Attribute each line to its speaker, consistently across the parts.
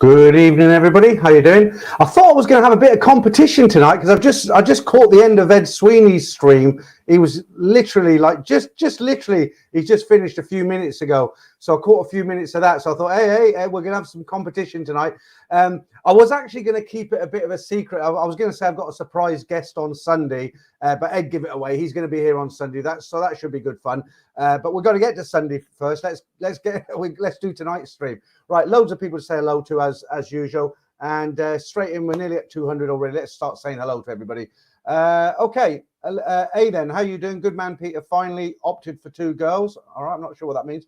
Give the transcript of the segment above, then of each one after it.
Speaker 1: Good evening, everybody. How you doing? I thought I was going to have a bit of competition tonight because I just caught the end of Ed Sweeney's stream. He was literally like just literally he just finished a few minutes ago. So I caught a few minutes of that. So I thought, hey, we're going to have some competition tonight. I was actually going to keep it a bit of a secret. I was going to say I've got a surprise guest on Sunday, but Ed give it away. He's going to be here on Sunday. That should be good fun. But we're going to get to Sunday first. Let's do tonight's stream. Right, loads of people to say hello to as usual, and straight in. We're nearly at 200 already. Let's start saying hello to everybody. Okay, Aidan, how you doing? Good man, Peter. Finally opted for two girls. All right, I'm not sure what that means.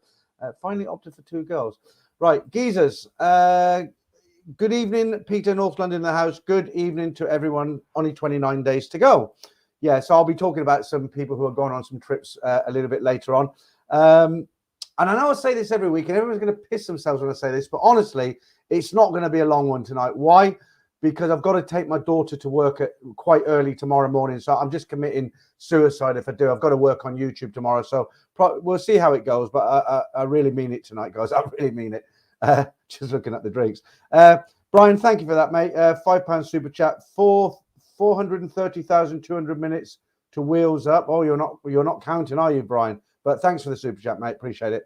Speaker 1: Finally opted for two girls. Right, geezers. Good evening, Peter. North London in the house. Good evening to everyone. Only 29 days to go. Yeah, so I'll be talking about some people who are going on some trips a little bit later on. And I know I say this every week, and everyone's going to piss themselves when I say this, but honestly, it's not going to be a long one tonight. Why? Because I've got to take my daughter to work at quite early tomorrow morning. So I'm just committing suicide if I do. I've got to work on YouTube tomorrow. So we'll see how it goes. But I really mean it tonight, guys. I really mean it. Just looking at the drinks. Brian, thank you for that, mate. £5 super chat. 430,200 minutes to Wheels Up. Oh, you're not counting, are you, Brian? But thanks for the super chat, mate. Appreciate it.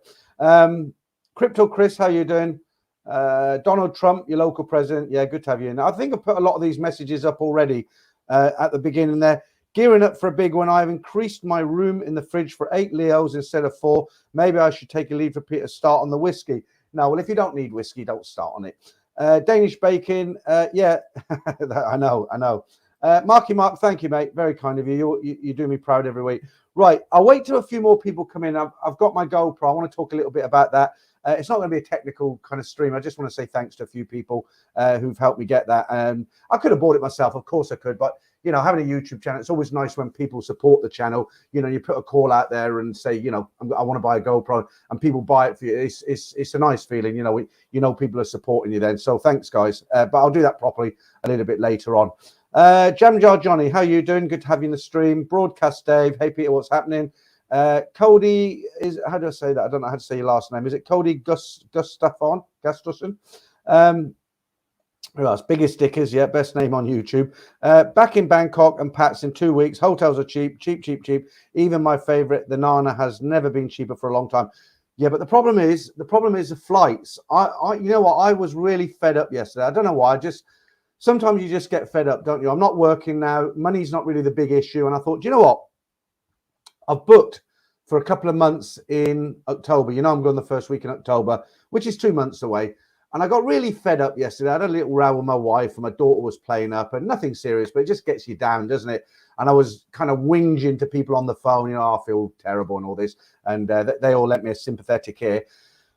Speaker 1: Crypto Chris, how you doing? Donald Trump, your local president. Yeah, good to have you in. I think I put a lot of these messages up already at the beginning there. Gearing up for a big one. I've increased my room in the fridge for 8 Leos instead of 4. Maybe I should take a lead for Peter. Start on the whiskey. No, well, if you don't need whiskey, don't start on it. Danish bacon. Yeah, I know. Marky Mark, thank you, mate. Very kind of you. You do me proud every week. Right, I'll wait till a few more people come in. I've got my GoPro. I want to talk a little bit about that. It's not going to be a technical kind of stream. I just want to say thanks to a few people who've helped me get that. I could have bought it myself. Of course I could. But, you know, having a YouTube channel, it's always nice when people support the channel. You know, you put a call out there and say, you know, I want to buy a GoPro, and people buy it for you. It's a nice feeling. You know, people are supporting you then. So thanks, guys. But I'll do that properly a little bit later on. Jam Jar Johnny, how you doing? Good to have you in the stream. Broadcast Dave, hey Peter, what's happening? Cody is, how do I say that? I don't know how to say your last name. Is it Cody Gustafsson? Who else? Biggest stickers, yeah, best name on YouTube. Back in Bangkok and Pat's in 2 weeks. Hotels are cheap. Even my favorite, the Nana, has never been cheaper for a long time. Yeah, but the problem is the flights. You know what? I was really fed up yesterday. I don't know why. Sometimes you just get fed up, don't you? I'm not working now. Money's not really the big issue. And I thought, do you know what? I've booked for a couple of months in October. You know, I'm going the first week in October, which is 2 months away. And I got really fed up yesterday. I had a little row with my wife, and my daughter was playing up, and nothing serious, but it just gets you down, doesn't it? And I was kind of whinging to people on the phone, you know, I feel terrible and all this. And they all lent me a sympathetic ear.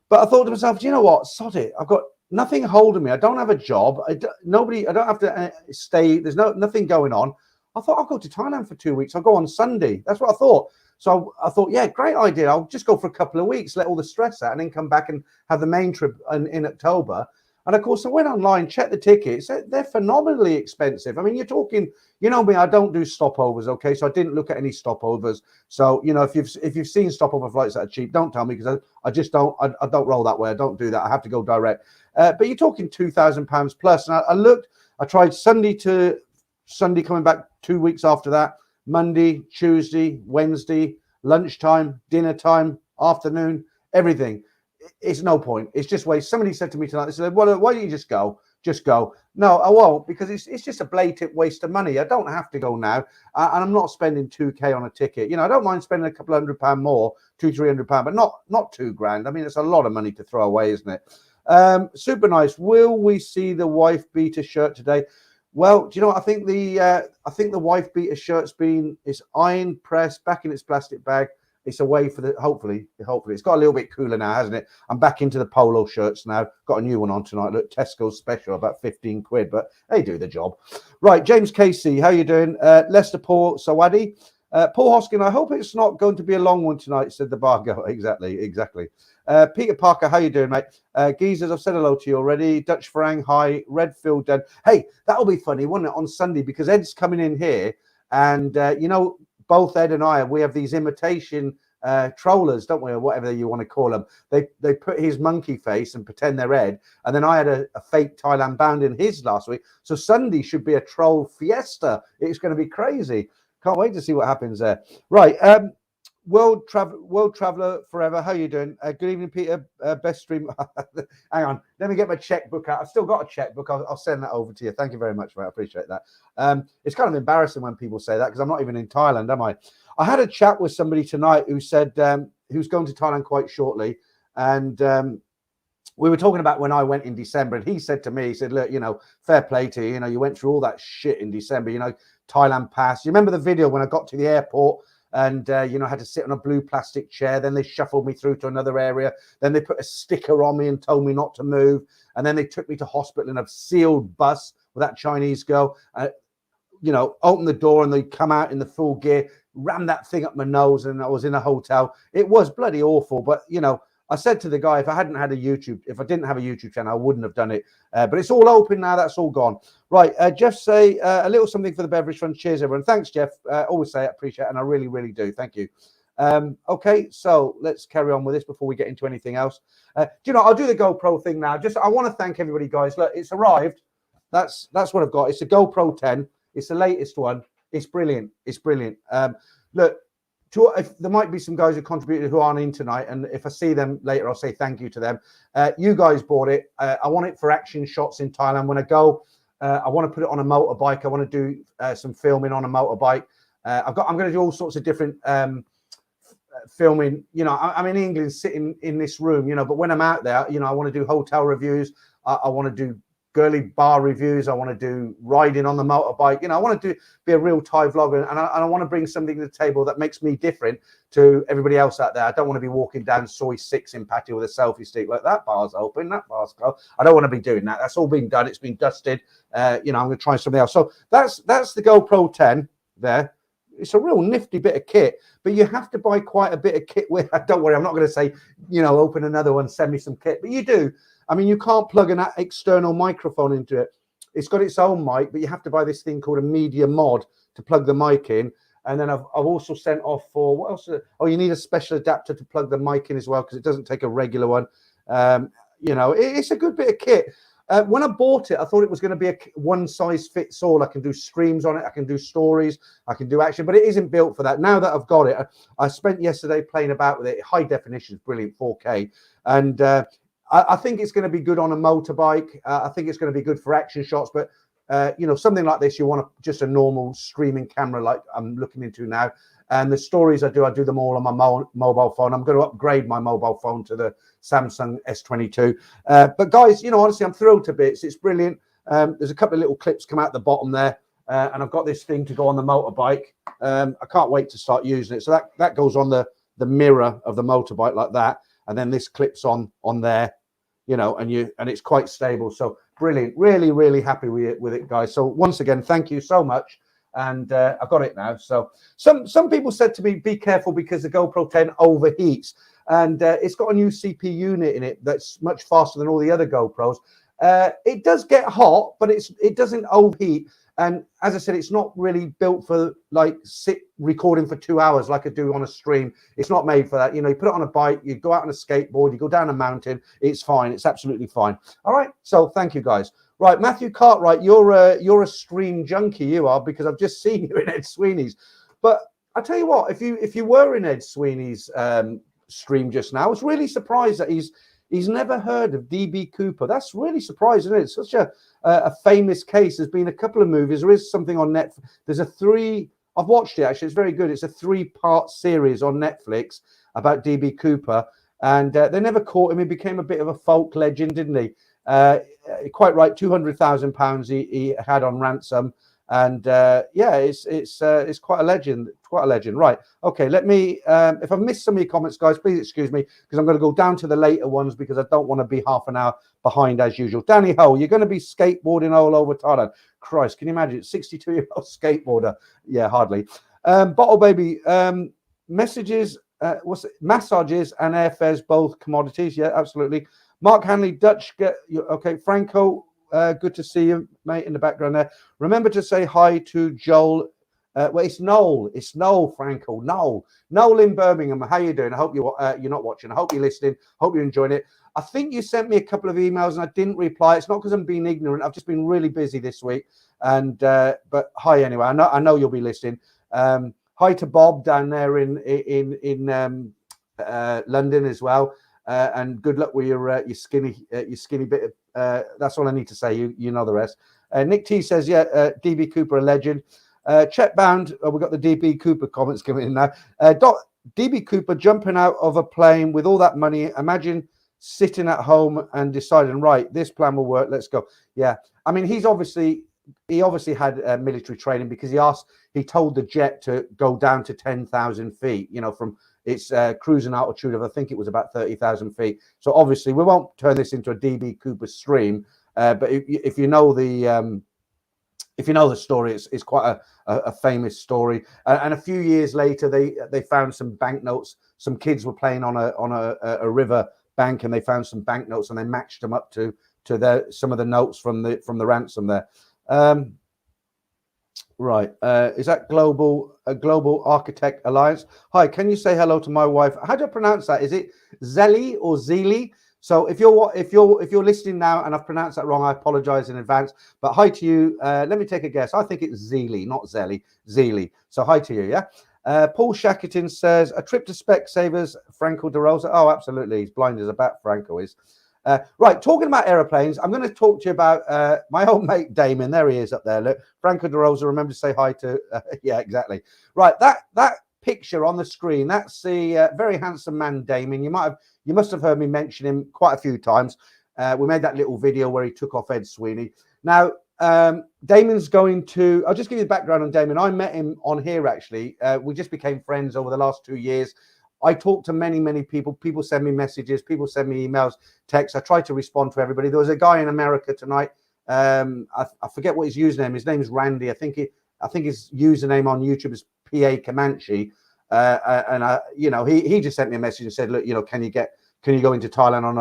Speaker 1: But I thought to myself, do you know what? Sod it. I've got nothing holding me. I don't have a job. I don't have to stay. There's nothing going on. I thought I'll go to Thailand for 2 weeks. I'll go on Sunday. That's what I thought. So I thought, yeah, great idea. I'll just go for a couple of weeks, let all the stress out, and then come back and have the main trip in October. And of course, I went online, checked the tickets. They're phenomenally expensive. I mean, you're talking, you know me, I don't do stopovers, okay? So I didn't look at any stopovers. So, you know, if you've seen stopover flights that are cheap, don't tell me, because I just don't roll that way. I don't do that. I have to go direct. But you're talking £2,000 plus. And I tried Sunday to Sunday, coming back 2 weeks after that, Monday, Tuesday, Wednesday, lunchtime, dinner time, afternoon, everything. It's no point. It's just waste. Somebody said to me tonight, they said, well, why don't you just go? Just go. No, I won't, because it's just a blatant waste of money. I don't have to go now. And I'm not spending 2K on a ticket. You know, I don't mind spending a couple of £100 more, £200-300, but not £2,000. I mean, it's a lot of money to throw away, isn't it? Super nice. Will we see the wife beater shirt today? Well, do you know what? I think the wife beater shirt's it's iron pressed back in its plastic bag. It's away for hopefully it's got a little bit cooler now, hasn't it? I'm back into the polo shirts now. Got a new one on tonight. Look, Tesco's special, about 15 quid, but they do the job. Right, James Casey, how you doing? Lester Paul Sawadi. Paul Hoskin, I hope it's not going to be a long one tonight, said the bar girl. Exactly. Peter Parker, how you doing, mate? Geezers, I've said hello to you already. Dutch Farang, hi. Redfield, Den. Hey, that'll be funny, wouldn't it, on Sunday? Because Ed's coming in here, and you know, both Ed and I, we have these imitation trollers, don't we, or whatever you want to call them. They put his monkey face and pretend they're Ed, and then I had a fake Thailand bound in his last week. So Sunday should be a troll fiesta. It's going to be crazy. Can't wait to see what happens there. Right, World Traveler Forever. How you doing? Good evening, Peter. Best stream. Hang on, let me get my checkbook out. I've still got a checkbook. I'll send that over to you. Thank you very much, mate. I appreciate that. It's kind of embarrassing when people say that because I'm not even in Thailand, am I? I had a chat with somebody tonight who said who's going to Thailand quite shortly, and we were talking about when I went in December, and he said to me, he said, look, you know, fair play to you. You know, you went through all that shit in December. You know, Thailand pass. You remember the video when I got to the airport? And, you know, I had to sit on a blue plastic chair. Then they shuffled me through to another area. Then they put a sticker on me and told me not to move. And then they took me to hospital in a sealed bus with that Chinese girl. You know, opened the door and they come out in the full gear, rammed that thing up my nose, and I was in a hotel. It was bloody awful. But, you know, I said to the guy, if I didn't have a YouTube channel, I wouldn't have done it. But it's all open now. That's all gone. Right. Jeff say a little something for the beverage fund. Cheers, everyone. Thanks, Jeff. Always say it. Appreciate it. And I really, really do. Thank you. Okay. So let's carry on with this before we get into anything else. Do you know, I'll do the GoPro thing now. I want to thank everybody, guys. Look, it's arrived. That's what I've got. It's a GoPro 10. It's the latest one. It's brilliant. It's brilliant. Look, if there might be some guys who contributed who aren't in tonight, and if I see them later, I'll say thank you to them. You guys bought it. I want it for action shots in Thailand. When I go, I want to put it on a motorbike. I want to do some filming on a motorbike. I'm going to do all sorts of different filming. You know, I'm in England, sitting in this room. You know, but when I'm out there, you know, I want to do hotel reviews. I want to do girly bar reviews. I want to do riding on the motorbike. You know, I want to be a real Thai vlogger, and I want to bring something to the table that makes me different to everybody else out there. I don't want to be walking down Soy 6 in Patio with a selfie stick like that bar's open, that bar's closed. I don't want to be doing that. That's all been done. It's been dusted. You know, I'm going to try something else. So that's the GoPro 10 there. It's a real nifty bit of kit, but you have to buy quite a bit of kit with. Don't worry, I'm not going to say, you know, open another one, send me some kit, but you do. I mean, you can't plug an external microphone into it. It's got its own mic, but you have to buy this thing called a media mod to plug the mic in. And then I've also sent off for, what else? Oh, you need a special adapter to plug the mic in as well, because it doesn't take a regular one. You know, it's a good bit of kit. When I bought it, I thought it was going to be a one size fits all. I can do streams on it. I can do stories. I can do action, but it isn't built for that. Now that I've got it, I spent yesterday playing about with it. High definition is brilliant, 4K. And I think it's going to be good on a motorbike. I think it's going to be good for action shots. But, you know, something like this, you want just a normal streaming camera like I'm looking into now. And the stories I do them all on my mobile phone. I'm going to upgrade my mobile phone to the Samsung S22. But, guys, you know, honestly, I'm thrilled to bits. It's brilliant. There's a couple of little clips come out the bottom there. And I've got this thing to go on the motorbike. I can't wait to start using it. So that goes on the mirror of the motorbike like that. And then this clips on there, you know, and it's quite stable. So brilliant. Really, really happy with it, guys. So once again, thank you so much. And I've got it now. So some people said to me, be careful because the GoPro 10 overheats. And it's got a new CPU unit in it that's much faster than all the other GoPros. It does get hot, but it doesn't overheat. And as I said, it's not really built for like recording for 2 hours like I do on a stream. It's not made for that. You know, you put it on a bike, you go out on a skateboard, you go down a mountain. It's fine. It's absolutely fine. All right. So thank you, guys. Right, Matthew Cartwright, you're a stream junkie. You are, because I've just seen you in Ed Sweeney's. But I tell you what, if you were in Ed Sweeney's stream just now, I was really surprised that he's never heard of DB Cooper. That's really surprising, isn't it? It's such a famous case. There's been a couple of movies. There is something on Netflix. I've watched it, actually. It's very good. It's a 3-part series on Netflix about DB Cooper. And they never caught him. He became a bit of a folk legend, didn't he? Quite right, £200,000 he had on ransom. And yeah, it's quite a legend. Quite a legend. Right. Okay. Let me. If I've missed some of your comments, guys, please excuse me, because I'm going to go down to the later ones because I don't want to be half an hour behind as usual. Danny Ho, you're going to be skateboarding all over Thailand. Christ, can you imagine? 62-year-old skateboarder. Yeah, hardly. Bottle Baby, messages. Massages and airfares, both commodities. Yeah, absolutely. Mark Hanley, Dutch. Okay. Franco. Good to see you, mate, in the background there. Remember to say hi to Joel Well, it's Noel. It's Noel, Franco. Noel in Birmingham. How you doing? I hope you're not watching. I hope you're listening. Hope you're enjoying it. I think you sent me a couple of emails and I didn't reply. It's not because I'm being ignorant. I've just been really busy this week. And but hi anyway. I know you'll be listening. Hi to Bob down there in London as well. And good luck with your skinny bit of. That's all I need to say. You know the rest. Nick T says, yeah, DB Cooper a legend. Chet Bound, we've got the DB Cooper comments coming in now. DB Cooper jumping out of a plane with all that money. Imagine sitting at home and deciding, right, this plan will work. Let's go. Yeah, I mean, he obviously had military training because he told the jet to go down to 10,000 feet. You know, from its cruising altitude of I think it was about 30,000 feet. So obviously we won't turn this into a DB Cooper stream. But if you know the story, it's quite a famous story. And a few years later, they found some banknotes. Some kids were playing on a river bank, and they found some banknotes, and they matched them up to some of the notes from the ransom there. Right, is that Global Architect Alliance? Hi, can you say hello to my wife? How do I pronounce that? Is it Zeli or Zeli? So if you're listening now and I've pronounced that wrong, I apologize in advance. But hi to you. Let me take a guess. I think it's Zeely, not Zelly. Zeely. So hi to you. Yeah. Paul Shackleton says a trip to Specsavers. Franco De Rosa. Oh, absolutely. He's blind as a bat. Franco is. Right. Talking about aeroplanes, I'm going to talk to you about my old mate Damon. There he is up there. Look, Franco De Rosa. Remember to say hi to. Yeah, exactly. Right. That picture on the screen. That's the very handsome man Damon. You must have heard me mention him quite a few times. We made that little video where he took off Ed Sweeney. Now, Damon's going to... I'll just give you the background on Damon. I met him on here, actually. We just became friends over the last 2 years. I talk to many, many people. People send me messages. People send me emails, texts. I try to respond to everybody. There was a guy in America tonight. I forget what his username is. His name is Randy. I think his username on YouTube is PA Comanche. And he just sent me a message and said, look, can you go into Thailand on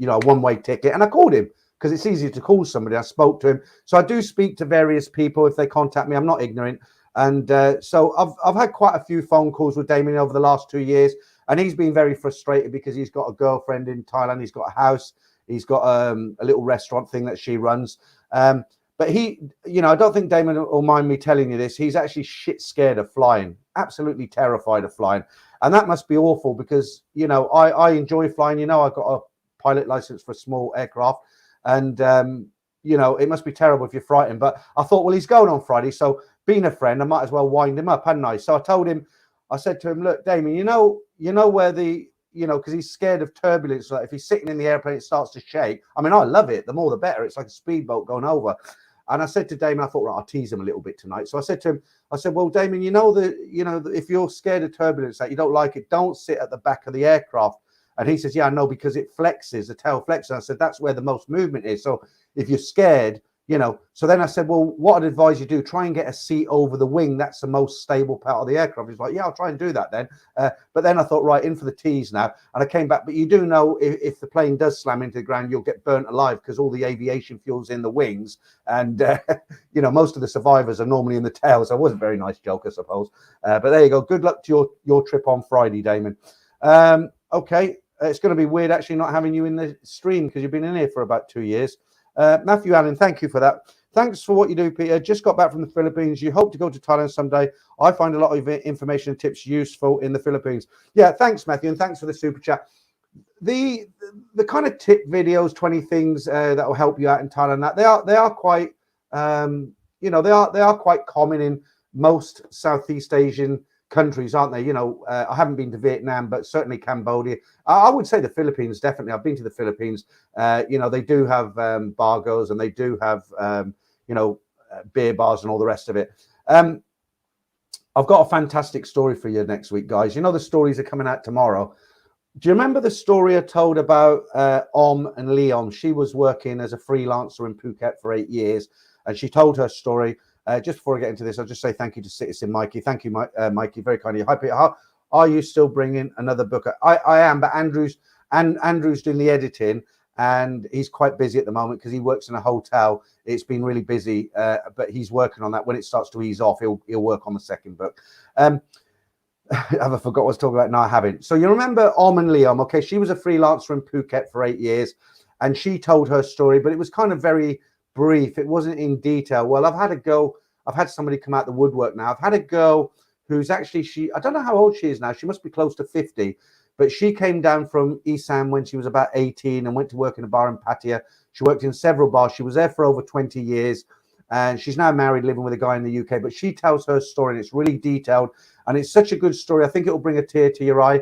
Speaker 1: a one-way ticket? And I called him because it's easy to call somebody. I spoke to him. So I do speak to various people if they contact me. I'm not ignorant. And so I've had quite a few phone calls with Damien over the last 2 years, and he's been very frustrated because he's got a girlfriend in Thailand. He's got a house. He's got a little restaurant thing that she runs. But I don't think Damon will mind me telling you this. He's actually shit scared of flying, absolutely terrified of flying. And that must be awful because, I enjoy flying. I've got a pilot license for a small aircraft. And, it must be terrible if you're frightened. But I thought, well, he's going on Friday. So being a friend, I might as well wind him up, hadn't I? So I said to him, look, Damon, you know where because he's scared of turbulence. Like if he's sitting in the airplane, it starts to shake. I mean, I love it. The more, the better. It's like a speedboat going over. And I said to Damon, I thought, right, I'll tease him a little bit tonight. So I said to him, well, Damon, if you're scared of turbulence, that you don't like it, don't sit at the back of the aircraft. And he says, yeah, I know, because it flexes, the tail flexes. And I said, that's where the most movement is. So if you're scared, so then I said, well, what I'd advise you do, try and get a seat over the wing. That's the most stable part of the aircraft. He's like, yeah, I'll try and do that then. But then I thought, right, in for the tease now. And I came back. But you do know if the plane does slam into the ground, you'll get burnt alive because all the aviation fuel's in the wings. And, most of the survivors are normally in the tail. So it was a very nice joke, I suppose. But there you go. Good luck to your trip on Friday, Damon. Okay. It's going to be weird actually not having you in the stream because you've been in here for about 2 years. Matthew Allen, thank you for that. Thanks for what you do, Peter. Just got back from the Philippines. You hope to go to Thailand someday. I find a lot of information and tips useful in the Philippines. Yeah, thanks, Matthew, and thanks for the super chat. The kind of tip videos, 20 things that will help you out in Thailand. That they are quite they are quite common in most Southeast Asian countries, aren't they? I haven't been to Vietnam, but certainly Cambodia. I would say the Philippines, definitely. I've been to the Philippines. They do have bargos and they do have, beer bars and all the rest of it. I've got a fantastic story for you next week, guys. The stories are coming out tomorrow. Do you remember the story I told about and Leon? She was working as a freelancer in Phuket for 8 years, and she told her story. Just before I get into this, I'll just say thank you to Citizen Mikey. Thank you, Mikey, very kindly. Hi, Peter. Are you still bringing another book? I am, but Andrew's doing the editing, and he's quite busy at the moment because he works in a hotel. It's been really busy, but he's working on that. When it starts to ease off, he'll work on the second book. Have I forgot what I was talking about? No, I haven't. So you remember Almond Liam? Okay, she was a freelancer in Phuket for 8 years, and she told her story, but it was kind of very brief. It wasn't in detail. Well, I've had somebody come out the woodwork now. I've had a girl who's actually, I don't know how old she is now. She must be close to 50. But she came down from Isan when she was about 18 and went to work in a bar in Pattaya. She worked in several bars. She was there for over 20 years. And she's now married, living with a guy in the UK. But she tells her story, and it's really detailed. And it's such a good story. I think it will bring a tear to your eye.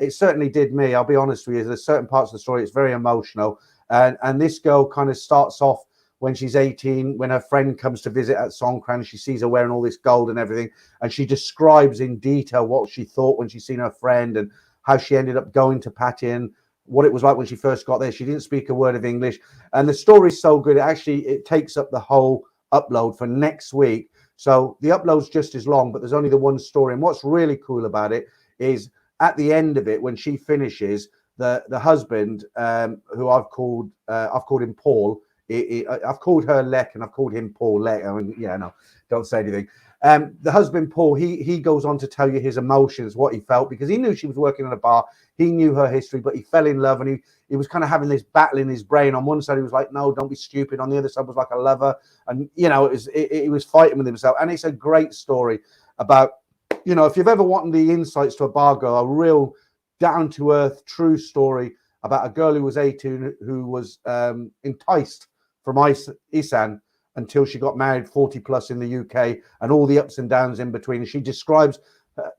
Speaker 1: It certainly did me. I'll be honest with you. There's certain parts of the story, it's very emotional. And this girl kind of starts off when she's 18, when her friend comes to visit at Songkran. She sees her wearing all this gold and everything. And she describes in detail what she thought when she seen her friend, and how she ended up going to Pattaya, and what it was like when she first got there. She didn't speak a word of English. And the story's so good, it takes up the whole upload for next week. So the upload's just as long, but there's only the one story. And what's really cool about it is at the end of it, when she finishes, the husband, who I've called him Paul. I've called her Lek, and I've called him Paul Lek. I mean, yeah, no, don't say anything. The husband, Paul, he goes on to tell you his emotions, what he felt, because he knew she was working in a bar. He knew her history, but he fell in love, and he was kind of having this battle in his brain. On one side, he was like, no, don't be stupid. On the other side was like a lover. And, you know, he was fighting with himself. And it's a great story about, you know, if you've ever wanted the insights to a bar girl, a real down-to-earth, true story about a girl who was 18, who was enticed from Isan until she got married 40 plus in the UK, and all the ups and downs in between. And she describes,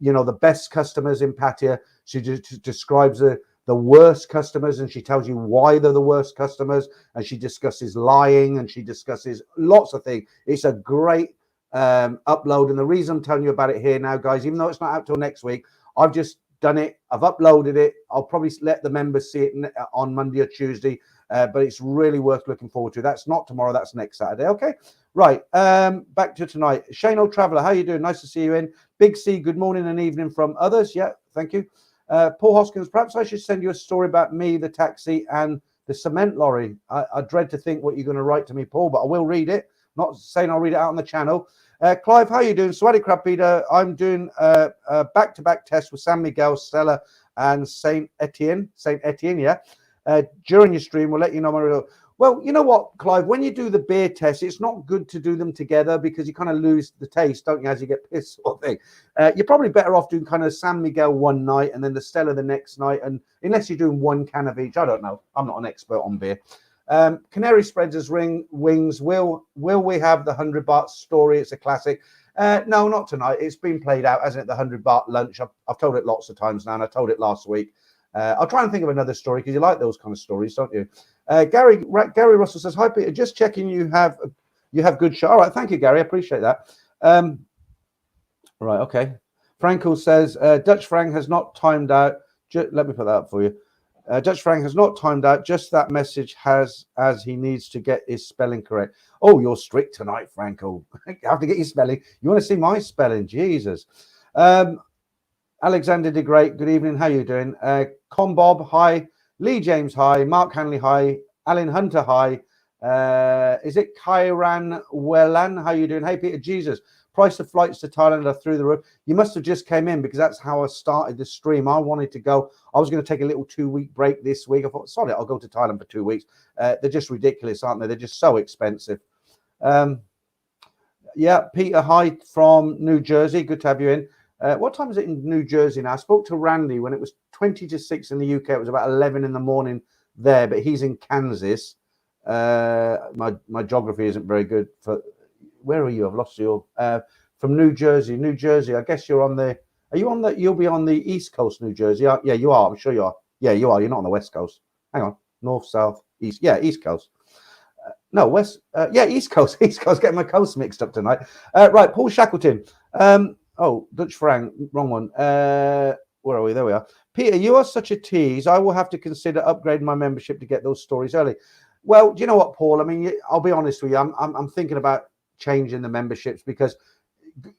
Speaker 1: you know, the best customers in Pattaya. She just describes the worst customers, and she tells you why they're the worst customers. And she discusses lying, and she discusses lots of things. It's a great upload. And the reason I'm telling you about it here now, guys, even though it's not out till next week, I've just done it. I've uploaded it. I'll probably let the members see it on Monday or Tuesday. But it's really worth looking forward to. That's not tomorrow, that's next Saturday. Okay, right. Back to tonight. Shane Old Traveller, how you doing? Nice to see you in. Big C, good morning and evening from others. Yeah, thank you. Paul Hoskins, perhaps I should send you a story about me, the taxi, and the cement lorry. I dread to think what you're going to write to me, Paul, but I will read it. Not saying I'll read it out on the channel. Clive, how you doing? Swaddy Crab Peter, I'm doing a back-to-back test with San Miguel, Stella, and Saint Etienne, yeah. During your stream, we'll let you know my result. Well, you know what, Clive, when you do the beer test, it's not good to do them together because you kind of lose the taste, don't you, as you get pissed sort of thing. You're probably better off doing kind of San Miguel one night and then the Stella the next night, and unless you're doing one can of each. I don't know. I'm not an expert on beer. Canary spreads as wings. Will we have the 100 baht story? It's a classic. No, not tonight. It's been played out, hasn't it? The 100 baht lunch. I've told it lots of times now, and I told it last week. I'll try and think of another story because you like those kind of stories, don't you? Gary Russell says, "Hi Peter, just checking you have good show." All right, thank you, Gary. I appreciate that. Right, okay. Frankel says, "Dutch Frank has not timed out." Let me put that up for you. Dutch Frank has not timed out. Just that message as he needs to get his spelling correct. Oh, you're strict tonight, Frankel. You have to get your spelling. You want to see my spelling? Jesus. Alexander de Great, good evening. How you doing? Combob, hi. Lee James, hi. Mark Hanley, hi. Alan Hunter, hi. Is it Kairan Wellan? How you doing? Hey, Peter, Jesus. Price of flights to Thailand are through the roof. You must have just came in because that's how I started the stream. I wanted to go. I was going to take a little 2-week break this week. I thought, sorry, I'll go to Thailand for 2 weeks. They're just ridiculous, aren't they? They're just so expensive. Yeah, Peter, hi from New Jersey. Good to have you in. What time is it in New Jersey now? I spoke to Randy when it was 20 to 6 in the UK. It was about 11 in the morning there, but he's in Kansas. My geography isn't very good. Where are you? I've lost you. From New Jersey. I guess you're on the. Are you on the? You'll be on the East Coast, New Jersey. Yeah, you are. I'm sure you are. Yeah, you are. You're not on the West Coast. Hang on. North, South, East. Yeah, East Coast. No, West. Yeah, East Coast. East Coast. Getting my coast mixed up tonight. Right, Paul Shackleton. Oh, Dutch Frank, wrong one. Where are we? There we are. Peter, you are such a tease. I will have to consider upgrading my membership to get those stories early. Well, do you know what, Paul? I mean, I'll be honest with you. I'm thinking about changing the memberships because,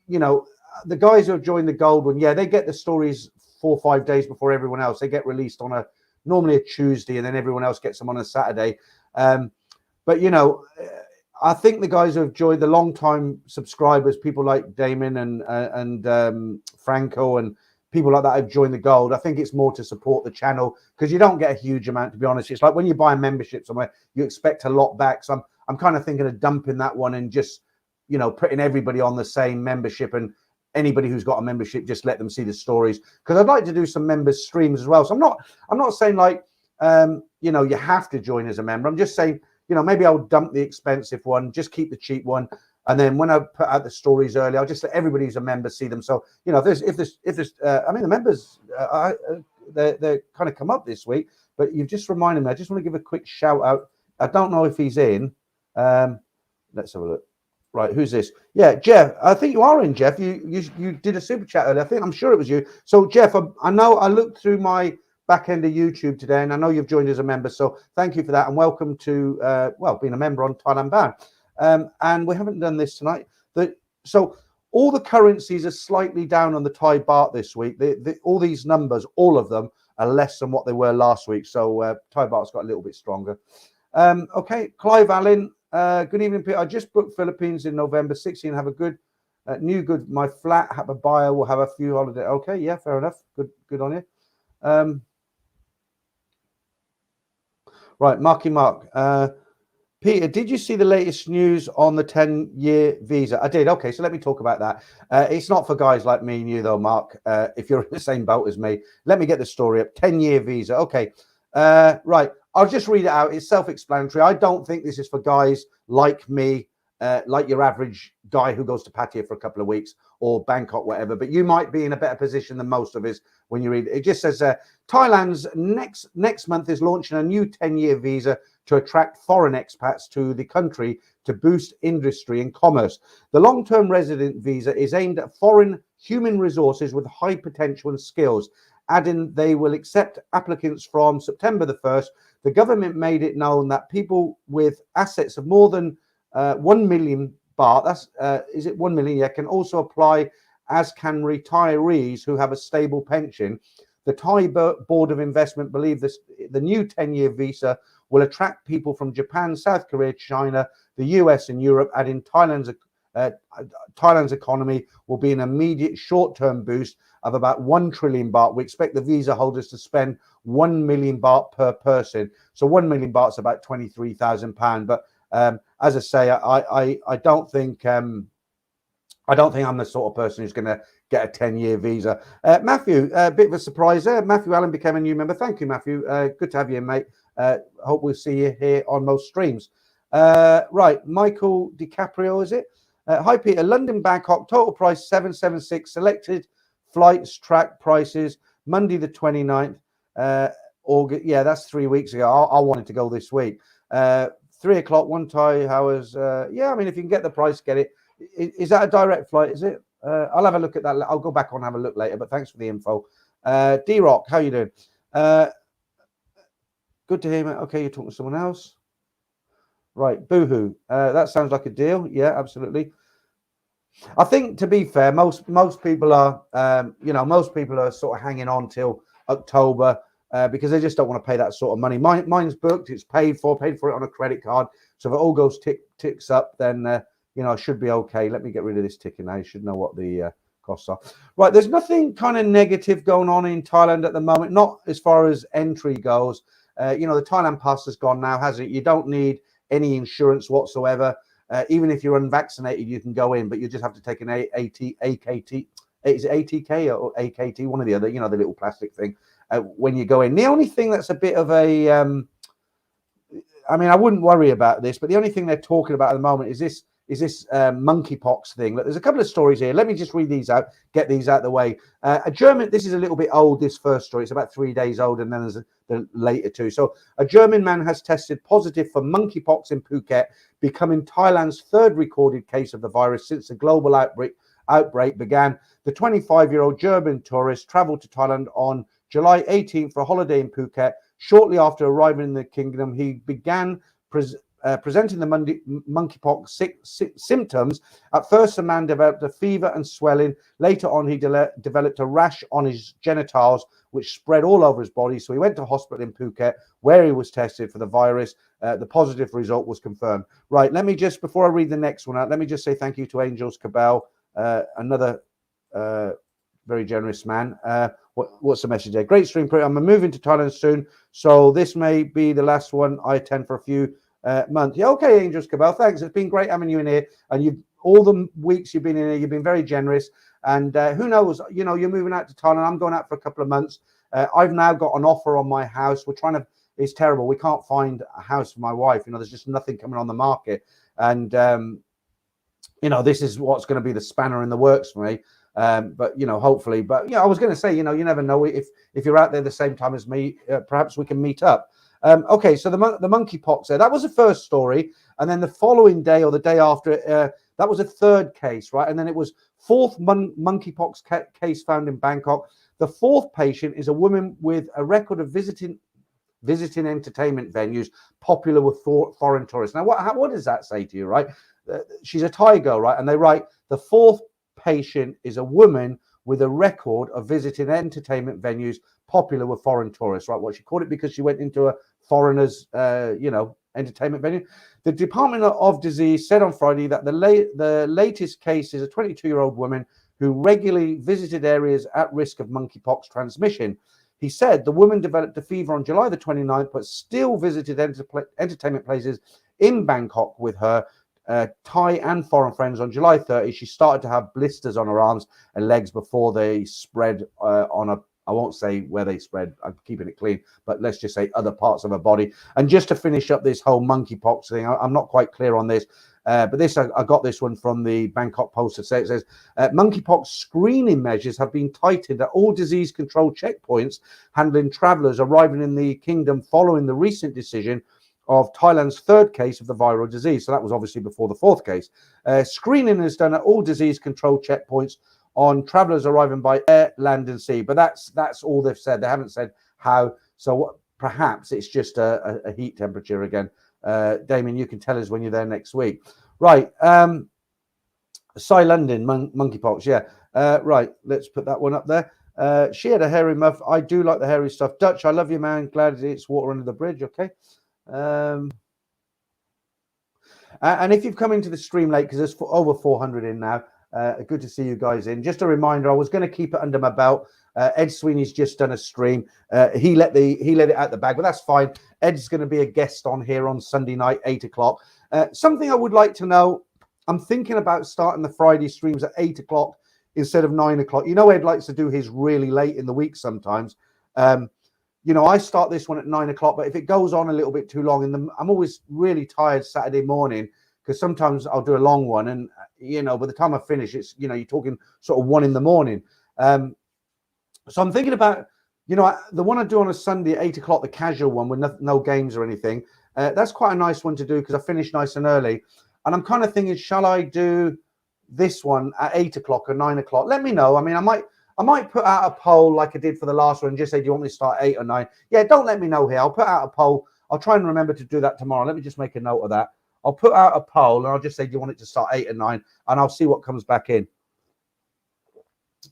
Speaker 1: you know, the guys who have joined the gold one, yeah, they get the stories 4 or 5 days before everyone else. They get released on a normally a Tuesday, and then everyone else gets them on a Saturday. But you know, I think the guys who have joined, the long-time subscribers, people like Damon and Franco and people like that have joined the gold. I think it's more to support the channel because you don't get a huge amount, to be honest. It's like when you buy a membership somewhere, you expect a lot back. So I'm kind of thinking of dumping that one and just, you know, putting everybody on the same membership, and anybody who's got a membership, just let them see the stories, because I'd like to do some members streams as well. So I'm not saying like, you know, you have to join as a member. I'm just saying, you know, maybe I'll dump the expensive one, just keep the cheap one. And then when I put out the stories early, I'll just let everybody who's a member see them. So, you know, if there's, I mean, the members, they're kind of come up this week, but you've just reminded me. I just want to give a quick shout out. I don't know if he's in. Let's have a look. Right, who's this? Yeah, Jeff. I think you are in, Jeff. You did a super chat earlier. I'm sure it was you. So, Jeff, I know I looked through my back end of YouTube today, and I know you've joined as a member. So, thank you for that, and welcome to being a member on Thailand Bound. And we haven't done this tonight. So all the currencies are slightly down on the Thai baht this week. All these numbers, all of them, are less than what they were last week. So Thai baht's got a little bit stronger. Okay, Clive Allen. Good evening, Peter. I just booked Philippines in November 16. Have a good, my flat have a buyer will have a few holidays. Okay, yeah, fair enough. Good on you. Right, Marky Mark. Peter, did you see the latest news on the 10-year visa? I did. Okay, so let me talk about that. It's not for guys like me and you, though, Mark. If you're in the same boat as me, let me get the story up. 10-year visa. Okay, right. I'll just read it out. It's self-explanatory. I don't think this is for guys like me, like your average guy who goes to Pattaya for a couple of weeks or Bangkok, whatever. But you might be in a better position than most of us when you read it. It just says Thailand's next month is launching a new 10-year visa to attract foreign expats to the country to boost industry and commerce. The long-term resident visa is aimed at foreign human resources with high potential and skills, adding they will accept applicants from September the 1st. The government made it known that people with assets of more than 1 million baht, that's is it 1 million? Yeah, can also apply, as can retirees who have a stable pension. The Thai Board of Investment believe the new 10-year visa will attract people from Japan, South Korea, China, the US, and Europe, adding Thailand's economy will be an immediate short-term boost of about 1 trillion baht. We expect the visa holders to spend 1 million baht per person. So 1 million baht is about £23,000. But as I say, I don't think I'm the sort of person who's going to get a 10-year visa. Matthew, a bit of a surprise there. Matthew Allen became a new member. Thank you, Matthew. Good to have you, mate. Hope we'll see you here on most streams. Right, Michael DiCaprio, is it? Hi, Peter. London, Bangkok, total price 776. Selected flights, track prices, Monday the 29th. August. Yeah, that's 3 weeks ago. I wanted to go this week. 3 o'clock, one Thai hours. Yeah, I mean, if you can get the price, get it. Is that a direct flight? Is it? I'll have a look at that. I'll go back on and have a look later. But thanks for the info. D-Rock, how you doing? Good to hear, mate. Okay, you're talking to someone else. Right, Boohoo. That sounds like a deal. Yeah, absolutely. I think, to be fair, most people are, most people are sort of hanging on till October because they just don't want to pay that sort of money. Mine's booked. It's paid for it on a credit card. So if it all goes ticks up, then I should be okay. Let me get rid of this ticket now. You should know what the costs are. Right, there's nothing kind of negative going on in Thailand at the moment. Not as far as entry goes. The Thailand pass has gone now, hasn't it? You don't need any insurance whatsoever. Even if you're unvaccinated, you can go in, but you just have to take an AKT. Is it ATK or AKT? One or the other. The little plastic thing when you go in. The only thing that's a bit of a, I wouldn't worry about this, but the only thing they're talking about at the moment is this monkeypox thing. Look, there's a couple of stories here. Let me just read these out, get these out of the way. A German, this is a little bit old, this first story. It's about 3 days old, and then there's the later two. So a German man has tested positive for monkeypox in Phuket, becoming Thailand's third recorded case of the virus since the global outbreak began. The 25-year-old German tourist traveled to Thailand on July 18th for a holiday in Phuket. Shortly after arriving in the kingdom, he began presenting the monkeypox symptoms. At first, the man developed a fever and swelling. Later on, he developed a rash on his genitals, which spread all over his body. So he went to hospital in Phuket, where he was tested for the virus. The positive result was confirmed. Right, let me just, before I read the next one out, let me just say thank you to Angels Cabell, another very generous man. What's the message there? Great stream. I'm moving to Thailand soon, so this may be the last one I attend for a few months. Yeah, okay, Angels Cabell, thanks. It's been great having you in here, and you've all the weeks you've been in here, you've been very generous. And who knows, you know, you're moving out to Thailand. I'm going out for a couple of months. I've now got an offer on my house. We're trying to, it's terrible. We can't find a house for my wife. You know, there's just nothing coming on the market. And, you know, this is what's going to be the spanner in the works for me. But, you know, hopefully, but, yeah, I was going to say, you know, you never know if you're out there the same time as me, perhaps we can meet up. Okay, so the monkeypox there, that was the first story. And then the following day or the day after, that was a third case, right? And then it was fourth monkeypox case found in Bangkok. The fourth patient is a woman with a record of visiting entertainment venues popular with foreign tourists. Now, what does that say to you, right? She's a Thai girl, right? And they write, the fourth patient is a woman with a record of visiting entertainment venues popular with foreign tourists, right? What she called it because she went into a foreigner's, you know, entertainment venue. The Department of Disease said on Friday that the latest case is a 22-year-old woman who regularly visited areas at risk of monkeypox transmission. He said the woman developed a fever on July the 29th, but still visited entertainment places in Bangkok with her Thai and foreign friends on July 30. She started to have blisters on her arms and legs before they spread on a, I won't say where they spread, I'm keeping it clean, but let's just say other parts of her body. And just to finish up this whole monkeypox thing, I'm not quite clear on this, but this I got this one from the Bangkok Post. It says monkeypox screening measures have been tightened at all disease control checkpoints handling travellers arriving in the kingdom following the recent decision of Thailand's third case of the viral disease. So that was obviously before the fourth case. Screening is done at all disease control checkpoints on travellers arriving by air, land and sea. But that's all they've said. They haven't said how. So perhaps it's just a heat temperature again. Damien, you can tell us when you're there next week. Right. Cy London, monkeypox. Yeah. Right. Let's put that one up there. She had a hairy muff. I do like the hairy stuff. Dutch, I love you, man. Glad it's water under the bridge. Okay. And if you've come into the stream late, because there's over 400 in now, good to see you guys in. Just a reminder, I was going to keep it under my belt. Ed Sweeney's just done a stream. He let it out the bag, but that's fine. Ed's going to be a guest on here on Sunday night, 8 o'clock. Something I would like to know, I'm thinking about starting the Friday streams at 8 o'clock instead of 9 o'clock. You know, Ed likes to do his really late in the week sometimes. You know, I start this one at 9 o'clock, but if it goes on a little bit too long, I'm always really tired Saturday morning because sometimes I'll do a long one, and you know, by the time I finish, it's, you know, you're talking sort of 1 in the morning. So I'm thinking about, you know, the one I do on a Sunday at 8 o'clock, the casual one with no games or anything. That's quite a nice one to do because I finish nice and early. And I'm kind of thinking, shall I do this one at 8 o'clock or 9 o'clock? Let me know. I mean, I might put out a poll like I did for the last one and just say, do you want me to start 8 or 9? Yeah, don't let me know here. I'll put out a poll. I'll try and remember to do that tomorrow. Let me just make a note of that. I'll put out a poll and I'll just say, do you want it to start 8 or 9? And I'll see what comes back in.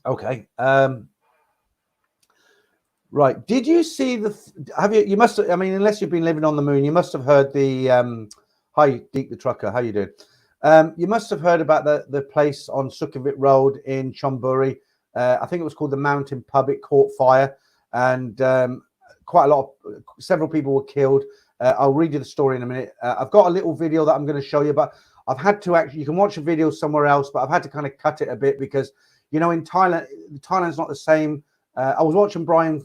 Speaker 1: Okay. Right. Did you see you must have, I mean, unless you've been living on the moon, you must have heard the, hi, Deep the Trucker. How you doing? You must have heard about the place on Sukhumvit Road in Chonburi. I think it was called the Mountain Pub. It caught fire, and several people were killed. I'll read you the story in a minute. I've got a little video that I'm going to show you, but I've had to actually, you can watch a video somewhere else, but I've had to kind of cut it a bit because, you know, in Thailand's not the same. I was watching Brian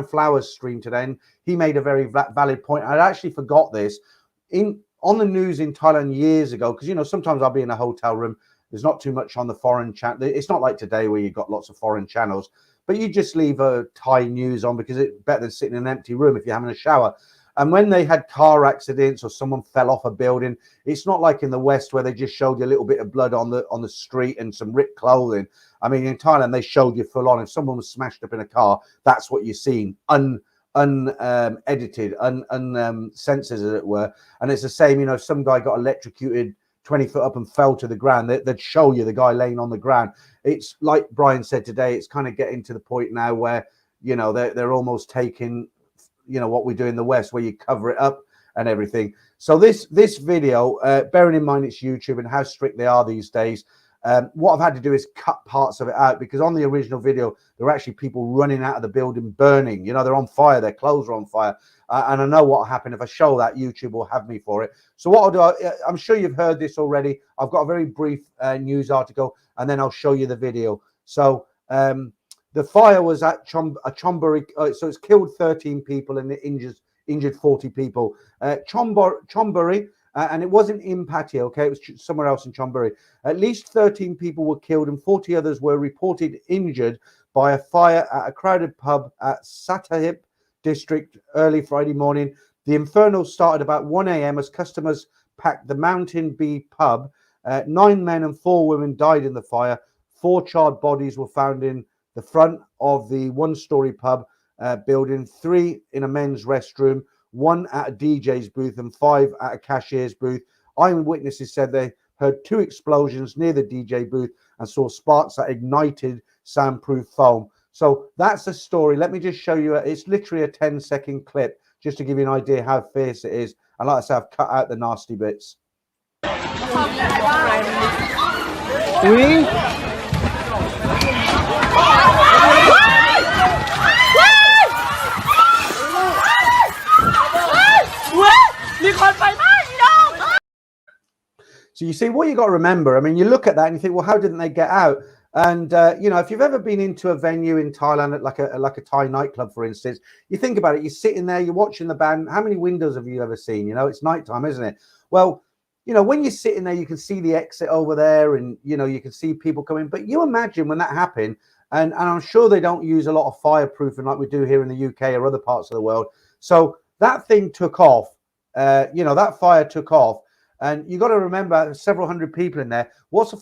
Speaker 1: Flowers' stream today, and he made a very valid point. I actually forgot this. On the news in Thailand years ago, because, you know, sometimes I'll be in a hotel room. There's not too much on the foreign channel. It's not like today where you've got lots of foreign channels, but you just leave a Thai news on because it's better than sitting in an empty room if you're having a shower. And when they had car accidents or someone fell off a building, it's not like in the West where they just showed you a little bit of blood on the street and some ripped clothing. I mean, in Thailand, they showed you full on. If someone was smashed up in a car, that's what you're seeing, unedited, uncensored, as it were. And it's the same, you know, if some guy got electrocuted 20 foot up and fell to the ground, they'd show you the guy laying on the ground. It's like Brian said today, it's kind of getting to the point now where, you know, they're almost taking, you know, what we do in the West, where you cover it up and everything. So this video, bearing in mind it's YouTube and how strict they are these days, what I've had to do is cut parts of it out, because on the original video there were actually people running out of the building burning. You know, they're on fire, their clothes are on fire, and I know what happened. If I show that, YouTube will have me for it. So what I'll do, I'm sure you've heard this already. I've got a very brief news article, and then I'll show you the video. So the fire was at Chonburi, so it's killed 13 people and it injured 40 people. Chonburi, and it wasn't in Pattaya, okay? It was somewhere else in Chonburi. At least 13 people were killed and 40 others were reported injured by a fire at a crowded pub at Satahip district early Friday morning. The inferno started about 1 a.m. as customers packed the Mountain Bee pub. 9 men and 4 women died in the fire. 4 charred bodies were found in the front of the one-story pub building, 3 in a men's restroom, 1 at a DJ's booth, and 5 at a cashier's booth. Eyewitnesses said they heard 2 explosions near the DJ booth and saw sparks that ignited soundproof foam. So that's the story. Let me just show you. It's literally a 10-second clip just to give you an idea how fierce it is. And like I said, I've cut out the nasty bits. So you see, what you got to remember, I mean, you look at that and you think, well, how didn't they get out? And, you know, if you've ever been into a venue in Thailand, at like a Thai nightclub, for instance, you think about it, you're sitting there, you're watching the band. How many windows have you ever seen? You know, it's nighttime, isn't it? Well, you know, when you're sitting there, you can see the exit over there and, you know, you can see people coming. But you imagine when that happened, and I'm sure they don't use a lot of fireproofing like we do here in the UK or other parts of the world. So that thing took off, you know, that fire took off. And you got to remember, several hundred people in there. What's the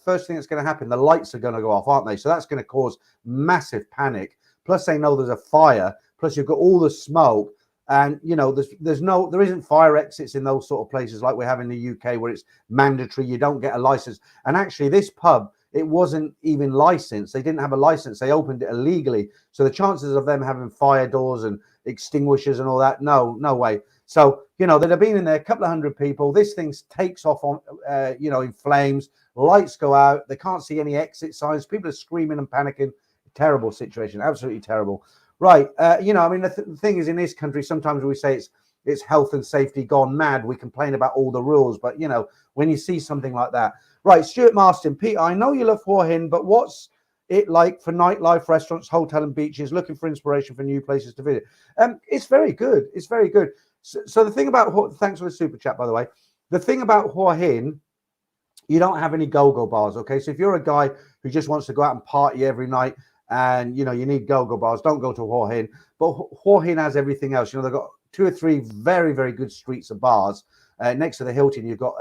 Speaker 1: first thing that's going to happen? The lights are going to go off, aren't they? So that's going to cause massive panic. Plus, they know there's a fire. Plus, you've got all the smoke, and you know there isn't fire exits in those sort of places like we have in the UK, where it's mandatory. You don't get a license. And actually, this pub, it wasn't even licensed. They didn't have a license. They opened it illegally. So the chances of them having fire doors and extinguishers and all that, no way. So, you know, they'd have been in there, a couple of hundred people. This thing takes off on, you know, in flames. Lights go out. They can't see any exit signs. People are screaming and panicking. Terrible situation. Absolutely terrible. Right. You know, I mean, the thing is, in this country, sometimes we say it's health and safety gone mad. We complain about all the rules. But, you know, when you see something like that. Right. Stuart Marston. Peter, I know you love Hua Hin, but what's it like for nightlife, restaurants, hotel and beaches, looking for inspiration for new places to visit? It's very good. It's very good. So the thing about, thanks for the super chat, by the way. The thing about Hua Hin, you don't have any go-go bars, okay? So if you're a guy who just wants to go out and party every night and, you know, you need go-go bars, don't go to Hua Hin. But Hua Hin has everything else. You know, they've got 2 or 3 very, very good streets of bars. Next to the Hilton, you've got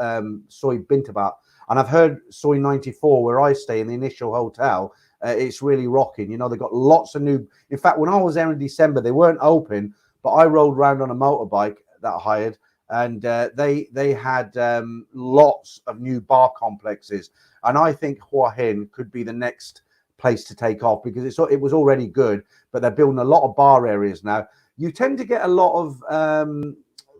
Speaker 1: Soy Bintabat. And I've heard Soy 94, where I stay in the initial hotel, it's really rocking. You know, they've got lots of new... In fact, when I was there in December, they weren't open, but I rode around on a motorbike that I hired, and they had lots of new bar complexes. And I think Hua Hin could be the next place to take off, because it was already good, but they're building a lot of bar areas now. You tend to get a lot of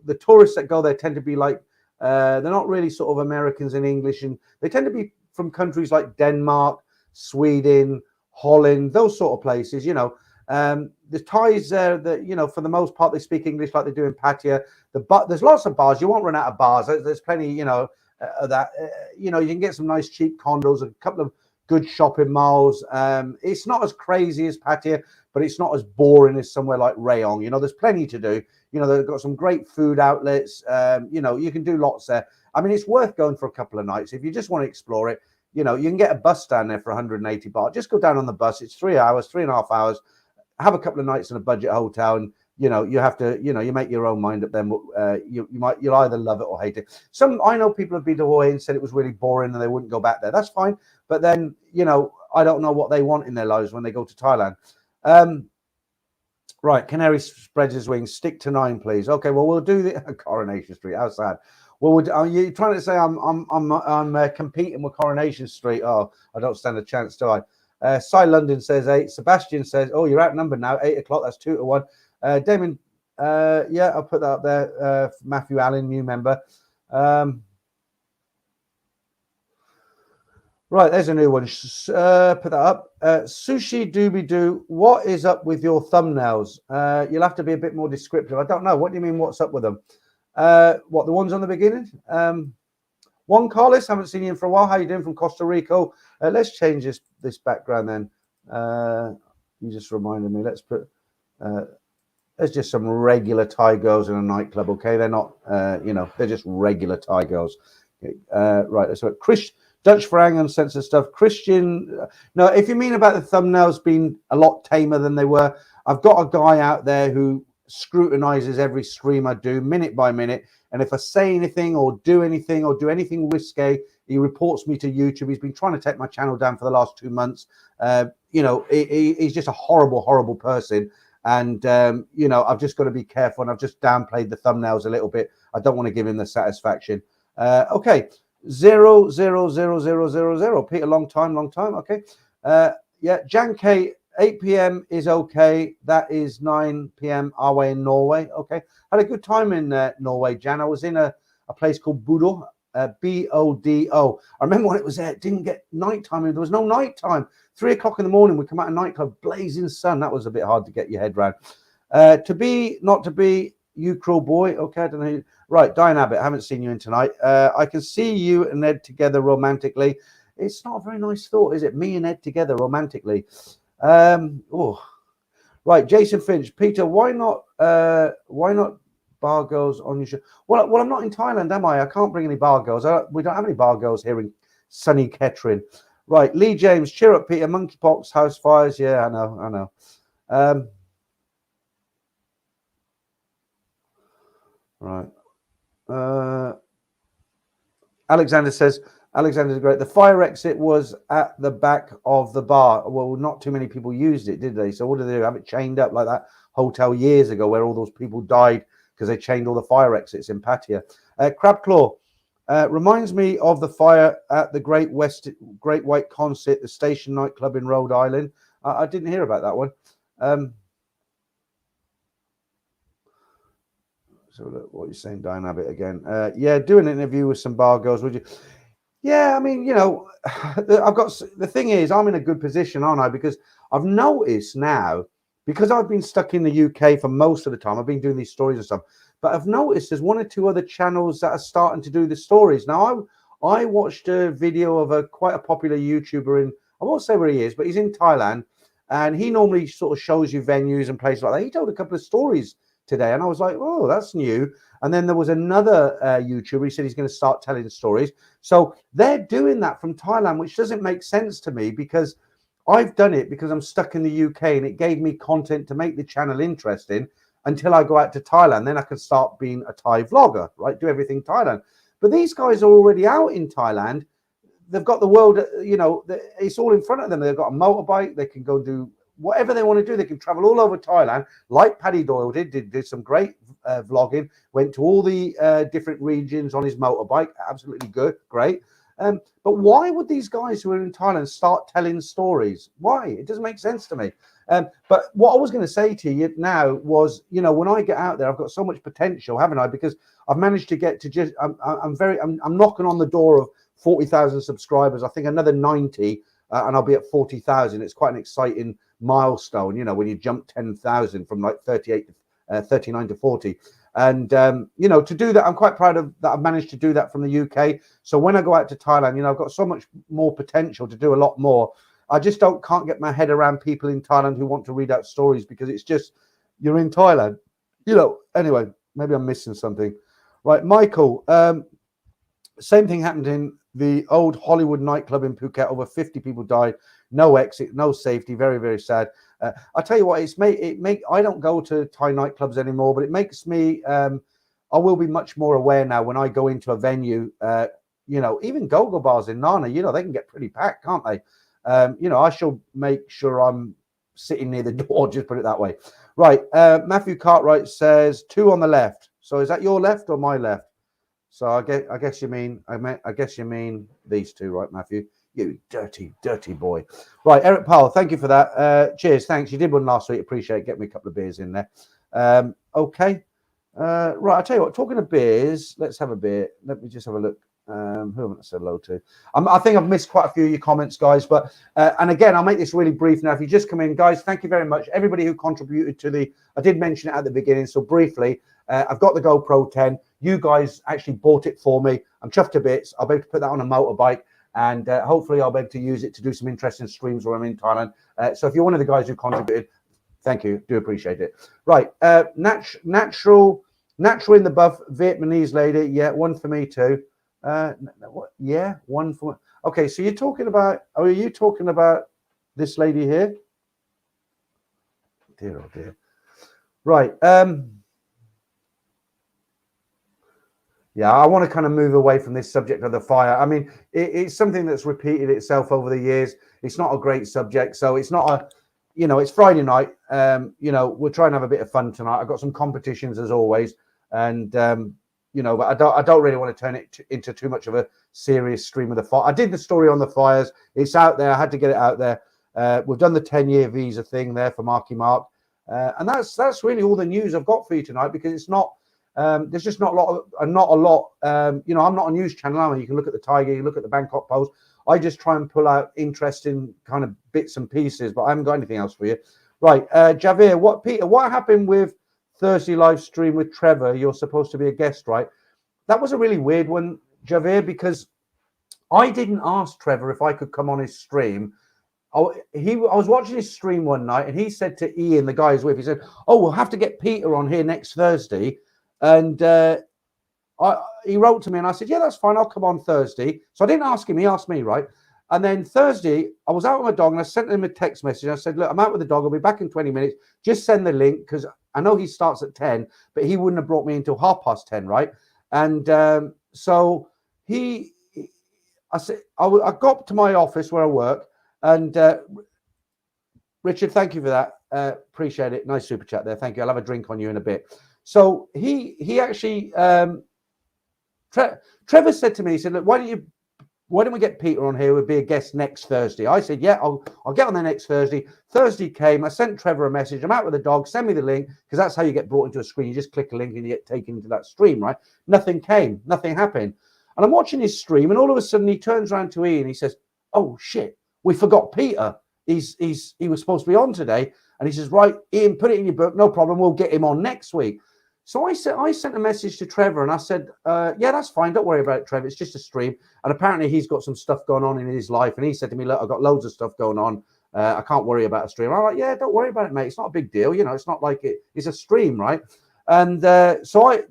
Speaker 1: the tourists that go there tend to be like, they're not really sort of Americans and English, and they tend to be from countries like Denmark, Sweden, Holland, those sort of places, you know. The Thais there, that, you know, for the most part, they speak English like they do in Pattaya. There's lots of bars. You won't run out of bars. There's plenty, you know, of that. You know, you can get some nice cheap condos, a couple of good shopping malls. It's not as crazy as Pattaya, but it's not as boring as somewhere like Rayong. You know, there's plenty to do. You know, they've got some great food outlets. You know, you can do lots there. I mean, it's worth going for a couple of nights if you just want to explore it. You know, you can get a bus down there for 180 baht. Just go down on the bus. It's 3 hours, 3.5 hours. Have a couple of nights in a budget hotel, and you know, you have to, you know, you make your own mind up. Then you'll either love it or hate it. I know people have been to Hawaii and said it was really boring and they wouldn't go back there. That's fine, but then, you know, I don't know what they want in their lives when they go to Thailand. Right, Canary spreads his wings. Stick to 9, please. Okay, well, we'll do the Coronation Street. How sad. Well, are you trying to say I'm competing with Coronation Street? Oh, I don't stand a chance, do I? Cy London says 8. Sebastian says, oh, you're outnumbered now. 8 o'clock. That's 2 to 1. Damon, yeah, I'll put that up there. Matthew Allen, new member. Right, there's a new one. Put that up. Sushi Doobie Doo, what is up with your thumbnails? You'll have to be a bit more descriptive. I don't know. What do you mean, what's up with them? What, the ones on the beginning? Juan Carlos, haven't seen you for a while. How you doing from Costa Rica? Let's change this background then. You just reminded me. Let's put... there's just some regular Thai girls in a nightclub, okay? They're not, they're just regular Thai girls. Okay, right, so Chris... Dutch Farang uncensored stuff. Christian, no, if you mean about the thumbnails being a lot tamer than they were, I've got a guy out there who scrutinizes every stream I do minute by minute. And if I say anything or do anything risque, he reports me to YouTube. He's been trying to take my channel down for the last 2 months. He's just a horrible, horrible person. And, I've just got to be careful. And I've just downplayed the thumbnails a little bit. I don't want to give him the satisfaction. Okay. 00000. Peter, long time. Okay. Yeah, Jan K, 8 p.m. is okay. That is 9 p.m. our way in Norway. Okay. Had a good time in Norway, Jan. I was in a place called Bodo, Bodo. I remember when it was there, it didn't get nighttime. There was no nighttime. 3 o'clock in the morning, we come out of nightclub, blazing sun. That was a bit hard to get your head around. To be, not to be, you cruel boy. Okay, I don't know. Right, Diane Abbott, I haven't seen you in tonight. I can see you and Ed together romantically. It's not a very nice thought, is it? Me and Ed together romantically. Right, Jason Finch. Peter, why not bar girls on your show? Well, I'm not in Thailand, am I? I can't bring any bar girls. We don't have any bar girls here in sunny Kettering. Right, Lee James, cheer up, Peter. Monkeypox, house fires. Yeah, I know. Right. Alexander's great. The fire exit was at the back of the bar. Well, not too many people used it, did they? So what did they do? Have it chained up like that hotel years ago where all those people died because they chained all the fire exits in Pattaya. Crab Claw reminds me of the fire at the Great White Concert, the Station nightclub in Rhode Island. I didn't hear about that one. So look, what you're saying, Diane Abbott again. Yeah, do an interview with some bar girls, would you? Yeah, I mean, I've got, the thing is, I'm in a good position, aren't I? Because I've noticed now, because I've been stuck in the UK for most of the time, I've been doing these stories and stuff, but I've noticed there's 1 or 2 other channels that are starting to do the stories. Now, I watched a video of quite a popular YouTuber I won't say where he is, but he's in Thailand, and he normally sort of shows you venues and places like that. He told a couple of stories today, and I was like, oh, that's new. And then there was another YouTuber. He said he's going to start telling stories. So they're doing that from Thailand, which doesn't make sense to me because I've done it because I'm stuck in the UK and it gave me content to make the channel interesting until I go out to Thailand. Then I can start being a Thai vlogger, right? Do everything Thailand. But these guys are already out in Thailand. They've got the world, it's all in front of them. They've got a motorbike. They can go do whatever they want to do. They can travel all over Thailand, like Paddy Doyle did some great vlogging, went to all the different regions on his motorbike. Absolutely good, great. But why would these guys who are in Thailand start telling stories? Why? It doesn't make sense to me. But what I was going to say to you now was, when I get out there, I've got so much potential, haven't I? Because I've managed to get to just, I'm knocking on the door of 40,000 subscribers. I think another 90 and I'll be at 40,000. It's quite an exciting milestone, when you jump 10,000 from like 39 to 40. And, to do that, I'm quite proud of that. I've managed to do that from the UK. So when I go out to Thailand, I've got so much more potential to do a lot more. I just can't get my head around people in Thailand who want to read out stories because it's just, you're in Thailand, anyway, maybe I'm missing something. Right. Michael, same thing happened in the old Hollywood nightclub in Phuket. Over 50 people died. No exit, no safety. Very, very sad. I tell you what, I don't go to Thai nightclubs anymore, but it makes me, I will be much more aware now when I go into a venue, even go-go bars in Nana, they can get pretty packed, can't they? I shall make sure I'm sitting near the door, just put it that way. Right, Matthew Cartwright says 2 on the left. So is that your left or my left? So I guess you mean these two, right, Matthew? You dirty boy. Right, Eric Powell, thank you for that. Cheers, thanks. You did one last week. Appreciate it. Get me a couple of beers in there. Okay. Right, I'll tell you what, talking of beers, let's have a beer. Let me just have a look. Who haven't I said hello to? I think I've missed quite a few of your comments, guys. But and again, I'll make this really brief now. If you just come in, guys, thank you very much. Everybody who contributed to the, I did mention it at the beginning, so briefly, I've got the GoPro 10. You guys actually bought it for me. I'm chuffed to bits. I'll be able to put that on a motorbike, and hopefully I'll be able to use it to do some interesting streams while I'm in Thailand. So if you're one of the guys who contributed, thank you. Do appreciate it. Right, natural in the buff Vietnamese lady. Yeah, one for me too. Yeah, one for. Okay, so you're talking about. Are you talking about this lady here? Dear oh dear. Right. Yeah, I want to kind of move away from this subject of the fire. I mean, it's something that's repeated itself over the years. It's not a great subject, so it's not a. You know, it's Friday night. We're trying to have a bit of fun tonight. I've got some competitions as always, and but I don't really want to turn it into too much of a serious stream of the fire. I did the story on the fires. It's out there. I had to get it out there. We've done the 10-year visa thing there for Marky Mark, and that's really all the news I've got for you tonight, because it's not. There's just not a lot. I'm not a news channel. Am I? You can look at the Tiger. You look at the Bangkok Post. I just try and pull out interesting kind of bits and pieces, but I haven't got anything else for you. Right, Javier, Peter, what happened with Thursday live stream with Trevor? You're supposed to be a guest, right? That was a really weird one, Javier, because I didn't ask Trevor if I could come on his stream. I was watching his stream one night, and he said to Ian, the guy he's with, he said, "Oh, we'll have to get Peter on here next Thursday," and he wrote to me, and I said, "Yeah, that's fine. I'll come on Thursday." So I didn't ask him; he asked me, right? And then Thursday, I was out with my dog, and I sent him a text message. I said, "Look, I'm out with the dog. I'll be back in 20 minutes. Just send the link, because I know he starts at 10, but he wouldn't have brought me until 10:30, right?" And so I said, I got to my office where I work, and Richard, thank you for that. Appreciate it. Nice super chat there. Thank you. I'll have a drink on you in a bit. So he actually, Trevor said to me, he said, "Look, why don't we get Peter on here? We'll be a guest next Thursday." I said, "Yeah, I'll get on there next Thursday." Thursday came. I sent Trevor a message. "I'm out with the dog. Send me the link," because that's how you get brought into a screen. You just click a link and you get taken into that stream, right? Nothing came. Nothing happened. And I'm watching his stream, and all of a sudden he turns around to Ian. He says, "Oh shit, we forgot Peter. He was supposed to be on today." And he says, "Right, Ian, put it in your book. No problem. We'll get him on next week." So I sent a message to Trevor, and I said, "Yeah, that's fine. Don't worry about it, Trevor. It's just a stream." And apparently he's got some stuff going on in his life. And he said to me, "Look, I've got loads of stuff going on. I can't worry about a stream." I'm like, "Yeah, don't worry about it, mate. It's not a big deal. It's not like it's a stream, right?" And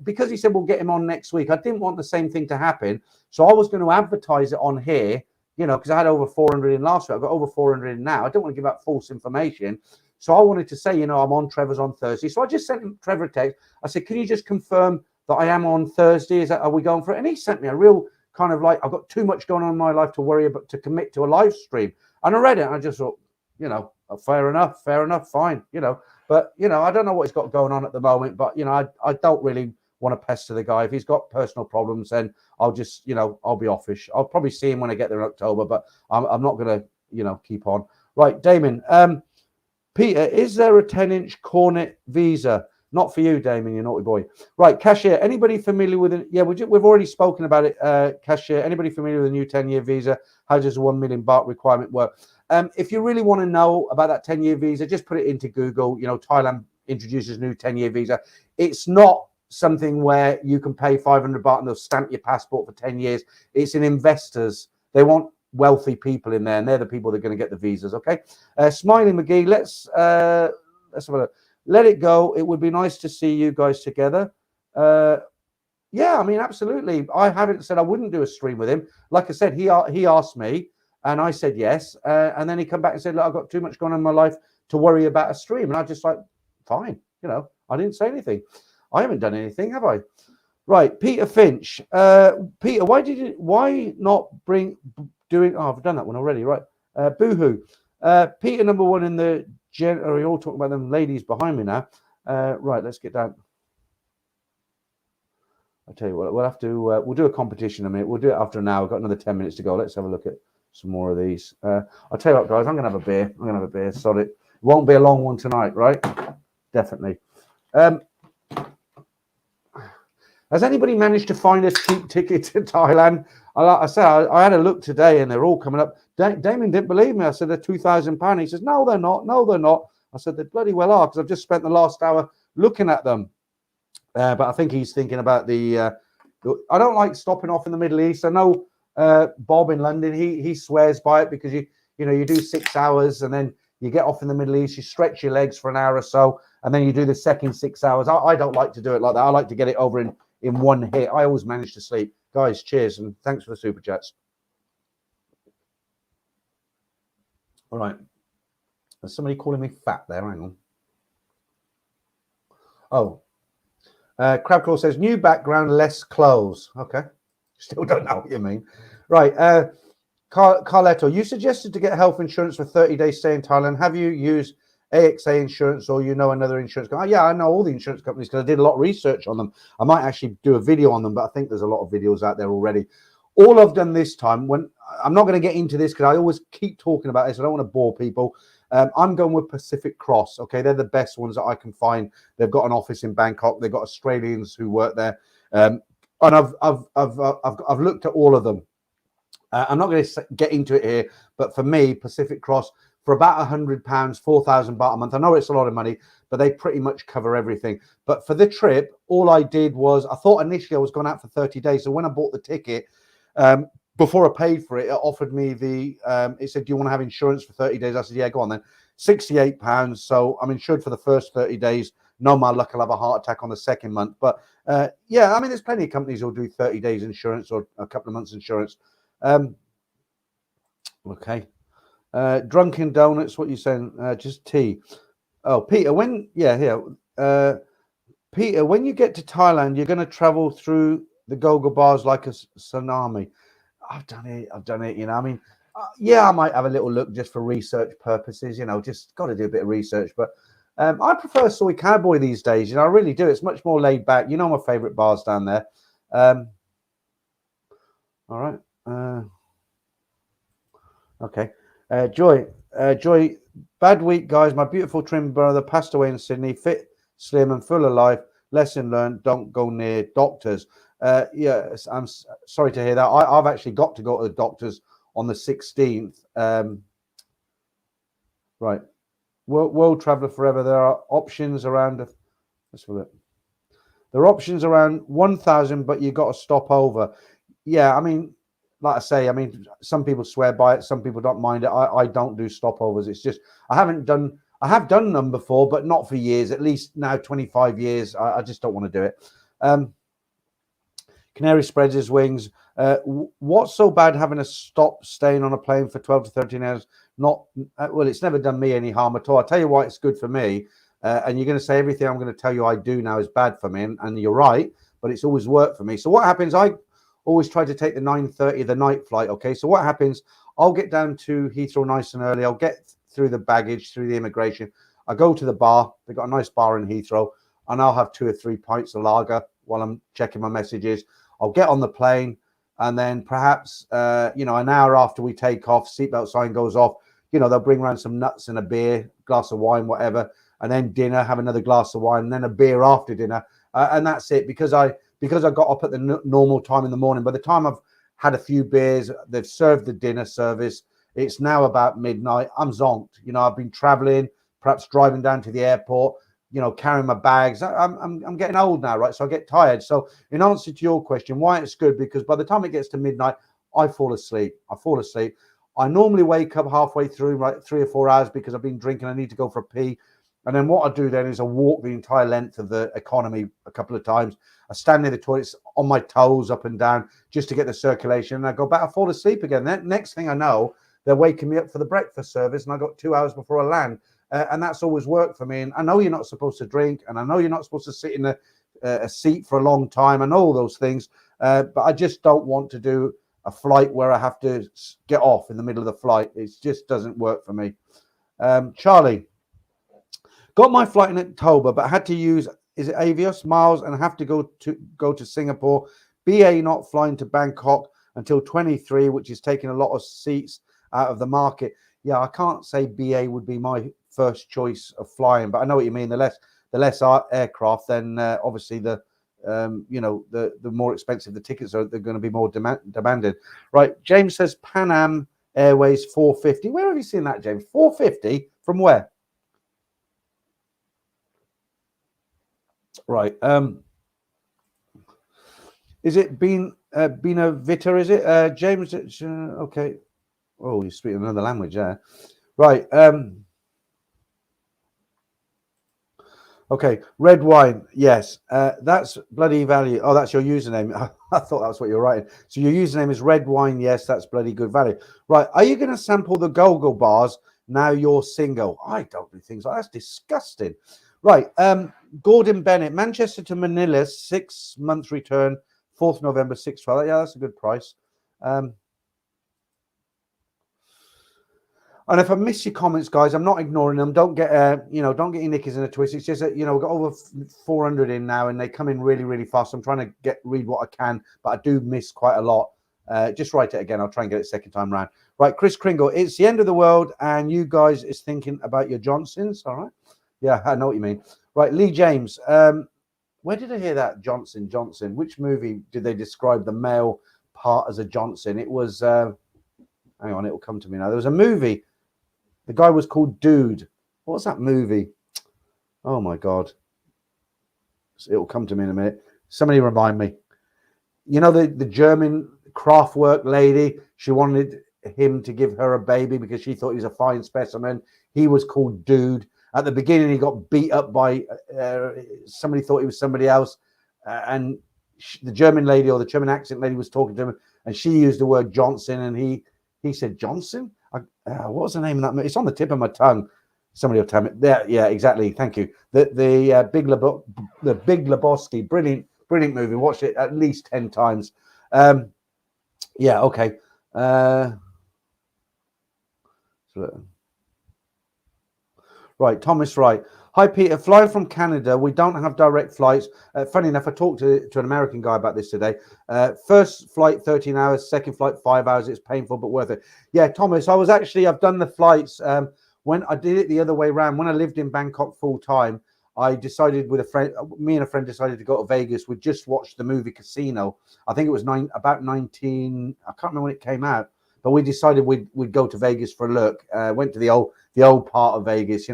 Speaker 1: because he said we'll get him on next week, I didn't want the same thing to happen. So I was going to advertise it on here, because I had over 400 in last week. I've got over 400 in now. I don't want to give out false information. So I wanted to say, I'm on Trevor's on Thursday. So I just sent Trevor a text. I said, "Can you just confirm that I am on Thursday? Are we going for it?" And he sent me a real kind of like, "I've got too much going on in my life to worry about, to commit to a live stream." And I read it, and I just thought, fair enough, fine, But, I don't know what he's got going on at the moment. But, I don't really want to pester the guy. If he's got personal problems, then I'll just, I'll be offish. I'll probably see him when I get there in October, but I'm not going to, keep on. Right, Damon. Peter, is there a 10-inch cornet visa? Not for you, Damon, you naughty boy. Right, cashier. Anybody familiar with it? Yeah, we've already spoken about it. Cashier. Anybody familiar with the new 10-year visa? How does the 1 million baht requirement work? If you really want to know about that 10-year visa, just put it into Google. Thailand introduces new 10-year visa. It's not something where you can pay 500 baht and they'll stamp your passport for 10 years. It's an investors. They want wealthy people in there, and they're the people that are going to get the visas. Okay, Smiley McGee, let's have a look. Let it go. It would be nice to see you guys together. Yeah, I mean, absolutely. I haven't said I wouldn't do a stream with him. Like I said, he asked me, and I said yes, and then he come back and said, "Look, I've got too much going on in my life to worry about a stream," and I just like, fine, I didn't say anything. I haven't done anything, have I? Right, Peter Finch. Peter, why not bring doing? Oh, I've done that one already. Right, Boohoo. Peter, number one in the Are we all talking about them ladies behind me now? Right, let's get down. I'll tell you what, we'll have to, we'll do a competition in a minute. We'll do it after an hour. We've got another 10 minutes to go. Let's have a look at some more of these. I'll tell you what, guys, I'm going to have a beer. I'm going to have a beer. Sorry. It won't be a long one tonight, right? Definitely. Has anybody managed to find a cheap ticket to Thailand? I said, I had a look today and they're all coming up. Damien didn't believe me. I said, they're £2,000. He says, no, they're not. No, they're not. I said, they bloody well are, because I've just spent the last hour looking at them. But I think he's thinking about the I don't like stopping off in the Middle East. I know Bob in London, he swears by it, because you do 6 hours and then you get off in the Middle East, you stretch your legs for an hour or so, and then you do the second 6 hours. I don't like to do it like that. I like to get it over in one hit. I always manage to sleep. Guys, cheers, and thanks for the super chats. All right. There's somebody calling me fat there. Hang on. Oh. Crabclaw says, new background, less clothes. Okay. Still don't know what you mean. Right. Carletto, you suggested to get health insurance for 30-day stay in Thailand. Have you used AXA insurance, or another insurance company? Yeah, I know all the insurance companies because I did a lot of research on them. I might actually do a video on them, but I think there's a lot of videos out there already. All I've done this time, I'm not going to get into this because I always keep talking about this. I don't want to bore people. I'm going with Pacific Cross. Okay, they're the best ones that I can find. They've got an office in Bangkok. They've got Australians who work there, and I've looked at all of them. I'm not going to get into it here, but for me, Pacific Cross, for about £100, 4,000 baht a month. I know it's a lot of money, but they pretty much cover everything. But for the trip, all I did was, I thought initially I was going out for 30 days. So when I bought the ticket, before I paid for it, it offered me it said, do you want to have insurance for 30 days? I said, yeah, go on then. £68. So I'm insured for the first 30 days. No, my luck, I'll have a heart attack on the second month. But yeah, I mean, there's plenty of companies who'll do 30 days insurance or a couple of months insurance. Okay. Drunken Donuts, what are you saying? Just tea. Oh, Peter, Peter, when you get to Thailand, you're going to travel through the Goga bars like a tsunami. I've done it. I mean, yeah, I might have a little look just for research purposes. Just got to do a bit of research. But I prefer Soy Cowboy these days. I really do. It's much more laid back. My favorite bars down there. All right. Okay. Joy, bad week, guys. My beautiful trim brother passed away in Sydney. Fit, slim, and full of life. Lesson learned: don't go near doctors. Yes, I'm sorry to hear that. I've actually got to go to the doctors on the 16th. Right. World Traveller Forever. There are options around. Let's look. There are options around 1,000, but you got to stop over. Yeah, I mean, like I say, some people swear by it. Some people don't mind it. I don't do stopovers. It's just, I have done them before, but not for years, at least now 25 years. I just don't want to do it. Canary spreads his wings. What's so bad having to stop staying on a plane for 12 to 13 hours? Well, it's never done me any harm at all. I'll tell you why it's good for me. And you're going to say everything I'm going to tell you I do now is bad for me. And you're right, but it's always worked for me. So what happens, I always try to take the 9:30, the night flight. Okay, so what happens? I'll get down to Heathrow nice and early. I'll get through the baggage, through the immigration. I go to the bar. They've got a nice bar in Heathrow, and I'll have 2 or 3 pints of lager while I'm checking my messages. I'll get on the plane, and then perhaps an hour after we take off, seatbelt sign goes off. They'll bring around some nuts and a beer, glass of wine, whatever, and then dinner. Have another glass of wine, and then a beer after dinner, and that's it. Because I got up at the normal time in the morning. By the time I've had a few beers, they've served the dinner service. It's now about midnight. I'm zonked. I've been traveling, perhaps driving down to the airport, carrying my bags. I'm getting old now, right? So I get tired. So in answer to your question, why it's good, because by the time it gets to midnight, I fall asleep. I normally wake up halfway through, like 3 or 4 hours, because I've been drinking. I need to go for a pee. And then what I do then is I walk the entire length of the economy a couple of times. I stand near the toilets on my toes up and down just to get the circulation. And I go back, I fall asleep again. Then next thing I know, they're waking me up for the breakfast service, and I got 2 hours before I land. And that's always worked for me. And I know you're not supposed to drink, and I know you're not supposed to sit in a seat for a long time. I know all those things, but I just don't want to do a flight where I have to get off in the middle of the flight. It just doesn't work for me. Charlie. Got my flight in October, but had to use, is it Avios miles, and have to go to Singapore. BA not flying to Bangkok until 23, which is taking a lot of seats out of the market. Yeah, I can't say BA would be my first choice of flying, but I know what you mean. The less aircraft, then obviously the more expensive the tickets are. They're going to be more demanded. Right, James says Pan Am Airways 450. Where have you seen that, James? 450 from where? Right. Is it Bina Vita? Is it James? Okay. Oh, you're speaking another language there. Right. Okay. Red wine. Yes. That's bloody value. Oh, that's your username. I thought that's what you're writing. So your username is red wine. Yes, that's bloody good value. Right. Are you going to sample the Go-Go bars now you're single? I don't do things like that. That's disgusting. Right. Gordon Bennett, Manchester to Manila, 6 months return, 4th November, 612. Yeah, that's a good price. And if I miss your comments, guys, I'm not ignoring them. Don't get don't get your knickers in a twist. It's just that we've got over 400 in now, and they come in really, really fast. I'm trying to read what I can, but I do miss quite a lot. Just write it again. I'll try and get it second time round. Right, Chris Kringle, it's the end of the world, and you guys is thinking about your Johnsons. All right, yeah, I know what you mean. Right, Lee James, where did I hear that? Johnson. Which movie did they describe the male part as a Johnson? It was. Hang on, it will come to me now. There was a movie. The guy was called Dude. What was that movie? Oh my God. It will come to me in a minute. Somebody remind me. You know the German craftwork lady? She wanted him to give her a baby because she thought he was a fine specimen. He was called Dude. At the beginning, he got beat up by somebody thought he was somebody else. And the German lady or the German accent lady was talking to him, and she used the word Johnson, and he said Johnson. What was the name of that movie? It's on the tip of my tongue. Somebody will tell me. There, yeah, exactly. Thank you. The Big Lebowski, brilliant movie. Watched it at least 10 times. Yeah, okay. Right, Thomas Wright. Hi, Peter. Flying from Canada, we don't have direct flights. Funny enough, I talked to an American guy about this today. First flight, 13 hours. Second flight, 5 hours. It's painful, but worth it. Yeah, Thomas, I've done the flights. When I did it the other way around, when I lived in Bangkok full time, I decided with a friend, me and a friend decided to go to Vegas. We just watched the movie Casino. I think it was about 19, I can't remember when it came out, but we decided we'd go to Vegas for a look. Went to the old part of Vegas,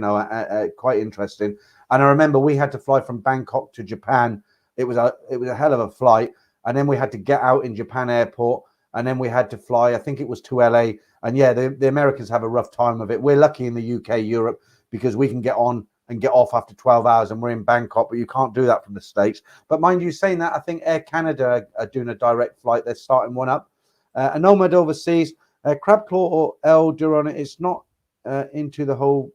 Speaker 1: quite interesting. And I remember we had to fly from Bangkok to Japan. It was a hell of a flight. And then we had to get out in Japan airport, and then we had to fly, I think it was to LA. And yeah, the Americans have a rough time of it. We're lucky in the UK, Europe, because we can get on and get off after 12 hours and we're in Bangkok, but you can't do that from the States. But mind you, saying that, I think Air Canada are doing a direct flight. They're starting one up. A Nomad Overseas, Crabclaw or El Duron, it's not into the whole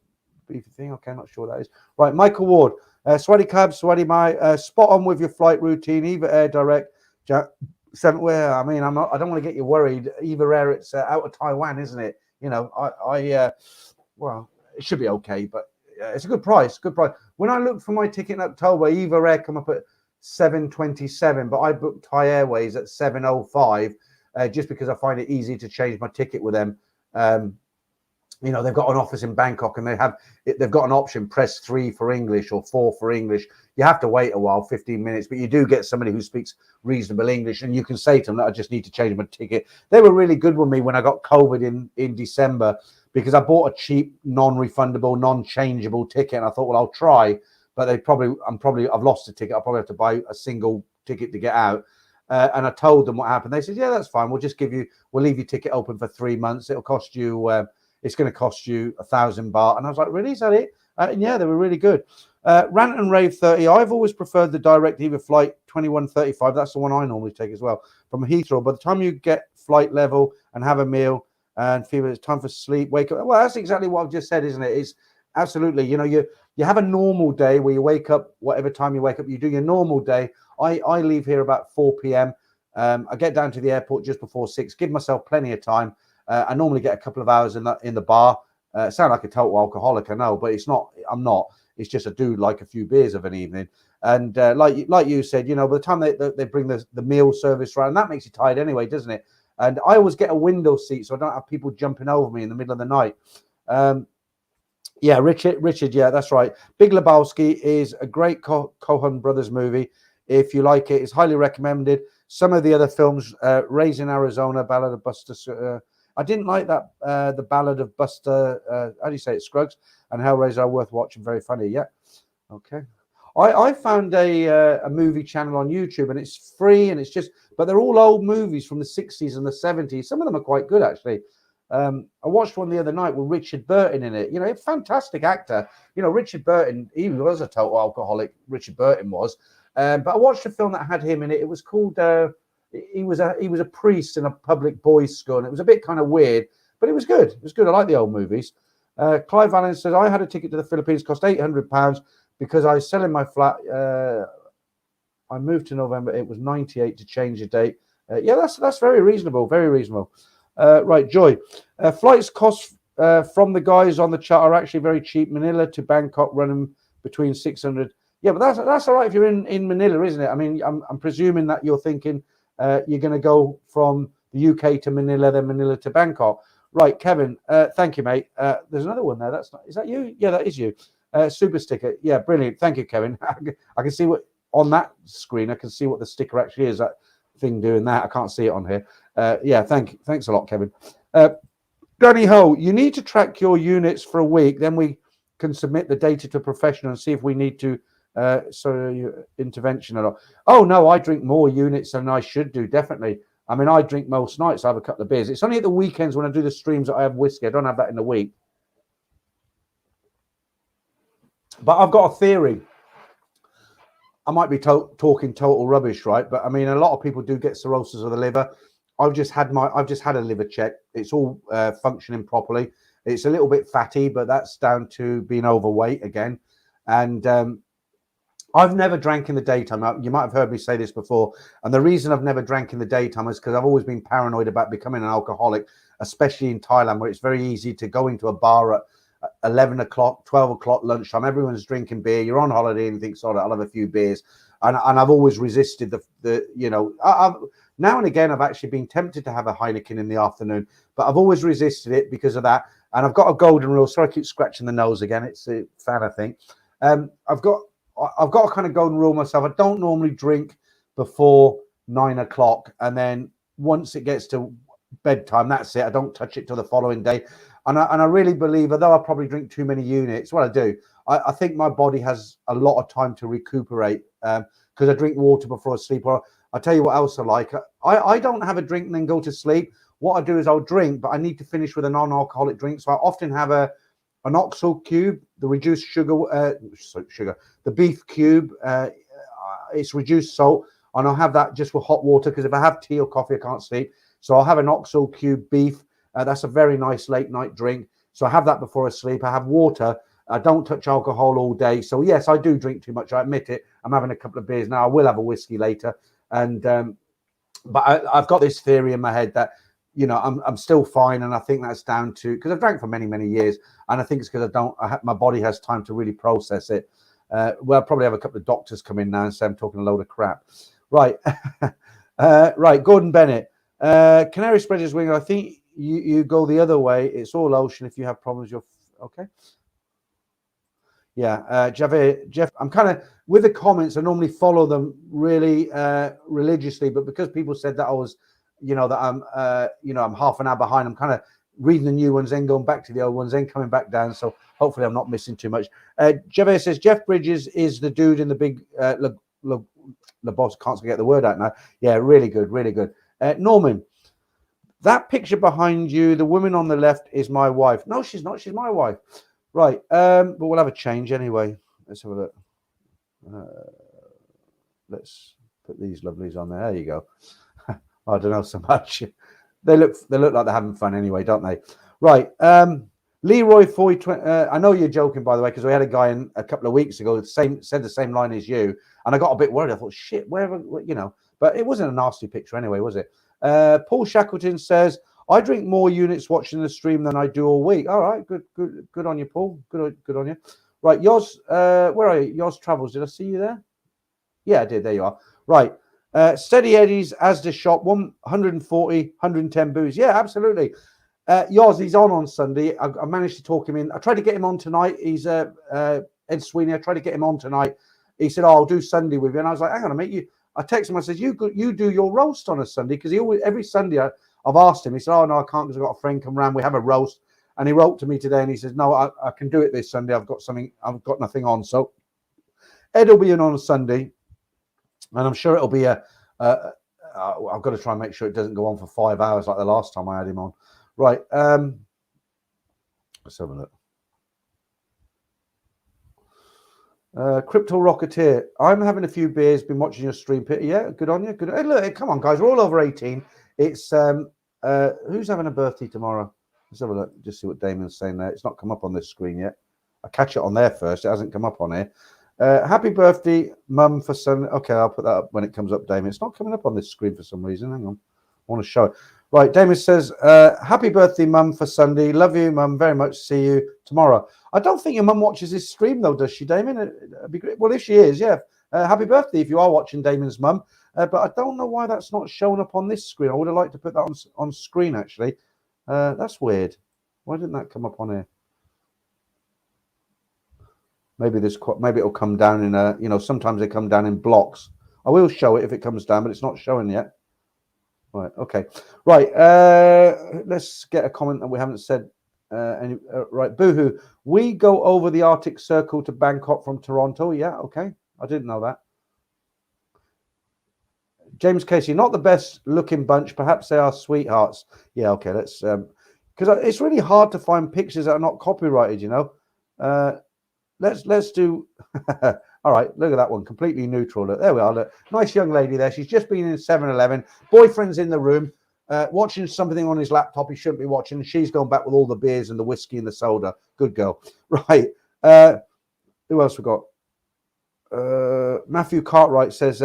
Speaker 1: beefy thing. Okay, I'm not sure what that is. Right, Michael Ward, Swaddy Cab, Swaddy My, spot on with your flight routine, Eva Air Direct, where I mean, I don't want to get you worried. Eva Air, it's out of Taiwan, isn't it? Well, it should be okay, but it's a good price. When I looked for my ticket in October, Eva Air come up at 727, but I booked Thai Airways at 705, just because I find it easy to change my ticket with them. They've got an office in Bangkok, and they've got an option, press 3 for English or 4 for English. You have to wait a while, 15 minutes, but you do get somebody who speaks reasonable English, and you can say to them that I just need to change my ticket. They were really good with me when I got COVID in December, because I bought a cheap, non-refundable, non-changeable ticket, and I thought, well, I'll try, but I've lost the ticket. I'll probably have to buy a single ticket to get out. And I told them what happened. They said, yeah, that's fine. We'll leave your ticket open for 3 months. It'll cost you, it's going to cost you 1,000 baht. And I was like, really? Is that it? And yeah, they were really good. Rant and Rave 30. I've always preferred the direct Eva flight 2135. That's the one I normally take as well, from Heathrow. By the time you get flight level and have a meal and feel it's time for sleep, wake up. Well, that's exactly what I've just said, isn't it? It's absolutely, you have a normal day where you wake up, whatever time you wake up, you do your normal day. I leave here about 4 p.m. I get down to the airport just before 6, give myself plenty of time. I normally get a couple of hours in the bar. Sound like a total alcoholic, I know, but it's not. I'm not. It's just I do like a few beers of an evening. And like you said, you know, by the time they bring the meal service around, that makes you tired anyway, doesn't it? And I always get a window seat so I don't have people jumping over me in the middle of the night. Yeah, Richard, yeah, that's right. Big Lebowski is a great Coen Brothers movie. If you like it, it's highly recommended. Some of the other films, Raising Arizona, Ballad of Buster. I didn't like that. The Ballad of Buster. How do you say it? Scruggs and Hellraiser are worth watching. Very funny. Yeah. Okay. I found a movie channel on YouTube, and it's free, and it's just, but they're all old movies from the 60s and the 70s. Some of them are quite good, actually. I watched one the other night with Richard Burton in it. You know, a fantastic actor. You know, Richard Burton, he was a total alcoholic. Richard Burton was. But I watched a film that had him in it. It was called. He was a priest in a public boys' school, and it was a bit kind of weird, but it was good. It was good. I like the old movies. Clive Allen says, I had a ticket to the Philippines, cost £800 because I was selling my flat. I moved to November. It was 98 to change the date. Yeah, that's very reasonable. Very reasonable. Right, Joy. Flights cost from the guys on the chart are actually very cheap. Manila to Bangkok running between 600. Yeah, but that's all right if you're in Manila, isn't it? I mean, I'm presuming that you're thinking you're going to go from the UK to Manila, then Manila to Bangkok. Right, Kevin. Thank you, mate. There's another one there. Is that you? Yeah, that is you. Super sticker. Yeah, brilliant. Thank you, Kevin. I can see what on that screen. I can see what the sticker actually is. That thing doing that. I can't see it on here. Yeah, thanks a lot, Kevin. Danny Ho, you need to track your units for a week. Then we can submit the data to a professional and see if we need to intervention or not. Oh no, I drink more units than I should do. Definitely. I mean, I drink most nights. I have a couple of beers. It's only at the weekends when I do the streams that I have whiskey. I don't have that in the week. But I've got a theory. I might be talking total rubbish, right? But I mean, a lot of people do get cirrhosis of the liver. I've just had a liver check. It's all functioning properly. It's a little bit fatty, but that's down to being overweight again. And I've never drank in the daytime. You might have heard me say this before. And the reason I've never drank in the daytime is because I've always been paranoid about becoming an alcoholic, especially in Thailand, where it's very easy to go into a bar at 11 o'clock, 12 o'clock lunchtime. Everyone's drinking beer. You're on holiday and you think, sorry, I'll have a few beers. And I've always resisted the you know, now and again, I've actually been tempted to have a Heineken in the afternoon, but I've always resisted it because of that. And I've got a golden rule. Sorry, I keep scratching the nose again. It's a fan, I think. I've got a kind of golden rule myself. I don't normally drink before 9 o'clock. And then once it gets to bedtime, that's it. I don't touch it till the following day. And I really believe, although I probably drink too many units, what I do, I think my body has a lot of time to recuperate because I drink water before I sleep. Or I'll tell you what else I like. I don't have a drink and then go to sleep. What I do is I'll drink, but I need to finish with a non-alcoholic drink. So I often have an oxal cube, the reduced sugar, the beef cube. It's reduced salt, and I'll have that just with hot water because if I have tea or coffee, I can't sleep. So I'll have an oxal cube beef. That's a very nice late night drink. So I have that before I sleep. I have water. I don't touch alcohol all day. So yes, I do drink too much. I admit it. I'm having a couple of beers now. I will have a whiskey later. And but I've got this theory in my head that, you know, I'm still fine. And I think that's down to, because I've drank for many, many years. And I think it's because my body has time to really process it. Well, I'll probably have a couple of doctors come in now and say I'm talking a load of crap. Right. Right. Gordon Bennett. Canary spread his wing. I think you go the other way. It's all ocean. If you have problems, you're okay. Yeah, Jeff, I'm kind of with the comments. I normally follow them really religiously, but because people said that I was, you know, that I'm half an hour behind. I'm kind of reading the new ones, then going back to the old ones, then coming back down. So hopefully, I'm not missing too much. Javier says Jeff Bridges is the dude in the big the boss. Can't get the word out now. Yeah, really good, really good. Norman, that picture behind you, the woman on the left is my wife. No, she's not. She's my wife. Right, but we'll have a change anyway. Let's have a look. Let's put these lovelies on there. There you go. I don't know so much. They look like they're having fun anyway, don't they? Right. Leroy Foy. I know you're joking, by the way, because we had a guy in a couple of weeks ago said the same line as you, and I got a bit worried. I thought, shit, wherever, you know. But it wasn't a nasty picture anyway, was it? Paul Shackleton says, I drink more units watching the stream than I do all week. All right, good on you, Paul. Good on you. Right, yours. Where are you? Yours travels. Did I see you there? Yeah, I did. There you are. Right. Steady Eddie's Asda shop, 140, 110 booze. Yeah, absolutely. Yours, he's on Sunday. I managed to talk him in. I tried to get him on tonight. He's Ed Sweeney. I tried to get him on tonight. He said, "Oh, I'll do Sunday with you." And I was like, "Hang on a minute." I texted him. I said, "You do your roast on a Sunday," because he always every Sunday I've asked him. He said, "Oh no, I can't because I've got a friend come round. We have a roast." And he wrote to me today and he says, "No, I can do it this Sunday. I've got nothing on." So Ed will be in on a Sunday, and I'm sure it'll be I've got to try and make sure it doesn't go on for 5 hours like the last time I had him on. Right. Let's have a look. Crypto Rocketeer. I'm having a few beers, been watching your stream, Peter. Yeah, good on you. Good. Hey, look, come on, guys. We're all over 18. It's who's having a birthday tomorrow? Let's have a look. Just see what Damon's saying there. It's not come up on this screen yet. I'll catch it on there first. It hasn't come up on here. Happy birthday, Mum, for Sunday. Okay, I'll put that up when it comes up, Damon. It's not coming up on this screen for some reason. Hang on. I want to show it. Right, Damon says, happy birthday, Mum, for Sunday. Love you, Mum, very much. See you tomorrow. I don't think your mum watches this stream, though, does she, Damon? It'd be great. Well, if she is, yeah. Happy birthday if you are watching Damon's mum. But I don't know why that's not showing up on this screen. I would have liked to put that on screen, actually. That's weird. Why didn't that come up on here? Maybe it'll come down in sometimes they come down in blocks. I will show it if it comes down, but it's not showing yet. Right, okay. Right, let's get a comment that we haven't said. Right, boohoo. We go over the Arctic Circle to Bangkok from Toronto. Yeah, okay. I didn't know that. James Casey, not the best looking bunch. Perhaps they are sweethearts. Yeah, okay. Let's because it's really hard to find pictures that are not copyrighted. Let's do. All right, look at that one. Completely neutral. Look, there we are. Look, nice young lady there. She's just been in 7-Eleven. Boyfriend's in the room, watching something on his laptop he shouldn't be watching. She's gone back with all the beers and the whiskey and the soda. Good girl. Right. Who else we got? Matthew Cartwright says,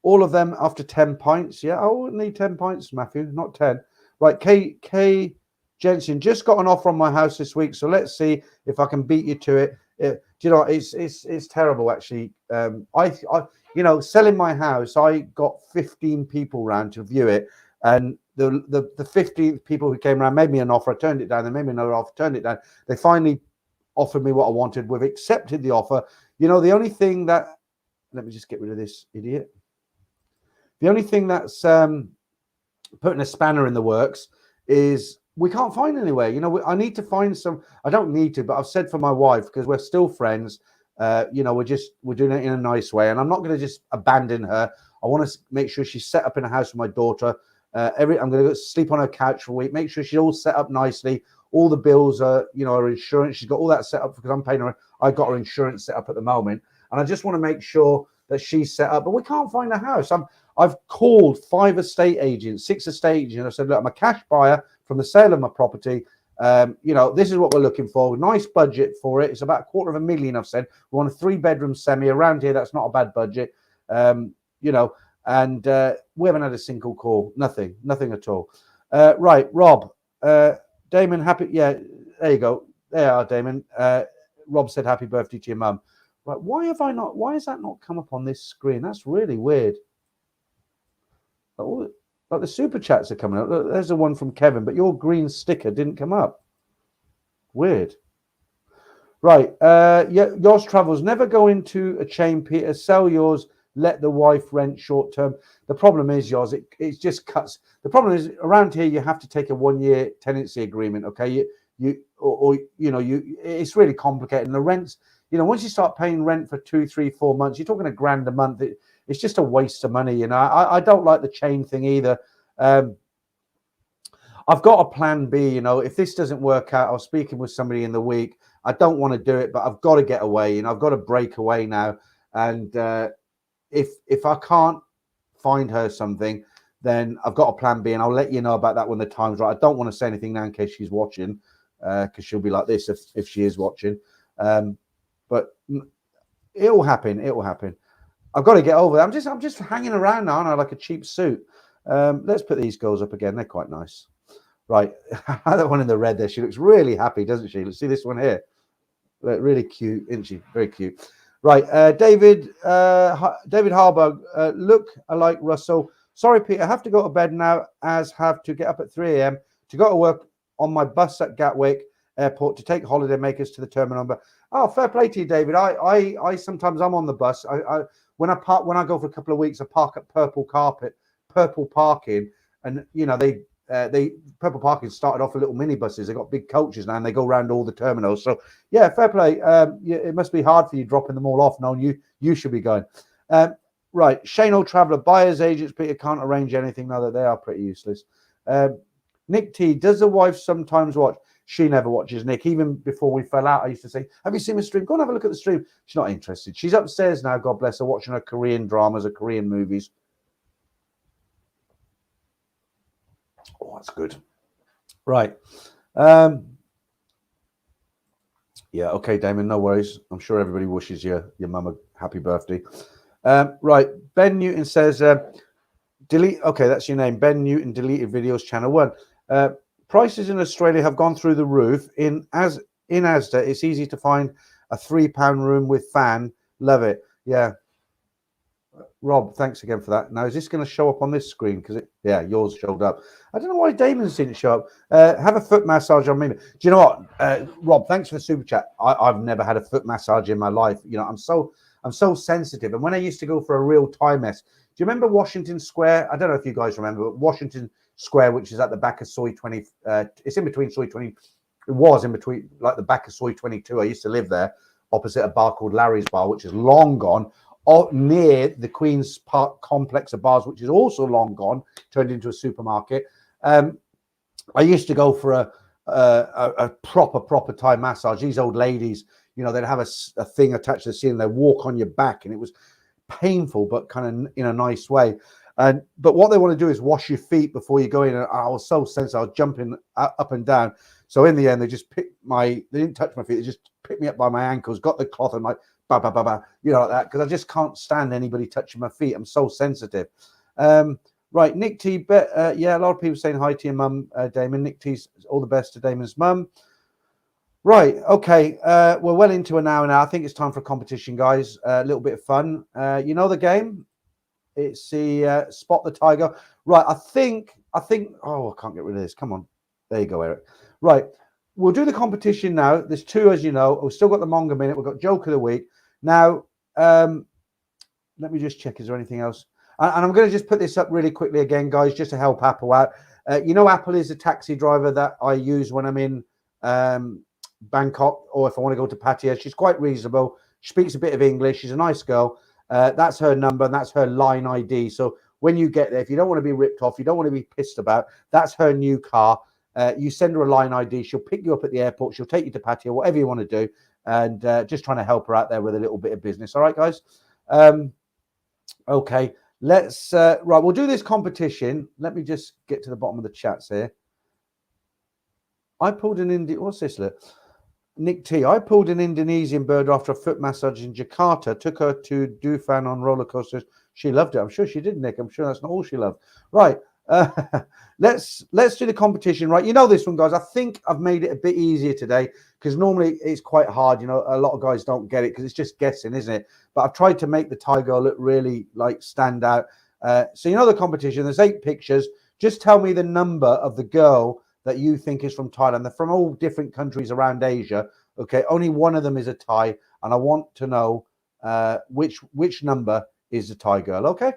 Speaker 1: all of them after 10 pints. Yeah, I wouldn't need 10 pints, Matthew, not 10. Right, K Jensen, just got an offer on my house this week, so let's see if I can beat you to it. Do you know, it's terrible, actually. Selling my house, I got 15 people round to view it, and the 15 people who came around made me an offer. I turned it down. They made me another offer, turned it down. They finally offered me what I wanted. We've accepted the offer. You know, the only thing that, let me just get rid of this idiot. The only thing that's putting a spanner in the works is we can't find anywhere. You know, I need to find some. I don't need to, but I've said for my wife, because we're still friends. We're doing it in a nice way, and I'm not going to just abandon her. I want to make sure she's set up in a house with my daughter. I'm going to sleep on her couch for a week. Make sure she's all set up nicely. All the bills are, her insurance. She's got all that set up because I'm paying her. I got her insurance set up at the moment, and I just want to make sure that she's set up. But we can't find a house. I've called 5 estate agents, 6 estate agents. I said, look, I'm a cash buyer from the sale of my property. This is what we're looking for. Nice budget for it. It's about $250,000. I've said we want a 3-bedroom semi around here. That's not a bad budget. And we haven't had a single call. Nothing at all. Right, Rob, Damon, happy. Yeah, there you go. There you are, Damon. Rob said happy birthday to your mum. Right, why has that not come up on this screen? That's really weird. Like the super chats are coming up. Look, there's the one from Kevin, but your green sticker didn't come up. Weird. Right. Yours travels. Never go into a chain, Peter. Sell yours. Let the wife rent short term. The problem is, yours, it just cuts. The problem is around here you have to take a 1-year tenancy agreement. Okay, it's really complicated. And the rents, once you start paying rent for 2, 3, 4 months, you're talking $1,000 a month. It's just a waste of money. I don't like the chain thing either. I've got a plan B. If this doesn't work out, I was speaking with somebody in the week. I don't want to do it, but I've got to get away. I've got to break away now. And if I can't find her something, then I've got a plan B, and I'll let you know about that when the time's right. I don't want to say anything now in case she's watching, because she'll be like this if she is watching. But it'll happen. It'll happen. I've got to get over that. I'm just hanging around now, aren't I, like a cheap suit. Let's put these girls up again. They're quite nice. Right. That one in the red there, she looks really happy, doesn't she? Let's see this one here. Really cute, isn't she? Very cute. Right, David Harburg, look alike Russell. Sorry, Peter, I have to go to bed now, as have to get up at 3 a.m. to go to work on my bus at Gatwick Airport to take holiday makers to the terminal. But oh, fair play to you, David. I sometimes I'm on the bus. When I go for a couple of weeks, I park at Purple Parking, and you know they Purple Parking started off with little minibuses. They got big coaches now, and they go around all the terminals. So yeah, fair play. Yeah, it must be hard for you dropping them all off. No, you should be going. Right, Shane Old Traveller, buyers agents, Peter can't arrange anything now that they are pretty useless. Nick T, does the wife sometimes watch? She never watches, Nick. Even before we fell out, I used to say, have you seen the stream? Go and have a look at the stream. She's not interested. She's upstairs now, God bless her, watching her Korean dramas or Korean movies. Oh, that's good. Right. Yeah, okay, Damon, no worries. I'm sure everybody wishes your mum a happy birthday. Right, Ben Newton says, delete. Okay, that's your name. Ben Newton, deleted videos, channel 1. Prices in Australia have gone through the roof. In Asda, it's easy to find a £3 room with fan. Love it. Yeah. Rob, thanks again for that. Now, is this going to show up on this screen? Because yeah, yours showed up. I don't know why Damon's didn't show up. Have a foot massage on me. Do you know what, Rob? Thanks for the super chat. I've never had a foot massage in my life. You know, I'm so sensitive. And when I used to go for a real Thai mess, do you remember Washington Square? I don't know if you guys remember, but Washington Square, which is at the back of Soy 20. It's in between Soy 20. It was in between, like the back of Soy 22. I used to live there, opposite a bar called Larry's Bar, which is long gone. Near the Queen's Park complex of bars, which is also long gone, turned into a supermarket. I used to go for a proper Thai massage. These old ladies, you know, they'd have a thing attached to the ceiling. They'd walk on your back, and it was painful, but kind of in a nice way. But what they want to do is wash your feet before you go in. And I was so sensitive. I was jumping up and down. So in the end, they just they didn't touch my feet. They just picked me up by my ankles, got the cloth, and like, you know, like that, because I just can't stand anybody touching my feet. I'm so sensitive. Right, Nick T, yeah, a lot of people saying hi to your mum, Damon. Nick T's all the best to Damon's mum. Right, okay, we're well into an hour now. I think it's time for a competition, guys. A little bit of fun. You know the game? It's the Spot the Tiger. Right, I think, oh, I can't get rid of this. Come on. There you go, Eric. Right, we'll do the competition now. There's 2, as you know. We've still got the Manga Minute. We've got Joke of the Week. Now, let me just check. Is there anything else? And I'm going to just put this up really quickly again, guys, just to help Apple out. You know, Apple is a taxi driver that I use when I'm in Bangkok, or if I want to go to Pattaya. She's quite reasonable. She speaks a bit of English. She's a nice girl. That's her number, and that's her line ID. So when you get there, if you don't want to be ripped off, you don't want to be pissed about, that's her new car. You send her a line ID. She'll pick you up at the airport. She'll take you to Pattaya, whatever you want to do. And just trying to help her out there with a little bit of business. All right, guys? Okay, let's... right, we'll do this competition. Let me just get to the bottom of the chats here. I pulled an Indian... What's this? Look? Nick T. I pulled an Indonesian bird after a foot massage in Jakarta. Took her to Dufan on roller coasters. She loved it. I'm sure she did, Nick. I'm sure that's not all she loved. Right. Let's do the competition. Right. You know this one, guys. I think I've made it a bit easier today, because normally it's quite hard. You know, a lot of guys don't get it because it's just guessing, isn't it? But I've tried to make the Thai girl look really like stand out. So you know the competition. There's 8 pictures. Just tell me the number of the girl that you think is from Thailand. They're from all different countries around Asia. Okay, only one of them is a Thai, and I want to know which number is the Thai girl. Okay.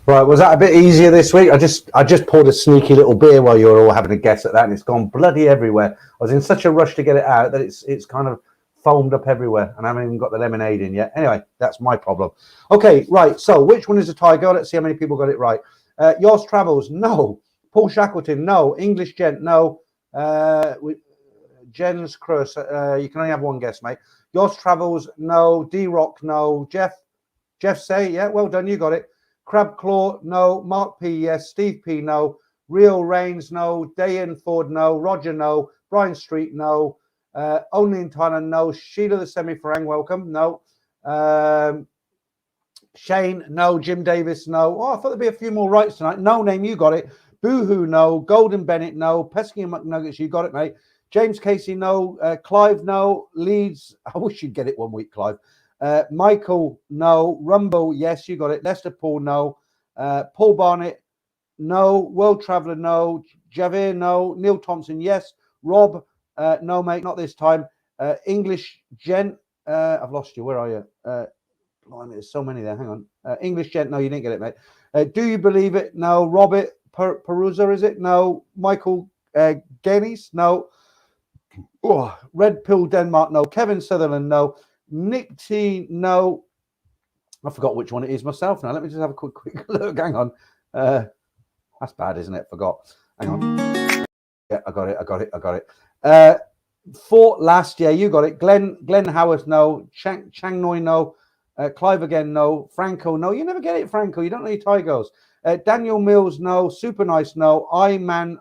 Speaker 1: Right, was that a bit easier this week? I just poured a sneaky little beer while you were all having a guess at that, and it's gone bloody everywhere. I was in such a rush to get it out that it's kind of foamed up everywhere, and I haven't even got the lemonade in yet. Anyway, that's my problem. Okay, right. So which one is a tiger? Let's see how many people got it right. Yours Travels, no. Paul Shackleton, no. English Gent, no. Jen's Cruz, you can only have one guess, mate. Yours Travels, no. D-Rock, no. Jeff say, yeah, well done, you got it. Crab Claw, no. Mark P, yes. Steve P, no. Real Reigns, no. Dayan Ford, no. Roger, no. Brian Street, no. Only in Thailand, no. Sheila the Semi-Farang, welcome, no. Shane, no. Jim Davis, no. Oh, I thought there'd be a few more rights tonight. No Name, you got it. Boohoo, no. Golden Bennett, no. Pesky and McNuggets, you got it, mate. James Casey, no. Clive, no. Leeds, I wish you'd get it one week, Clive. Michael, no. Rumble, yes, you got it. Lester Paul, no. Paul Barnett, no. World Traveller, no. Javier, no. Neil Thompson, yes. Rob, no, mate, not this time. English Gent, I've lost you. Where are you? Blimey, there's so many there. Hang on. English Gent, no, you didn't get it, mate. Do You Believe It? No. Robert Perusa, is it? No. Michael Gaines, no. Oh, Red Pill Denmark, no. Kevin Sutherland, no. Nick T, no. I forgot which one it is myself now. Let me just have a quick look. Hang on. That's bad, isn't it? Forgot. Hang on. Yeah, I got it. Fort Last, yeah, you got it. Glenn Howarth, no. Chang Noi, no. Clive again, no. Franco, no. You never get it, Franco. You don't know your Tigers. Daniel Mills, no. Super Nice, no. I-Man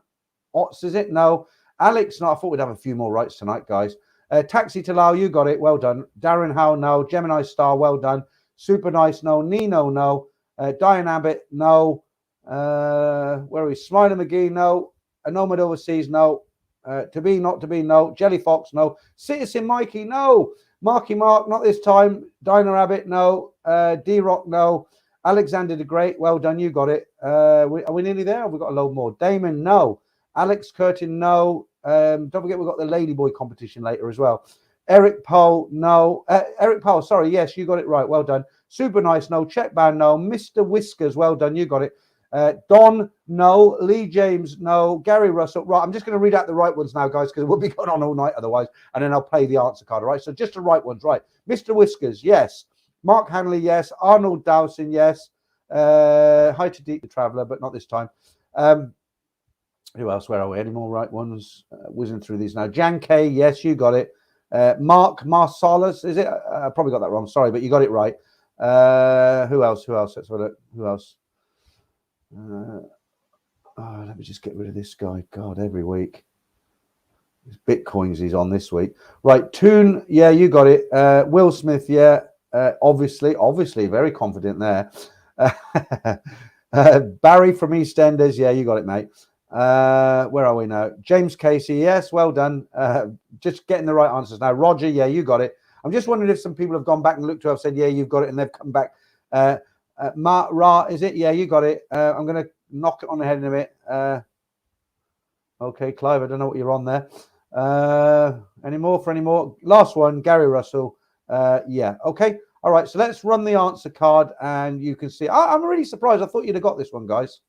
Speaker 1: Otts, is it? No. Alex, no. I thought we'd have a few more rights tonight, guys. Taxi to Lao, you got it. Well done. Darren Howe, no. Gemini Star, well done. Super Nice, no. Nino, no. Diane Abbott, no. Where are we? Smiler McGee, no. Nomad Overseas, no. To Be, Not to Be, no. Jelly Fox, no. Citizen Mikey, no. Marky Mark, not this time. Dinah Abbott, no. D-Rock, no. Alexander the Great, well done. You got it. Are we nearly there? We've got a load more. Damon, no. Alex Curtin, no. Don't forget, we've got the Ladyboy competition later as well. Eric Powell, no. Eric Powell, sorry, yes, you got it right. Well done. Super Nice, no. Check Band, no. Mr. Whiskers, well done. You got it. Don, no. Lee James, no. Gary Russell, right. I'm just going to read out the right ones now, guys, because we'll be going on all night otherwise, and then I'll play the answer card, all right? So just the right ones, right. Mr. Whiskers, yes. Mark Hanley, yes. Arnold Dowson, yes. Hi to Deep the Traveller, but not this time. Who else? Where are we? Any more right ones? Whizzing through these now. Jan K, yes, you got it. Mark Marsalis, is it? I probably got that wrong. Sorry, but you got it right. Who else? Let's have a look. Who else? Let me just get rid of this guy. God, every week. Bitcoins he's on this week. Right, Toon, yeah, you got it. Will Smith, yeah. Obviously, very confident there. Barry from EastEnders, yeah, you got it, mate. Where are we now? James Casey, yes, well done. Just getting the right answers now. Roger, yeah, you got it. I'm just wondering if some people have gone back and looked to have said, yeah, you've got it, and they've come back. Mark Ra, is it? Yeah, you got it. I'm going to knock it on the head in a minute. Okay, Clive, I don't know what you're on there. Any more? Last one, Gary Russell. Yeah, okay. All right, so let's run the answer card, and you can see. I'm really surprised. I thought you'd have got this one, guys.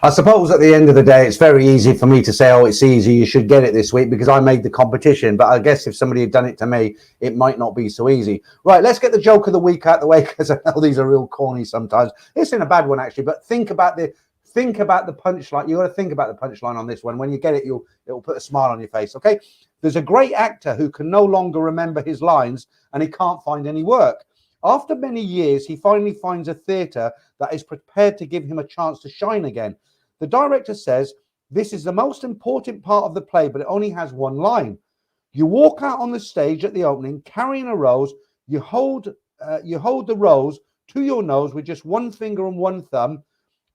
Speaker 1: I suppose at the end of the day, it's very easy for me to say, oh, it's easy, you should get it this week because I made the competition. But I guess if somebody had done it to me, it might not be so easy. Right, let's get the joke of the week out of the way because I know these are real corny sometimes. This isn't a bad one, actually, but think about the punchline. You got to think about the punchline on this one. When you get it, it'll put a smile on your face, okay? There's a great actor who can no longer remember his lines and he can't find any work. After many years, he finally finds a theatre that is prepared to give him a chance to shine again. The director says, "This is the most important part of the play, but it only has one line. You walk out on the stage at the opening carrying a rose. You hold the rose to your nose with just one finger and one thumb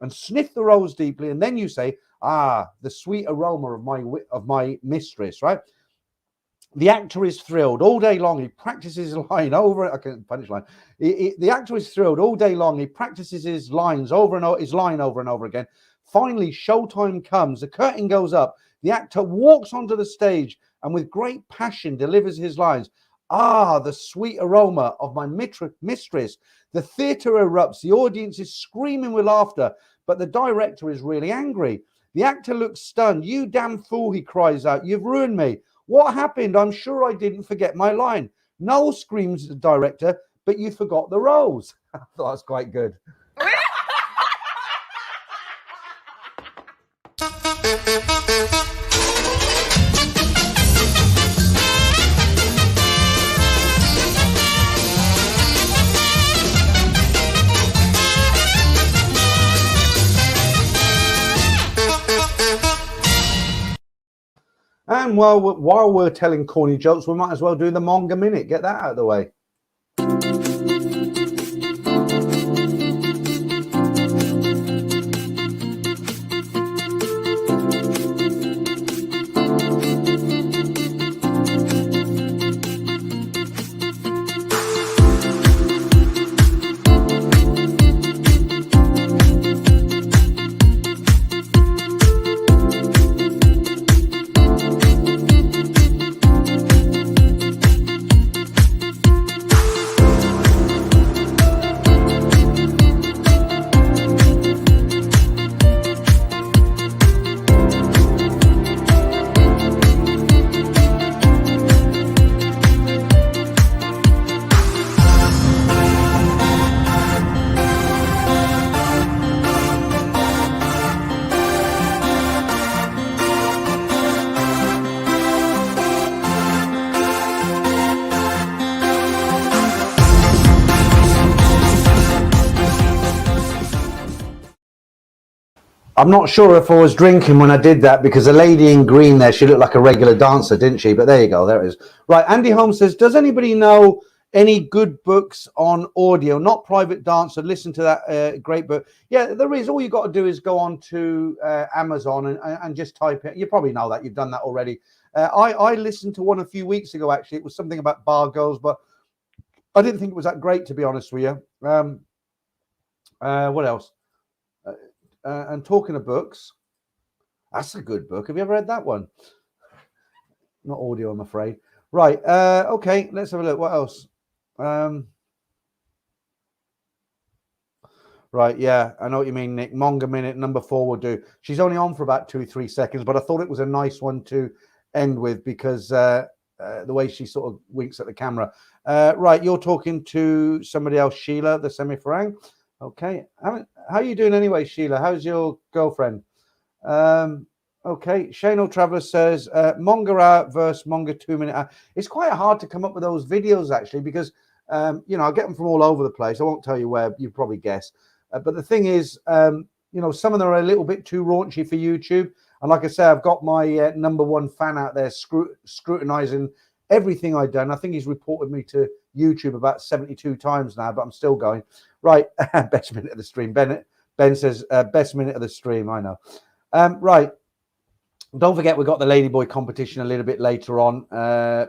Speaker 1: and sniff the rose deeply. And then you say, 'Ah, the sweet aroma of my mistress,' right? The actor is thrilled all day long. He practices his line over. I can't punish line. The actor is thrilled all day long. He practices his lines over and over, his line over and over again. Finally, showtime comes. The curtain goes up. The actor walks onto the stage and with great passion delivers his lines. 'Ah, the sweet aroma of my mistress.' The theatre erupts. The audience is screaming with laughter, but the director is really angry. The actor looks stunned. 'You damn fool,' he cries out. 'You've ruined me. What happened? I'm sure I didn't forget my line.' 'No,' screams the director, 'but you forgot the rose.'" I thought that's quite good. And while we're telling corny jokes, we might as well do the Manga Minute. Get that out of the way. I'm not sure if I was drinking when I did that, because the lady in green there, she looked like a regular dancer, didn't she? But there you go, there it is. Right, Andy Holmes says, "Does anybody know any good books on audio? Not Private Dancer. Listen to that great book." Yeah, there is. All you got to do is go on to Amazon and just type it. You probably know that. You've done that already. I listened to one a few weeks ago, actually. It was something about bar girls, but I didn't think it was that great, to be honest with you. What else? And talking of books, that's a good book. Have you ever read that one? Not audio, I'm afraid. Right. Okay, let's have a look. What else? Right. Yeah, I know what you mean, Nick. Manga Minute number 4 will do. She's only on for about 2-3 seconds, but I thought it was a nice one to end with because the way she sort of winks at the camera. Right. You're talking to somebody else, Sheila, the semi-farang. Okay. How are you doing anyway, Sheila? How's your girlfriend? Okay. Shane Traveller says, Manga Hour versus Manga 2-minute hour. It's quite hard to come up with those videos, actually, because, you know, I get them from all over the place. I won't tell you where, you probably guess. But the thing is, you know, some of them are a little bit too raunchy for YouTube. And like I say, I've got my #1 fan out there scrutinizing everything I've done. I think he's reported me to YouTube about 72 times now, but I'm still going. Right, best minute of the stream. Ben says, best minute of the stream, I know. Right, don't forget we've got the Ladyboy competition a little bit later on.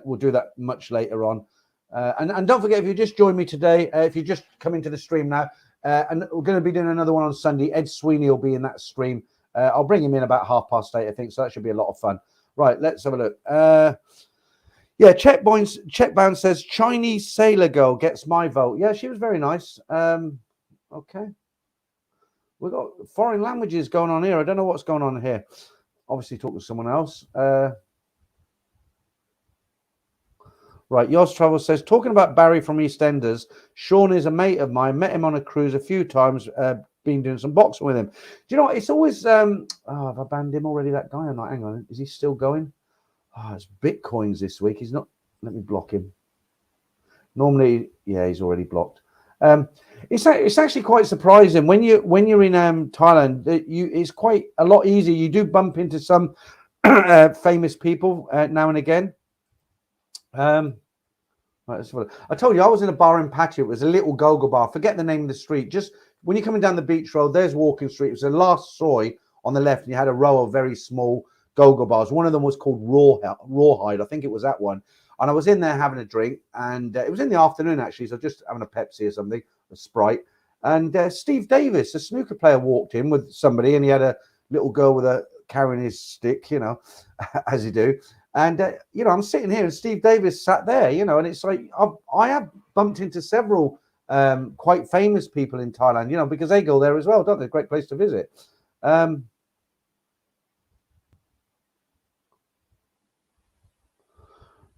Speaker 1: We'll do that much later on. And don't forget, if you just joined me today, if you just come into the stream now, and we're going to be doing another one on Sunday. Ed Sweeney will be in that stream. I'll bring him in about 8:30, I think, so that should be a lot of fun. Right, let's have a look. Yeah, Checkbound says Chinese Sailor Girl gets my vote. Yeah, she was very nice. Okay. We've got foreign languages going on here. I don't know what's going on here. Obviously talk to someone else. Right, Yoss Travel says, talking about Barry from EastEnders, Sean is a mate of mine. Met him on a cruise a few times. Been doing some boxing with him. Do you know what? It's always... have I banned him already, that guy? Or not? Hang on. Is he still going? It's Bitcoins this week. He's not. Let me block him. Normally, yeah, he's already blocked. It's actually quite surprising when you're in Thailand. It's quite a lot easier. You do bump into some famous people now and again. Right, I told you I was in a bar in Pattaya. It was a little go-go bar. Forget the name of the street. Just when you're coming down the beach road, there's Walking Street. It was the last soy on the left, and you had a row of very small go-go bars. One of them was called Rawhide. I think it was that one. And I was in there having a drink, and it was in the afternoon actually, so just having a Pepsi or something, a Sprite. And Steve Davis, a snooker player, walked in with somebody, and he had a little girl with a carrying his stick, you know, as you do. And, you know, I'm sitting here and Steve Davis sat there, you know, and it's like I have bumped into several quite famous people in Thailand, you know, because they go there as well, don't they? Great place to visit.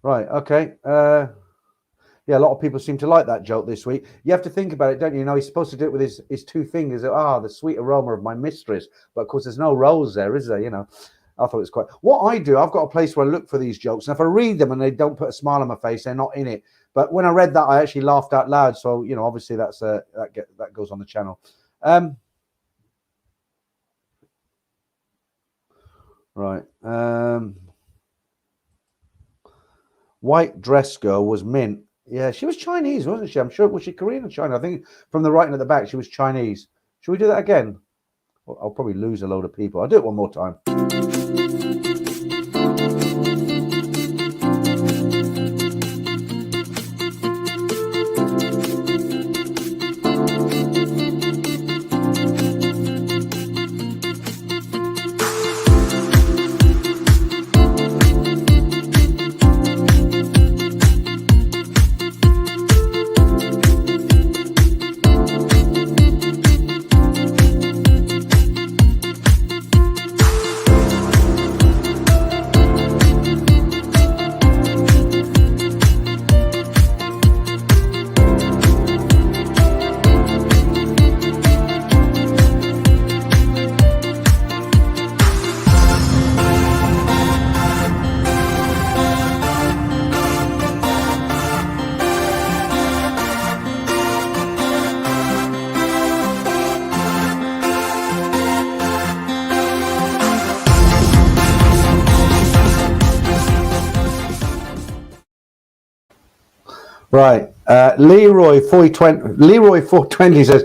Speaker 1: Right. Okay. Yeah, a lot of people seem to like that joke this week. You have to think about it, don't you? You know, he's supposed to do it with his two fingers. The sweet aroma of my mistress. But of course, there's no rose there, is there? You know, I thought it was quite. What I do, I've got a place where I look for these jokes, and if I read them and they don't put a smile on my face, they're not in it. But when I read that, I actually laughed out loud. So you know, obviously that's that goes on the channel. Right. White dress girl was mint. Yeah, she was Chinese, wasn't she? I'm sure. Was she Korean or China? I think from the writing at the back, she was Chinese. Should we do that again? Well, I'll probably lose a load of people. I'll do it one more time. Right. Leroy 420 says,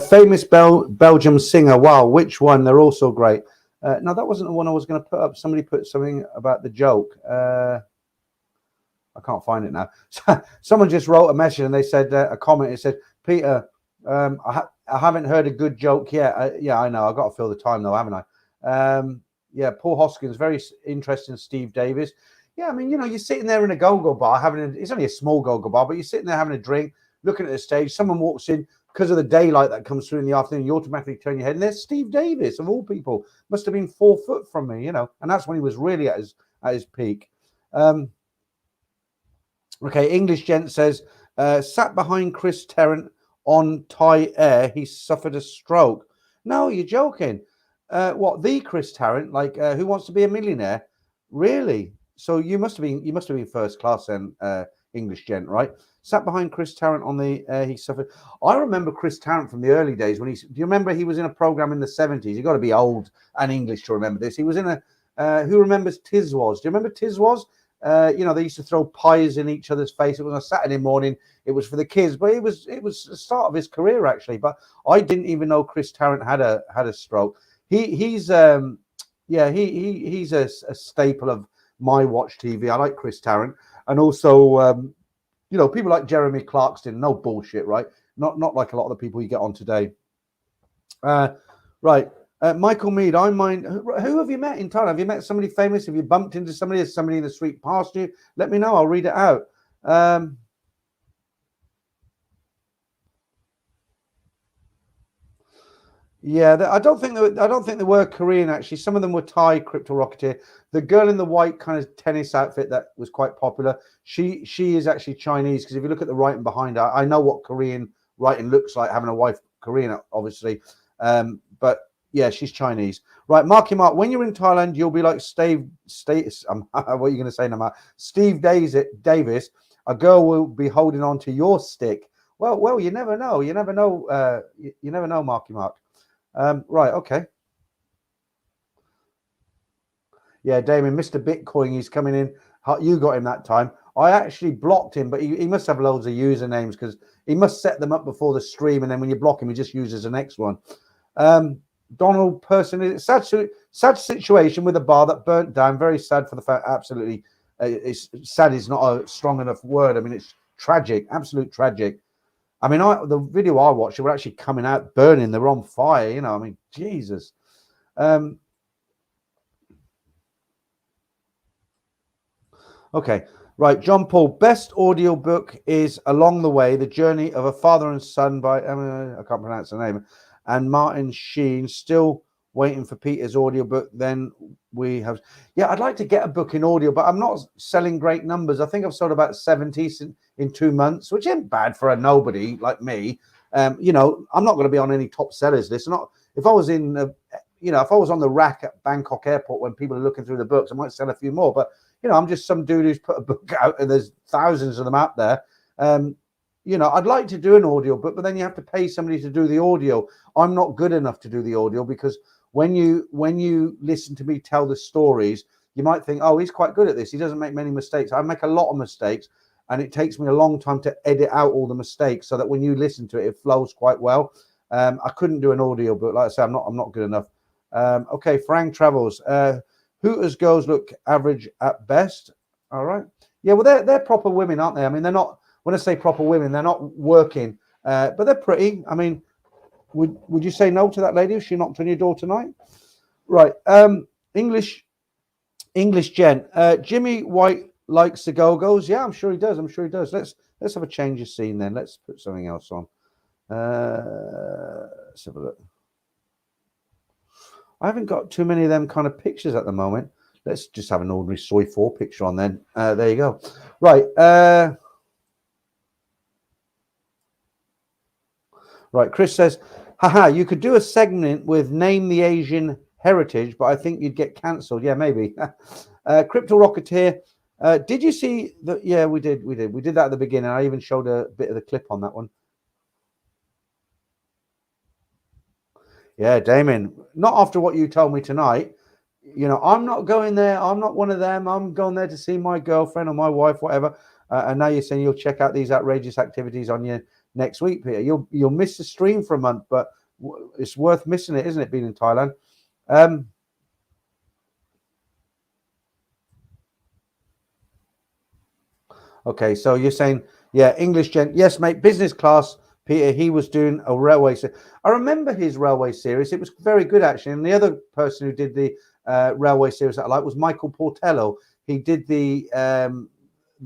Speaker 1: famous Belgium singer. Wow, which one? They're all so great. No, that wasn't the one I was going to put up. Somebody put something about the joke. I can't find it now. Someone just wrote a message and they said, a comment. It said, Peter, I haven't heard a good joke yet. Yeah, I know. I've got to fill the time though, haven't I? Yeah, Paul Hoskins, very interesting. Steve Davis. Yeah, I mean, you know, you're sitting there in a go-go bar it's only a small go-go bar, but you're sitting there having a drink, looking at the stage. Someone walks in because of the daylight that comes through in the afternoon. You automatically turn your head, and there's Steve Davis of all people. Must have been 4 foot from me, you know, and that's when he was really at his peak. Okay, English gent says, sat behind Chris Tarrant on Thai Air. He suffered a stroke. No, you're joking. What, the Chris Tarrant? Like, Who Wants to Be a Millionaire? Really? So you must have been first class then, English gent, right? Sat behind Chris Tarrant on the he suffered. I remember Chris Tarrant from the early days when do you remember he was in a program in the 70s? You got to be old and English to remember this. He was in a who remembers Tiz Was? Do you remember Tiz Was? You know, they used to throw pies in each other's face. It was on a Saturday morning. It was for the kids, but it was the start of his career actually. But I didn't even know Chris Tarrant had a stroke. He's a staple of my watch TV. I like Chris Tarrant, and also you know, people like Jeremy Clarkson. No bullshit, right? Not like a lot of the people you get on today. Right, Michael Mead. Who have you met in Thailand? Have you met somebody famous? Have you bumped into somebody? Has somebody in the street passed you? Let me know. I'll read it out. Yeah, I don't think they were Korean actually. Some of them were Thai. Crypto Rocketeer. The girl in the white kind of tennis outfit that was quite popular. She is actually Chinese, because if you look at the writing behind her, I know what Korean writing looks like. Having a wife Korean, obviously, but yeah, she's Chinese. Right, Marky Mark. When you're in Thailand, you'll be like what are you going to say, Nama? Steve Davis. A girl will be holding on to your stick Well, you never know. You never know. You never know, Marky Mark. Right, okay. Yeah, Damien, Mr. Bitcoin, he's coming in. You got him that time. I actually blocked him, but he must have loads of usernames because he must set them up before the stream, and then when you block him, he just uses the next one. Donald Person, sad situation with a bar that burnt down. Very sad for the fact. Absolutely, it's sad is not a strong enough word. I mean, it's tragic, absolute tragic. I mean, the video I watched, they were actually coming out burning. They were on fire. You know, I mean, Jesus. Okay, right. John Paul, best audio book is Along the Way, The Journey of a Father and Son by, I can't pronounce the name, and Martin Sheen. Still waiting for Peter's audiobook. Then we have, yeah, I'd like to get a book in audio, but I'm not selling great numbers. I think I've sold about 70 in 2 months, which isn't bad for a nobody like me. You know, I'm not going to be on any top sellers list. Not if I was in, if I was on the rack at Bangkok airport when people are looking through the books, I might sell a few more, but you know, I'm just some dude who's put a book out and there's thousands of them out there. You know, I'd like to do an audio book, but then you have to pay somebody to do the audio. I'm not good enough to do the audio because when you listen to me tell the stories, you might think, oh, he's quite good at this. He doesn't make many mistakes. I make a lot of mistakes, and it takes me a long time to edit out all the mistakes so that when you listen to it, it flows quite well. I couldn't do an audio book. Like I said, I'm not good enough. Okay, Frank Travels. Hooters girls look average at best. All right. Yeah, well, they're proper women, aren't they? I mean, they're not, when I say proper women, they're not working, but they're pretty. I mean, would you say no to that lady if she knocked on your door tonight? Right. English gent. Jimmy White likes the Go-Go's. Yeah, I'm sure he does. Let's have a change of scene then. Let's put something else on. Let's have a look. I haven't got too many of them kind of pictures at the moment. Let's just have an ordinary Soy 4 picture on then. There you go. Right. Right. Chris says, haha, you could do a segment with Name the Asian Heritage, but I think you'd get cancelled. Yeah, maybe. Crypto Rocketeer. Did you see that? Yeah, we did. We did that at the beginning. I even showed a bit of the clip on that one. Yeah, Damien, not after what you told me tonight. You know, I'm not going there. I'm not one of them. I'm going there to see my girlfriend or my wife, whatever. And now you're saying you'll check out these outrageous activities on you next week, Peter. You'll miss the stream for a month, but it's worth missing it, isn't it, being in Thailand? Okay, so you're saying, yeah, English gent. Yes, mate, business class. Peter, he was doing a railway series. I remember his railway series. It was very good, actually. And the other person who did the railway series that I like was Michael Portello. He did the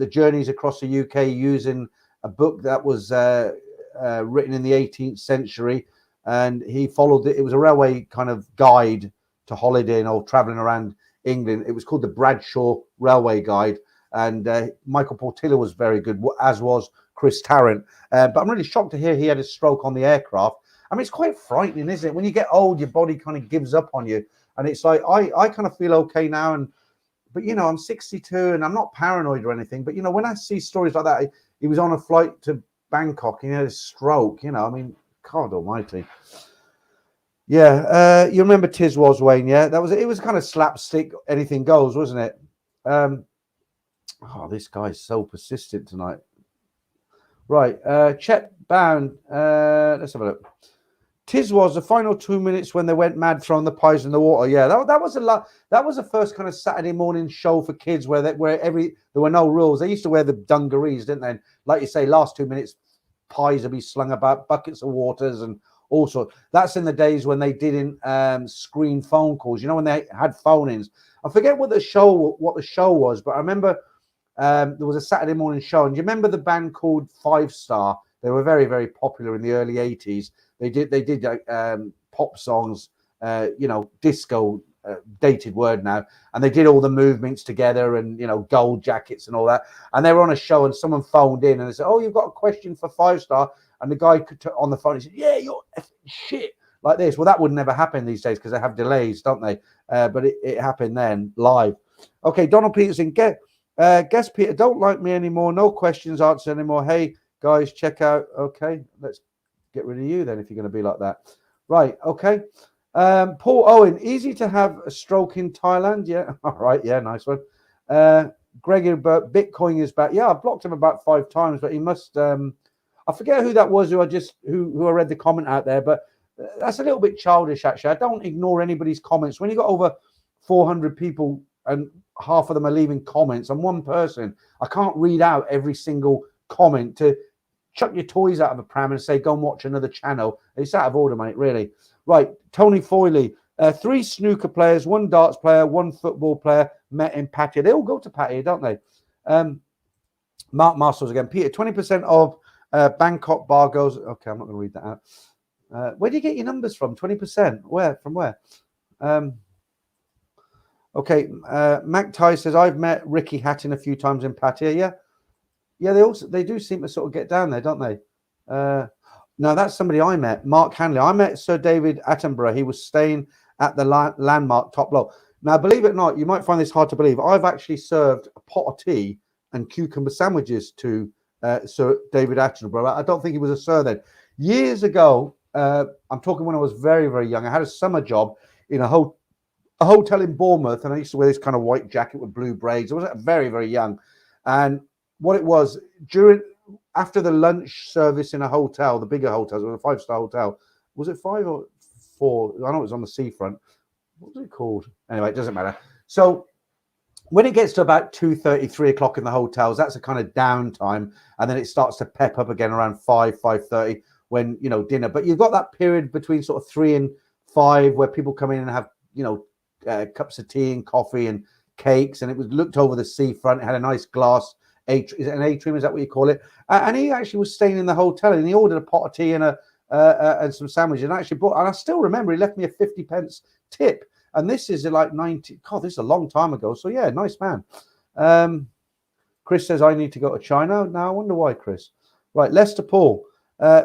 Speaker 1: journeys across the UK using a book that was written in the 18th century. And he followed it. It was a railway kind of guide to holidaying or traveling around England. It was called the Bradshaw Railway Guide. And Michael Portillo was very good, as was Chris Tarrant. But I'm really shocked to hear he had a stroke on the aircraft. I mean, it's quite frightening, isn't it? When you get old, your body kind of gives up on you. And it's like, I kind of feel okay now. But, you know, I'm 62 and I'm not paranoid or anything. But, you know, when I see stories like that, he was on a flight to Bangkok and he had a stroke, you know, I mean, God almighty. Yeah, you remember Tiswas, Wayne, yeah? It was kind of slapstick, anything goes, wasn't it? Oh, this guy's so persistent tonight. Right, Chet Bound. Let's have a look. Tiswas the final 2 minutes when they went mad throwing the pies in the water. Yeah, that was a lot. That was the first kind of Saturday morning show for kids where there were no rules. They used to wear the dungarees, didn't they? And like you say, last 2 minutes, pies would be slung about, buckets of waters and all sorts. That's in the days when they didn't screen phone calls. You know, when they had phone-ins. I forget what the show was, but I remember. There was a Saturday morning show, and do you remember the band called Five Star? They were very, very popular in the early 80s. They did pop songs, you know, disco, dated word now, and they did all the movements together, and you know, gold jackets and all that. And they were on a show, and someone phoned in and they said, "Oh, you've got a question for Five Star?" And the guy on the phone, he said, "Yeah, you're shit." Like this. Well, that would never happen these days because they have delays, don't they? But it happened then live. Okay, Donald Peterson, guess Peter don't like me anymore. No questions answered anymore. Hey, Guys, check out. Okay, let's get rid of you then if you're going to be like that. Right, okay. Paul Owen, easy to have a stroke in Thailand. Yeah, all right. Yeah, nice one. Greg Hilbert, Bitcoin is back. Yeah, I've blocked him about 5 times, but he must. I forget who that was who I read the comment out there, but that's a little bit childish, actually. I don't ignore anybody's comments. When you got over 400 people and half of them are leaving comments, I'm one person. I can't read out every single comment to chuck your toys out of a pram and say, go and watch another channel. It's out of order, mate, really. Right, Tony Foyley. 3 snooker players, 1 darts player, 1 football player met in Pattaya. They all go to Pattaya, don't they? Mark Marshall's again. Peter, 20% of Bangkok bar goes. Okay, I'm not going to read that out. Where do you get your numbers from? 20%? Where? From where? Okay, Mac Ty says, I've met Ricky Hatton a few times in Pattaya. Yeah. Yeah, they do seem to sort of get down there, don't they? No, that's somebody I met, Mark Hanley. I met Sir David Attenborough. He was staying at the Landmark top block. Now, believe it or not, you might find this hard to believe. I've actually served a pot of tea and cucumber sandwiches to Sir David Attenborough. I don't think he was a sir then. Years ago, I'm talking when I was very, very young. I had a summer job in a hotel in Bournemouth, and I used to wear this kind of white jacket with blue braids. I was very, very young. And what it was, after the lunch service in a hotel, the bigger hotels, it was a 5-star hotel. Was it 5 or 4? I know it was on the seafront. What was it called? Anyway, it doesn't matter. So when it gets to about 2:30, 3 o'clock in the hotels, that's a kind of downtime. And then it starts to pep up again around 5:30 when, dinner. But you've got that period between sort of 3 and 5 where people come in and have, cups of tea and coffee and cakes. And it was looked over the seafront. It had a nice glass. Is it an atrium? Is that what you call it? And he actually was staying in the hotel, and he ordered a pot of tea and and some sandwiches, and actually brought. And I still remember he left me a 50p tip. And this is like 90. God, this is a long time ago. So yeah, nice man. Chris says I need to go to China now. I wonder why, Chris. Right, Leicester Paul.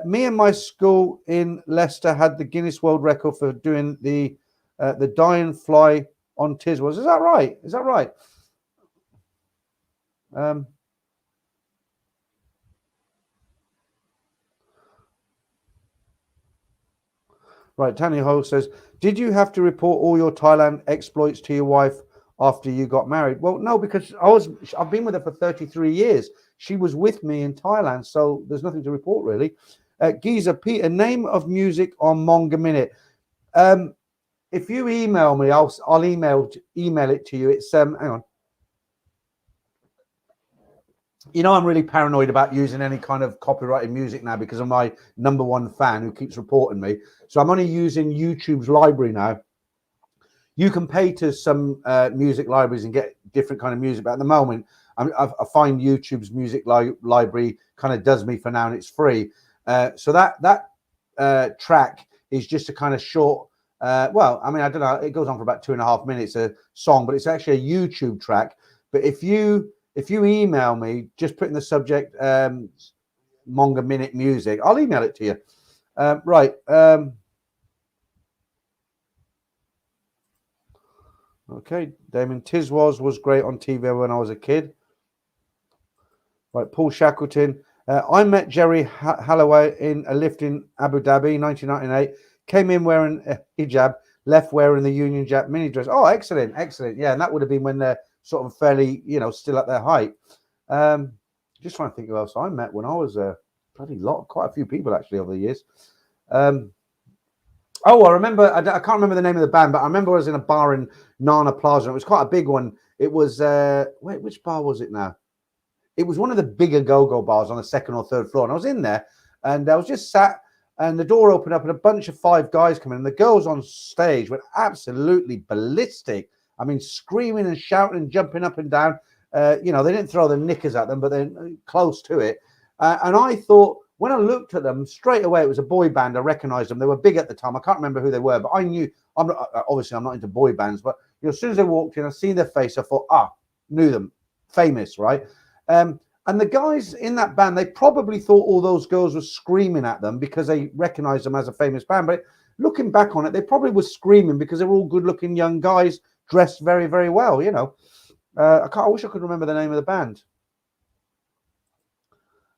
Speaker 1: Me and my school in Leicester had the Guinness World Record for doing the dying fly on Tiswas. Is that right? Is that right? Right, Tanya Ho says, did you have to report all your Thailand exploits to your wife after you got married? Well, no, because I've been with her for 33 years. She was with me in Thailand, so there's nothing to report, really. Giza, Peter, name of music on Manga Minute. If you email me, I'll email it to you. It's hang on. I'm really paranoid about using any kind of copyrighted music now because of my #1 fan who keeps reporting me. So I'm only using YouTube's library now. You can pay to some music libraries and get different kind of music, but at the moment, I find YouTube's music library kind of does me for now, and it's free. So that track is just a kind of short. I don't know. It goes on for about 2.5 minutes a song, but it's actually a YouTube track. But if you email me, just put in the subject Manga Minute music, I'll email it to you. Right. Okay, Damon, Tiswas was great on TV when I was a kid. Right, Paul Shackleton. I met Jerry Halloway in a lift in Abu Dhabi, 1998. Came in wearing a hijab, left wearing the Union Jack mini dress. Oh, excellent, excellent. Yeah, and that would have been when they're sort of fairly, still at their height. Just trying to think who else I met when I was quite a few people actually over the years. I remember, I can't remember the name of the band, but I remember I was in a bar in Nana Plaza. It was quite a big one. It was, which bar was it now? It was one of the bigger go-go bars on the 2nd or 3rd floor. And I was in there and I was just sat and the door opened up and a bunch of 5 guys come in. And the girls on stage went absolutely ballistic. I mean, screaming and shouting and jumping up and down. They didn't throw the knickers at them, but they're close to it. And I thought, when I looked at them straight away, it was a boy band. I recognized them. They were big at the time. I can't remember who they were, but I knew. I'm not into boy bands, but as soon as they walked in, I seen their face. I thought, knew them, famous, right? And the guys in that band, they probably thought all those girls were screaming at them because they recognized them as a famous band. But looking back on it, they probably were screaming because they were all good-looking young guys dressed very, very well. I wish I could remember the name of the band.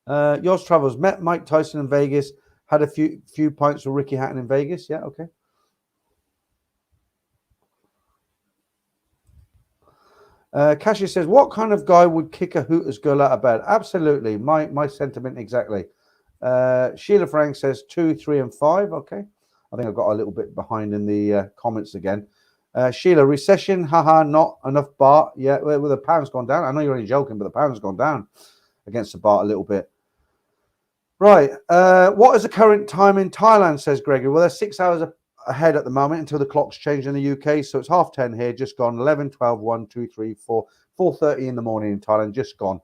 Speaker 1: Yours Travels met Mike Tyson in Vegas. Had a few pints with Ricky Hatton in Vegas. Yeah, okay. Cassius says, what kind of guy would kick a Hooters girl out of bed? Absolutely. My sentiment exactly. Sheila Frank says 2, 3, and 5. Okay. I think I got a little bit behind in the comments again. Sheila, recession, haha, not enough baht. Yeah, well, the pound's gone down. I know you're only joking, but the pound's gone down against the baht a little bit. Right. What is the current time in Thailand, says Gregory? Well, they're 6 hours ahead at the moment until the clocks change in the UK. So it's 10:30 here, just gone 11, 12, 1, 2, 3, 4, 4:30 in the morning in Thailand, just gone.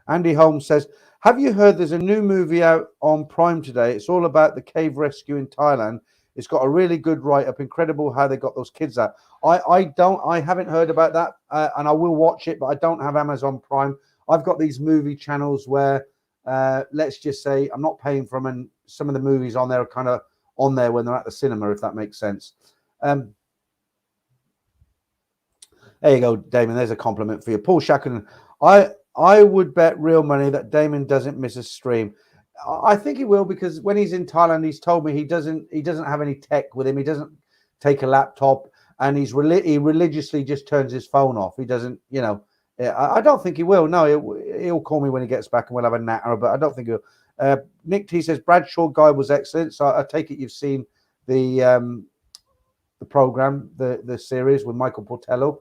Speaker 1: Andy Holmes says, have you heard there's a new movie out on Prime today? It's all about the cave rescue in Thailand. It's got a really good write-up. Incredible how they got those kids out. I haven't heard about that, and I will watch it, but I don't have Amazon Prime. I've got these movie channels where, let's just say, I'm not paying for them, and some of the movies on there are kind of on there when they're at the cinema, if that makes sense. There you go, Damon. There's a compliment for you. Paul Shackleton. I would bet real money that Damon doesn't miss a stream. I think he will, because when he's in Thailand, he's told me he doesn't have any tech with him. He doesn't take a laptop, and he religiously just turns his phone off. He doesn't, I don't think he will. No, he'll call me when he gets back and we'll have a natter, but I don't think he'll. Nick T says Bradshaw guy was excellent. So I take it you've seen the program, the series with Michael Portello.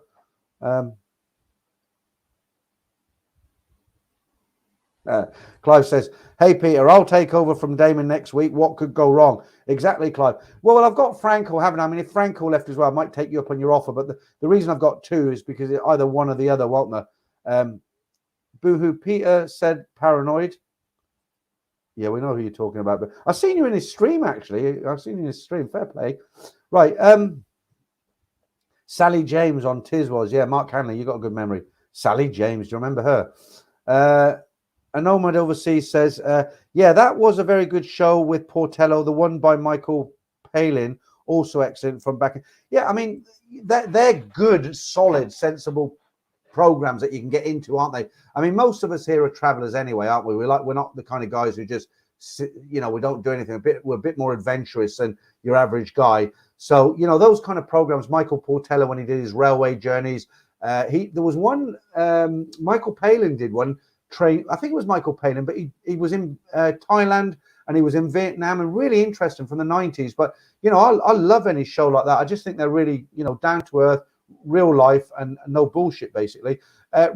Speaker 1: Clive says, hey, Peter, I'll take over from Damon next week. What could go wrong? Exactly, Clive. Well, I've got Franco, haven't I? I mean, if Franco left as well, I might take you up on your offer. But the reason I've got two is because it's either one or the other, won't there? Boohoo Peter said paranoid. Yeah, we know who you're talking about. But I've seen you in his stream, actually. I've seen you in his stream. Fair play. Right. Sally James on Tiswas. Yeah, Mark Hanley, you got a good memory. Sally James, do you remember her? And Nomad Overseas says, yeah, that was a very good show with Portello. The one by Michael Palin, also excellent from back. Yeah, I mean, they're good, solid, sensible programs that you can get into, aren't they? I mean, most of us here are travelers anyway, aren't we? We're not the kind of guys who just, we don't do anything. We're a bit more adventurous than your average guy. So, those kind of programs, Michael Portello, when he did his railway journeys, there was one, Michael Palin did one, I think it was Michael Palin, but he was in Thailand and he was in Vietnam, and really interesting from the 90s. But, I love any show like that. I just think they're really, down to earth, real life, and no bullshit, basically.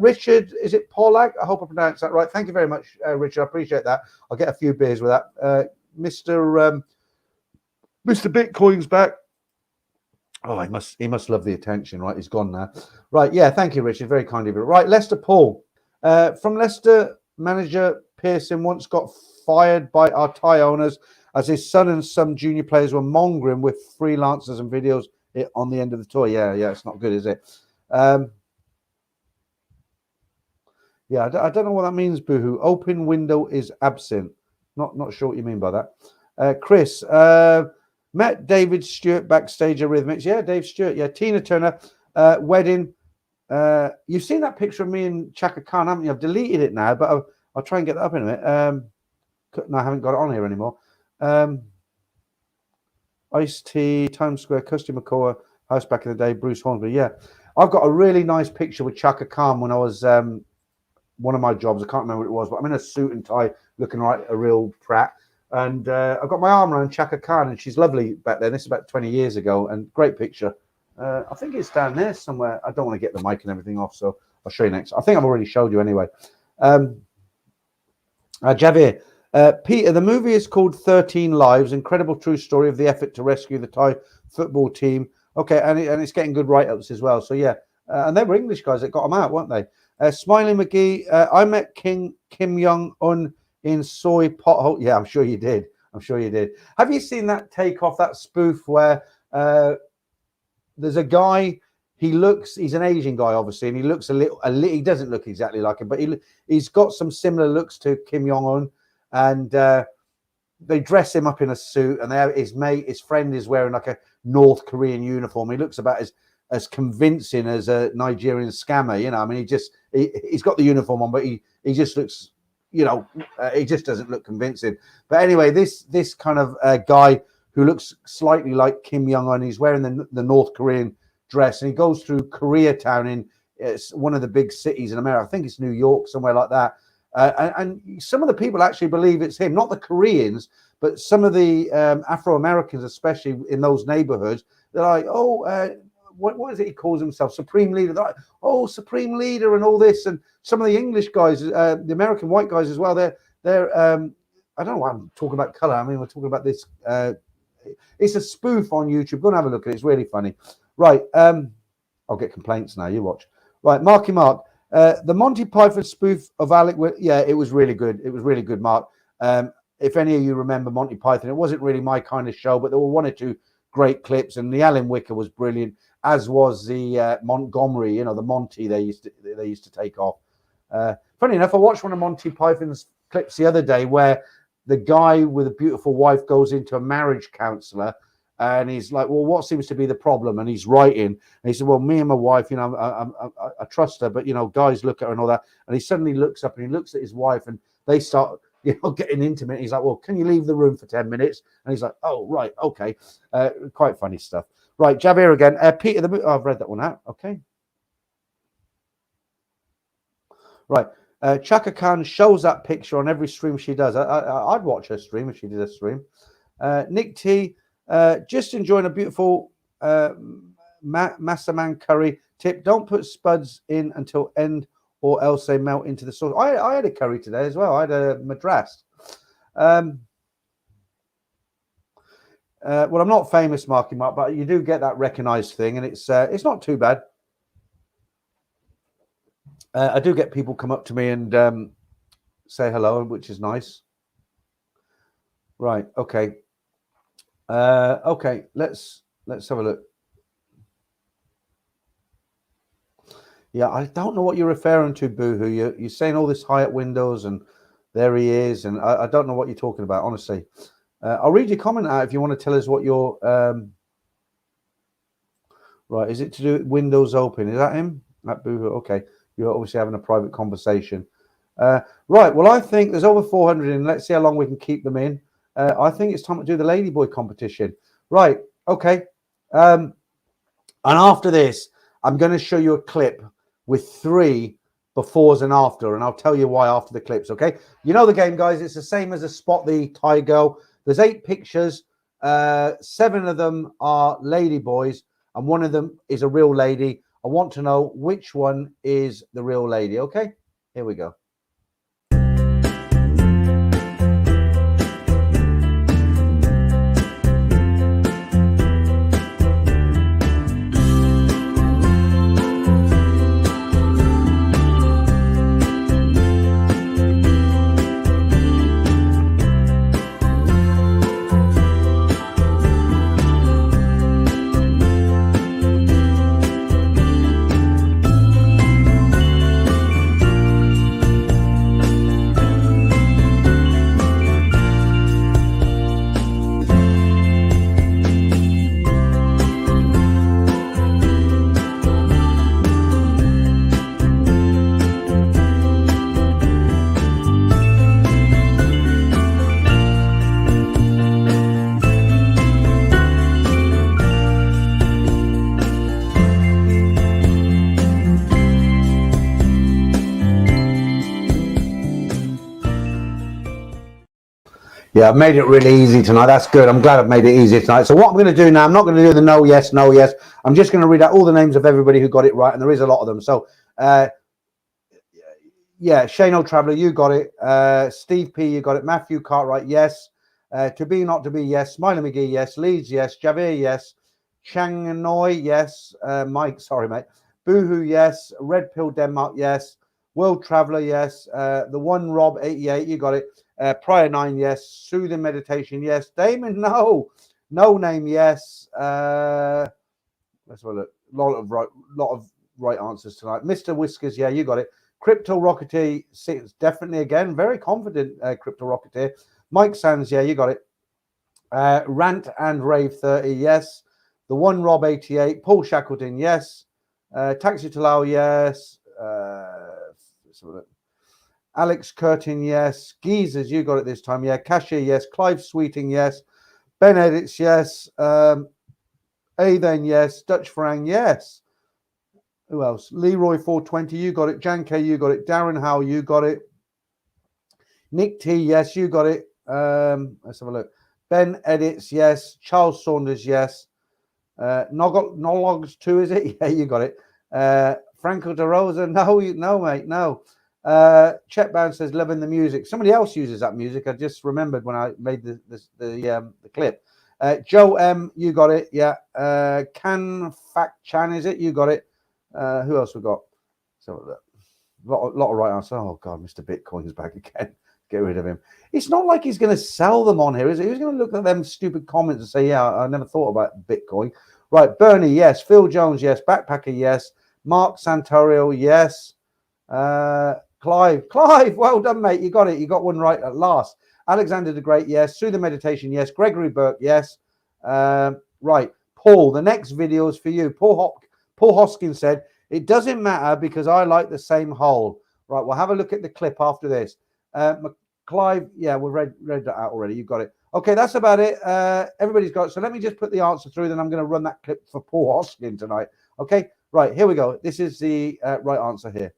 Speaker 1: Richard, is it Pollack? I hope I pronounced that right. Thank you very much, Richard. I appreciate that. I'll get a few beers with that. Mr. Bitcoin's back. Oh, he must love the attention, right? He's gone now. Right, yeah, thank you, Richard. Very kind of you. Right, Lester Paul. From Leicester, manager Pearson once got fired by our Thai owners as his son and some junior players were mongering with freelancers and videos on the end of the tour. Yeah, it's not good, is it? Yeah, I don't know what that means, Boohoo. Open window is absent. Not sure what you mean by that. Chris, met David Stewart backstage at Rhythmics. Yeah, Dave Stewart. Yeah, Tina Turner, wedding. You've seen that picture of me and Chaka Khan, haven't you? I've deleted it now, but I'll try and get that up in a minute. No, I haven't got it on here anymore. Ice-T, Times Square, Kirsty McCall, house back in the day, Bruce Hornsby. Yeah, I've got a really nice picture with Chaka Khan when I was one of my jobs. I can't remember what it was, but I'm in a suit and tie looking like a real prat. And I've got my arm around Chaka Khan, and she's lovely back then. This is about 20 years ago, and great picture. I think it's down there somewhere. I don't want to get the mic and everything off, so I'll show you next. I think I've already showed you anyway. Javier, Peter, the movie is called 13 Lives, incredible true story of the effort to rescue the Thai football team. Okay, and it's getting good write-ups as well. So, yeah, and they were English guys that got them out, weren't they? Smiley McGee, I met Kim Jong-un in Soy Pothole. Yeah, I'm sure you did. Have you seen that takeoff, that spoof where there's a guy, he's an Asian guy, obviously, and he looks a little, he doesn't look exactly like him, but he's got some similar looks to Kim Jong-un, and they dress him up in a suit, and his friend is wearing like a North Korean uniform. He looks about as as convincing as a Nigerian scammer. You know, I mean, he's got the uniform on, but he just looks, you know, he just doesn't look convincing. But anyway, this kind of guy who looks slightly like Kim Jong-un, he's wearing the North Korean dress, and he goes through Koreatown in one of the big cities in America. I think it's New York, somewhere like that. And some of the people actually believe it's him, not the Koreans, but some of the Afro-Americans, especially in those neighborhoods. They're like, oh, what is it he calls himself? Supreme Leader. They're like, oh, Supreme Leader and all this. And some of the English guys, the American white guys as well, they're I don't know why I'm talking about color. I mean, we're talking about this. It's a spoof on YouTube. Go and have a look at it. It's really funny. Right. I'll get complaints now. You watch. Right. Marky Mark. The Monty Python spoof of Alec. Yeah, it was really good. It was really good, Mark. If any of you remember Monty Python, it wasn't really my kind of show, but there were one or two great clips, and the Alan Wicker was brilliant, as was the Montgomery. You know, the Monty they used to take off. Funny enough, I watched one of Monty Python's clips the other day where the guy with a beautiful wife goes into a marriage counselor, and he's like, well, what seems to be the problem? And he's writing, and he said, well, me and my wife, you know, I trust her, but, you know, guys look at her and all that. And he suddenly looks up and he looks at his wife, and they start, you know, getting intimate. He's like, well, can you leave the room for 10 minutes? And he's like, oh, right, okay. Quite funny stuff. Right, Javier again. Peter the... Oh, I've read that one out. Okay. Right. Chaka Khan shows that picture on every stream she does. I'd watch her stream if she did a stream. Nick T, just enjoying a beautiful Massaman curry. Tip, don't put spuds in until end or else they melt into the sauce. I had a curry today as well. I had a madras. Well, I'm not famous, Marky Mark, but you do get that recognized thing, and it's not too bad. I do get people come up to me and say hello, which is nice. Right. Okay. Okay. Let's have a look. Yeah, I don't know what you're referring to, Boohoo. You're saying all this Hyatt windows, and there he is, and I don't know what you're talking about, honestly. I'll read your comment out if you want to tell us what your right. Is it to do with windows open? Is that him? That Boohoo? Okay. You're obviously having a private conversation. Right. Well, I think there's over 400 in. Let's see how long we can keep them in. I think it's time to do the Ladyboy competition. Right. Okay. And after this, I'm going to show you a clip with 3 befores and after, and I'll tell you why after the clips. Okay. You know the game, guys. It's the same as a Spot the Thai Girl. There's 8 pictures. 7 of them are Ladyboys, and 1 of them is a real lady. I want to know which one is the real lady. Okay, here we go. Yeah, I've made it really easy tonight. That's good. I'm glad I've made it easy tonight. So what I'm going to do now, I'm not going to do the no, yes, no, yes. I'm just going to read out all the names of everybody who got it right, and there is a lot of them. So, yeah, Shane O'Traveller, you got it. Steve P, you got it. Matthew Cartwright, yes. To be, not to be, yes. Smiley McGee, yes. Leeds, yes. Javier, yes. Chang-Mia, yes. Mike, sorry, mate. Boohoo, yes. Red Pill Denmark, yes. World Traveller, yes. The one Rob 88, you got it. Prior 9, yes. Soothing Meditation, yes. Damon, no. No Name, yes. Let's have a look. Lot of right answers tonight. Mr. Whiskers, yeah, you got it. Crypto Rocketeer, definitely again. Very confident, Crypto Rocketeer. Mike Sands, yeah, you got it. Rant and Rave 30, yes. The One Rob 88, Paul Shackleton, yes. Taxi Talal, yes. Alex Curtin, yes. Geezers, you got it this time, yeah. Cashier, yes. Clive Sweeting, yes. Ben Edits, yes. Then, yes. Dutch Farang, yes. Who else? Leroy 420, you got it. Jan K, you got it. Darren Howe, you got it. Nick T, yes, you got it. Let's have a look. Ben Edits, yes. Charles Saunders, yes. Nologs 2, is it? Yeah, you got it. Franco De Rosa, no, mate, no. Chet Bound says, loving the music. Somebody else uses that music. I just remembered when I made the clip. Joe M, you got it. Yeah. Can Fact Chan, is it? You got it. Who else we got? So a lot of right answers. Oh God, Mr. Bitcoin's back again. Get rid of him. It's not like he's going to sell them on here, is it? He's going to look at them stupid comments and say, yeah, I never thought about Bitcoin. Right, Bernie, yes. Phil Jones, yes. Backpacker, yes. Mark Santorio, yes. Clive, well done, mate. You got it. You got one right at last. Alexander the Great, yes. Through the Meditation, yes. Gregory Burke, yes. Right, Paul, the next video is for you. Paul Hoskins said, it doesn't matter because I like the same hole. Right, we'll have a look at the clip after this. Clive, yeah, we've read that out already. You've got it. Okay, that's about it. Everybody's got it. So let me just put the answer through, then I'm going to run that clip for Paul Hoskins tonight. Okay, right, here we go. This is the right answer here.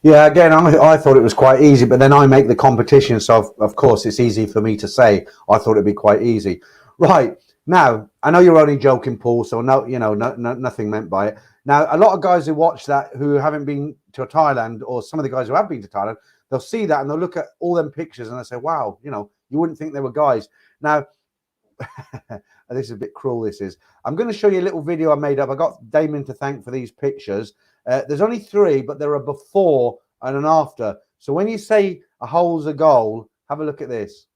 Speaker 1: Yeah, again, I thought it was quite easy, but then I make the competition, so of course it's easy for me to say. I thought it'd be quite easy. Right, now, I know you're only joking, Paul, so nothing meant by it. Now, a lot of guys who watch that who haven't been to Thailand, or some of the guys who have been to Thailand, they'll see that and they'll look at all them pictures and they'll say, wow, you wouldn't think they were guys. Now, this is a bit cruel, this is. I'm going to show you a little video I made up. I got Damon to thank for these pictures. There's only 3, but there are before and an after. So when you say a hole's a goal, have a look at this.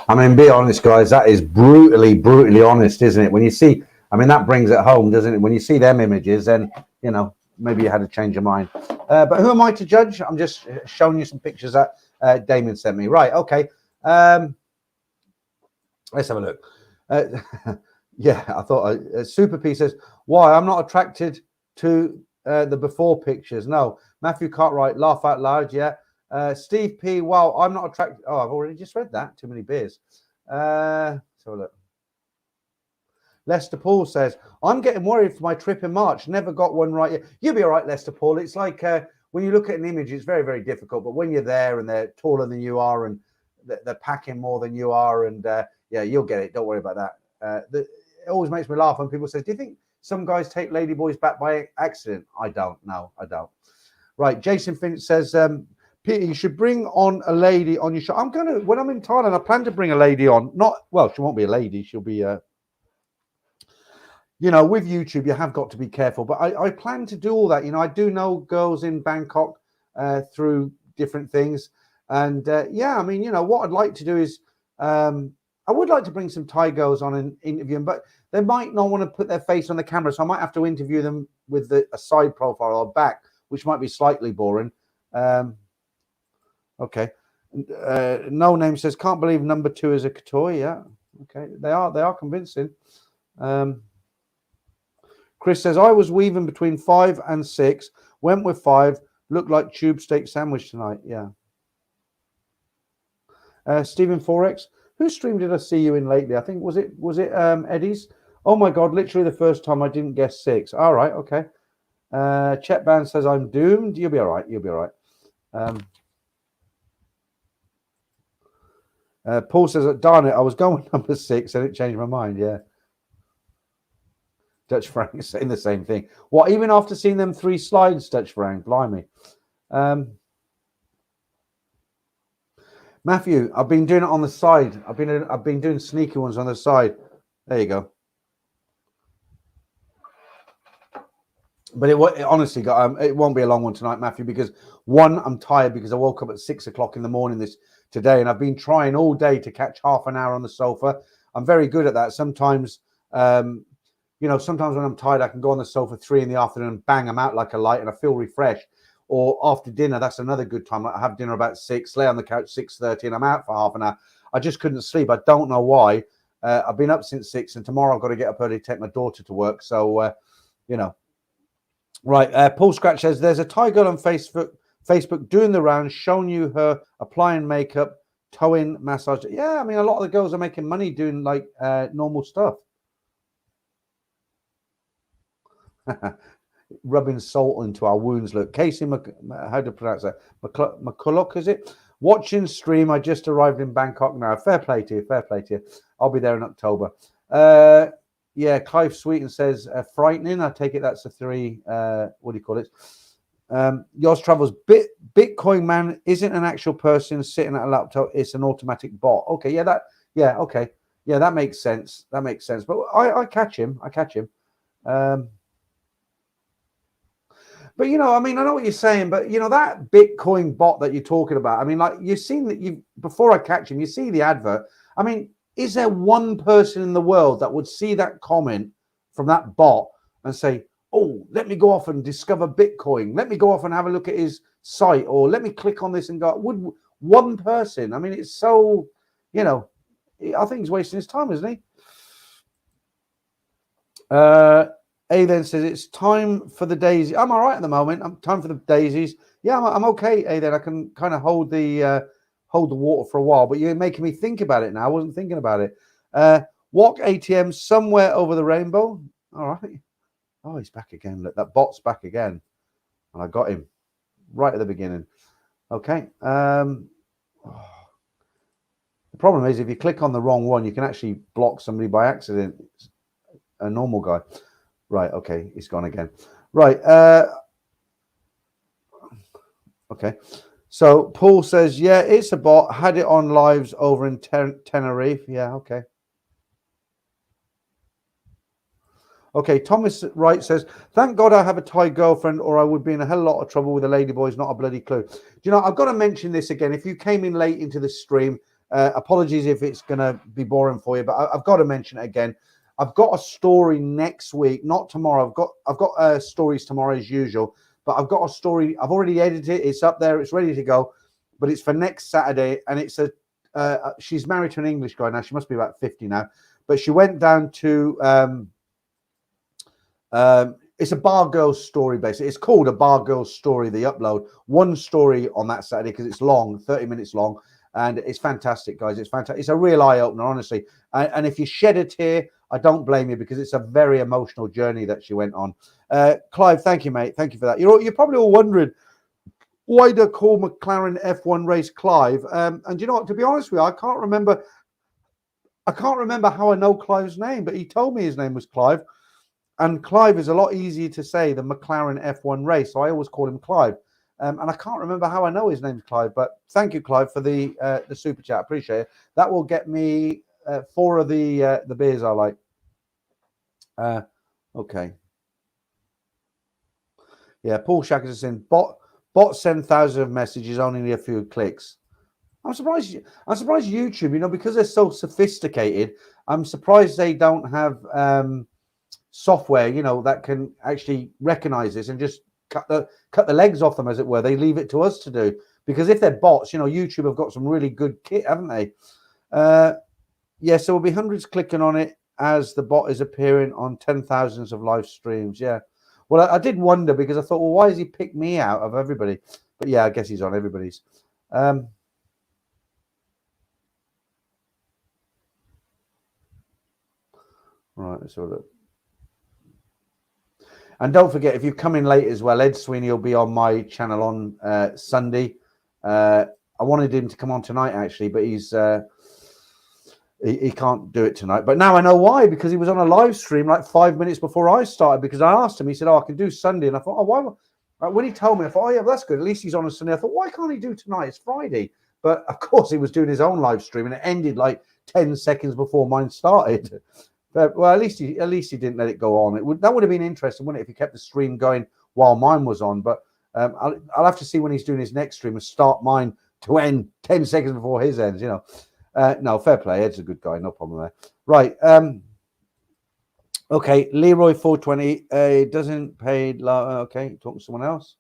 Speaker 1: I mean, be honest, guys, that is brutally honest, isn't it? When you see, I mean, that brings it home, doesn't it? When you see them images, then, maybe you had to change your mind. But who am I to judge? I'm just showing you some pictures that Damon sent me. Right, okay. Let's have a look. Yeah, I thought Super P says, why? I'm not attracted to the before pictures. No. Matthew Cartwright, laugh out loud, yeah. Steve P, wow, I'm not attracted. Oh, I've already just read that. Too many beers. So look. Lester Paul says, I'm getting worried for my trip in March. Never got one right yet. You'll be all right, Lester Paul. It's like when you look at an image, it's very, very difficult. But when you're there and they're taller than you are and they're packing more than you are, and yeah, you'll get it. Don't worry about that. It always makes me laugh when people say, do you think some guys take Ladyboys back by accident? I don't. No, I don't. Right. Jason Finch says, Peter, you should bring on a lady on your show. When I'm in Thailand, I plan to bring a lady on. She won't be a lady. She'll be, with YouTube, you have got to be careful. But I plan to do all that. I do know girls in Bangkok through different things. And yeah, I mean, what I'd like to do is, I would like to bring some Thai girls on and interview them, but they might not want to put their face on the camera. So I might have to interview them with a side profile or back, which might be slightly boring. Okay. No Name says, can't believe number 2 is a Katoy. Yeah. Okay. They are convincing. Chris says, I was weaving between 5 and 6. Went with 5. Looked like tube steak sandwich tonight. Yeah. Stephen Forex. Whose stream did I see you in lately? I think was it Eddie's? Oh my God! Literally the first time I didn't guess 6. All right, okay. Chet Band says I'm doomed. You'll be all right. You'll be all right. Paul says, darn it, I was going number 6 and it changed my mind. Yeah. Dutch Frank is saying the same thing. What? Even after seeing them 3 slides, Dutch Frank? Blimey. Matthew, I've been doing it on the side. I've been doing sneaky ones on the side. There you go. But it honestly, it won't be a long one tonight, Matthew, because one, I'm tired because I woke up at 6 o'clock in the morning today, and I've been trying all day to catch half an hour on the sofa. I'm very good at that. Sometimes, sometimes when I'm tired, I can go on the sofa 3 in the afternoon and bang, I'm out like a light and I feel refreshed. Or after dinner, that's another good time. I have dinner about 6, lay on the couch 6:30, and I'm out for half an hour. I just couldn't sleep. I don't know why. I've been up since 6, and tomorrow I've got to get up early to take my daughter to work. So, Right. Paul Scratch says, there's a Thai girl on Facebook doing the rounds, showing you her applying makeup, toe-in massage. Yeah, I mean, a lot of the girls are making money doing like normal stuff. Rubbing salt into our wounds. Look, Casey, how to pronounce that? McCulloch, is it? Watching stream. I just arrived in Bangkok now. Fair play to you. Fair play to you. I'll be there in October. Yeah, Clive Sweeten says frightening. I take it that's a 3. What do you call it? Yours Travels. Bitcoin man isn't an actual person sitting at a laptop. It's an automatic bot. Okay, yeah, okay, yeah, that makes sense. That makes sense. But I catch him. But I mean, I know what you're saying, but that Bitcoin bot that you're talking about. I mean, like you've seen that before I catch him, you see the advert. I mean, is there one person in the world that would see that comment from that bot and say, oh, let me go off and discover Bitcoin. Let me go off and have a look at his site, or let me click on this and go. Would one person? I mean, it's so, I think he's wasting his time, isn't he? A then says it's time for the daisies. I'm all right at the moment. I'm time for the daisies. Yeah, I'm okay. A then I can kind of hold the water for a while, but you're making me think about it now. I wasn't thinking about it. Walk ATM somewhere over the rainbow. All right. Oh, he's back again. Look, that bot's back again, and I got him right at the beginning. Okay. The problem is if you click on the wrong one, you can actually block somebody by accident. A normal guy. Right, okay, he's gone again. Right, okay. So Paul says, yeah, it's a bot. Had it on lives over in Tenerife. Yeah, okay. Okay, Thomas Wright says, thank God I have a Thai girlfriend or I would be in a hell of a lot of trouble with the Ladyboys, not a bloody clue. I've got to mention this again. If you came in late into the stream, apologies if it's going to be boring for you, but I've got to mention it again. I've got a story next week, not tomorrow. I've got stories tomorrow as usual, but I've got a story. I've already edited it. It's up there. It's ready to go, but it's for next Saturday. And it's she's married to an English guy now. She must be about 50 now, but she went down to, it's a bar girl's story, basically. It's called a bar girl's story. They upload one story on that Saturday because it's long, 30 minutes long. And it's fantastic, guys. It's fantastic. It's a real eye-opener, honestly. And if you shed a tear, I don't blame you because it's a very emotional journey that she went on. Clive, thank you, mate. Thank you for that. You're probably all wondering why do I call McLaren F1 race Clive? And you know what? To be honest with you, I can't remember how I know Clive's name, but he told me his name was Clive. And Clive is a lot easier to say than McLaren F1 race, so I always call him Clive. And I can't remember how I know his name's Clive, but thank you, Clive, for the super chat. Appreciate it. That will get me 4 of the beers I like. Okay. Yeah, Paul Shackers is saying bot send thousands of messages, only a few clicks. I'm surprised YouTube, because they're so sophisticated. I'm surprised they don't have software, that can actually recognize this and just cut the legs off them, as it were. They leave it to us to do, because if they're bots, YouTube have got some really good kit, haven't they? Yeah, so there'll be hundreds clicking on it. as the bot is appearing on 10,000s of live streams. Yeah. Well, I did wonder because I thought, well, why has he picked me out of everybody? But yeah, I guess he's on everybody's. Right, let's have a look. And don't forget, if you come in late as well, Ed Sweeney will be on my channel on Sunday. I wanted him to come on tonight, actually, but he can't do it tonight. But now I know why, because he was on a live stream like 5 minutes before I started, because I asked him, he said, oh, I can do Sunday. And I thought, oh, why? When he told me, I thought, oh, yeah, well, that's good. At least he's on a Sunday. I thought, why can't he do tonight? It's Friday. But, of course, he was doing his own live stream, and it ended like 10 seconds before mine started. But, well, at least he didn't let it go on. That would have been interesting, wouldn't it, if he kept the stream going while mine was on. But I'll have to see when he's doing his next stream and start mine to end 10 seconds before his ends, you know. No, fair play. Ed's a good guy. No problem there. Right. Okay. Leroy 420. Doesn't pay. Okay. Talking to someone else.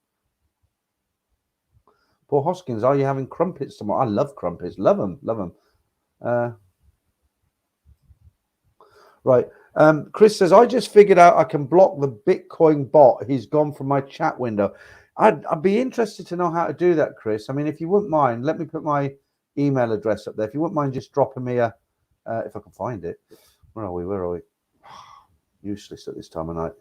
Speaker 1: Paul Hoskins, are you having crumpets tomorrow? I love crumpets. Love them. Love them. Right. Chris says, I just figured out I can block the Bitcoin bot. He's gone from my chat window. I'd be interested to know how to do that, Chris. I mean, if you wouldn't mind, let me put my email address up there. If you wouldn't mind just dropping me a, if I can find it. Where are we? Useless at this time of night.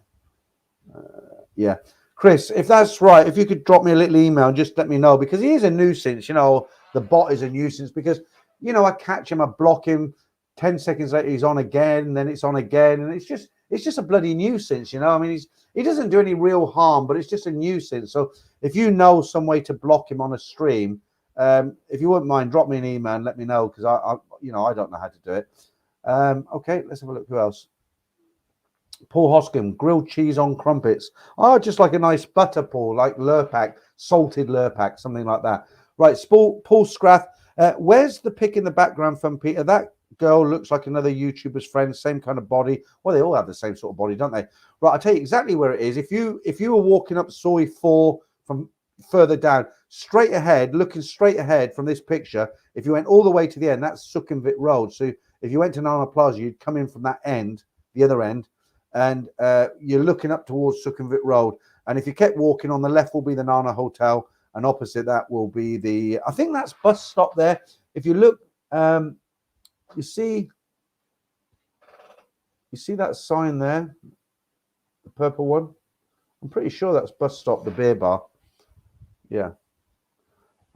Speaker 1: Yeah. Chris, if that's right, if you could drop me a little email and just let me know, because he is a nuisance, you know, the bot is a nuisance because, you know, I catch him, I block him, 10 seconds later he's on again, then it's on again, and it's just a bloody nuisance, you know. I mean, he doesn't do any real harm, but it's just a nuisance. So if you know some way to block him on a stream, if you wouldn't mind, drop me an email and let me know, because I don't know how to do it. Okay, let's have a look. Who else? Paul Hoskin, grilled cheese on crumpets. Oh, just like a nice butter, Paul, like Lurpak, salted Lurpak, something like that. Right, Paul Scrath. Where's the pic in the background from Peter? That girl looks like another YouTuber's friend, same kind of body. Well, they all have the same sort of body, don't they? Right, I'll tell you exactly where it is. If you were walking up Soy 4 from further down, straight ahead, looking straight ahead from this picture, if you went all the way to the end, that's Sukhumvit Road. So if you went to Nana Plaza, you'd come in from that end, the other end, and you're looking up towards Sukhumvit Road. And if you kept walking, on the left will be the Nana Hotel, and opposite that will be the, I think that's bus stop there. If you look, you see that sign there, the purple one? I'm pretty sure that's bus stop, the beer bar. Yeah.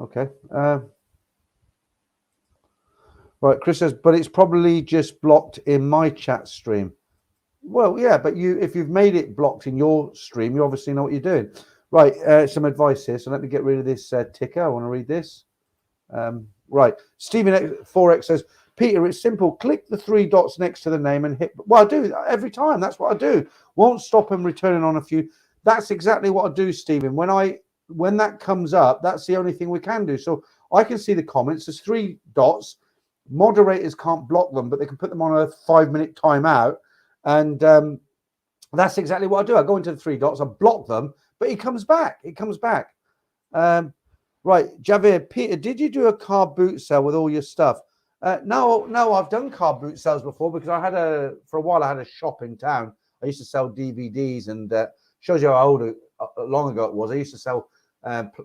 Speaker 1: Okay. Right, Chris says, but it's probably just blocked in my chat stream. Well, yeah, but if you've made it blocked in your stream, you obviously know what you're doing. Right, some advice here. So let me get rid of this ticker. I want to read this. Right, Stephen 4X says, Peter, it's simple. Click the 3 dots next to the name and hit. Well, I do every time. That's what I do. Won't stop them returning on a few. That's exactly what I do, Stephen. When that comes up, that's the only thing we can do. So I can see the comments. There's 3 dots. Moderators can't block them, but they can put them on a 5-minute timeout. And that's exactly what I do. I go into the 3 dots, I block them, but it comes back. It comes back. Right, Javier, Peter, did you do a car boot sale with all your stuff? No, I've done car boot sales before, because for a while I had a shop in town. I used to sell DVDs, and shows you how long ago it was. I used to sell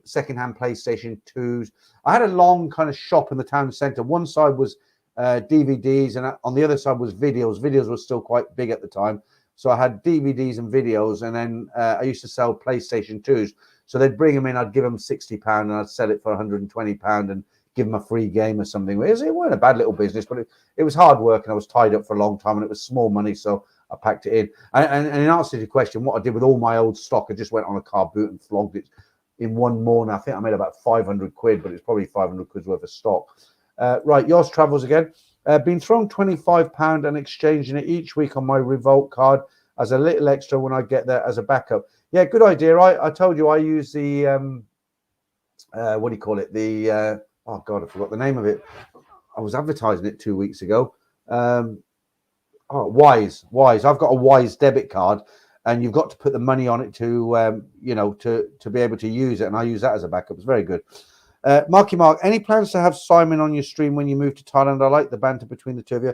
Speaker 1: secondhand PlayStation 2s. I had a long kind of shop in the town centre. One side was DVDs, and on the other side was videos. Videos were still quite big at the time, so I had DVDs and videos, and then I used to sell PlayStation 2s. So they'd bring them in, I'd give them £60, and I'd sell it for £120 and give them a free game or something. It wasn't a bad little business, but it was hard work, and I was tied up for a long time, and it was small money, so I packed it in. And in answer to your question, what I did with all my old stock, I just went on a car boot and flogged it in one morning. I think I made about 500 quid, but it's probably 500 quid worth of stock. Right, yours travels again. Been thrown £25 and exchanging it each week on my Revolt card as a little extra when I get there as a backup. Yeah, good idea. I told you I use the what do you call it? The oh god, I forgot the name of it. I was advertising it 2 weeks ago. Wise. I've got a Wise debit card, and you've got to put the money on it to to be able to use it, and I use that as a backup. It's very good. Marky Mark, any plans to have Simon on your stream when you move to Thailand? I like the banter between the two of you.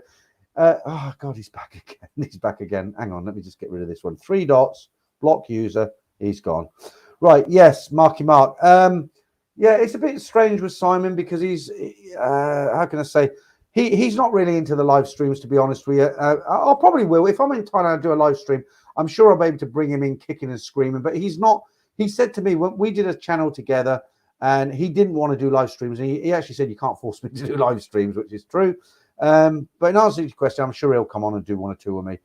Speaker 1: Oh God, he's back again. He's back again. Hang on, let me just get rid of this one. 3 dots, block user. He's gone. Right. Yes, Marky Mark. Yeah, it's a bit strange with Simon because he's how can I say? He's not really into the live streams, to be honest with you. I'll probably will if I'm in Thailand and do a live stream. I'm sure I'll be able to bring him in kicking and screaming. But he's not. He said to me when we did a channel together, and he didn't want to do live streams. And he actually said, "You can't force me to do live streams," which is true. But in answer to your question, I'm sure he'll come on and do 1 or 2 with me.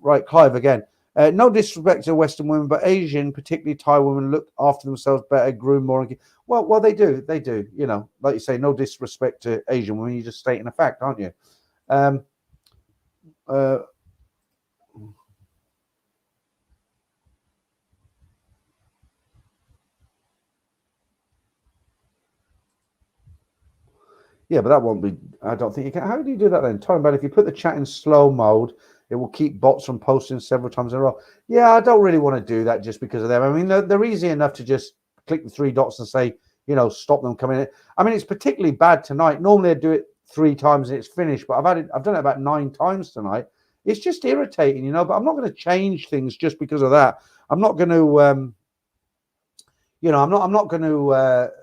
Speaker 1: Right, Clive again. No disrespect to Western women, but Asian, particularly Thai women, look after themselves better, groom more. Well, they do. They do. You know, like you say, no disrespect to Asian women. You're just stating a fact, aren't you? Yeah, but that won't be. I don't think you can. How do you do that then? Talking about if you put the chat in slow mode, it will keep bots from posting several times in a row. Yeah, I don't really want to do that just because of them. I mean, they're easy enough to just click the 3 dots and say, you know, stop them coming in. I mean, it's particularly bad tonight. Normally I do it 3 times and it's finished, but I've done it about 9 times tonight. It's just irritating, you know. But I'm not going to change things just because of that. I'm not going to, you know, I'm not going to,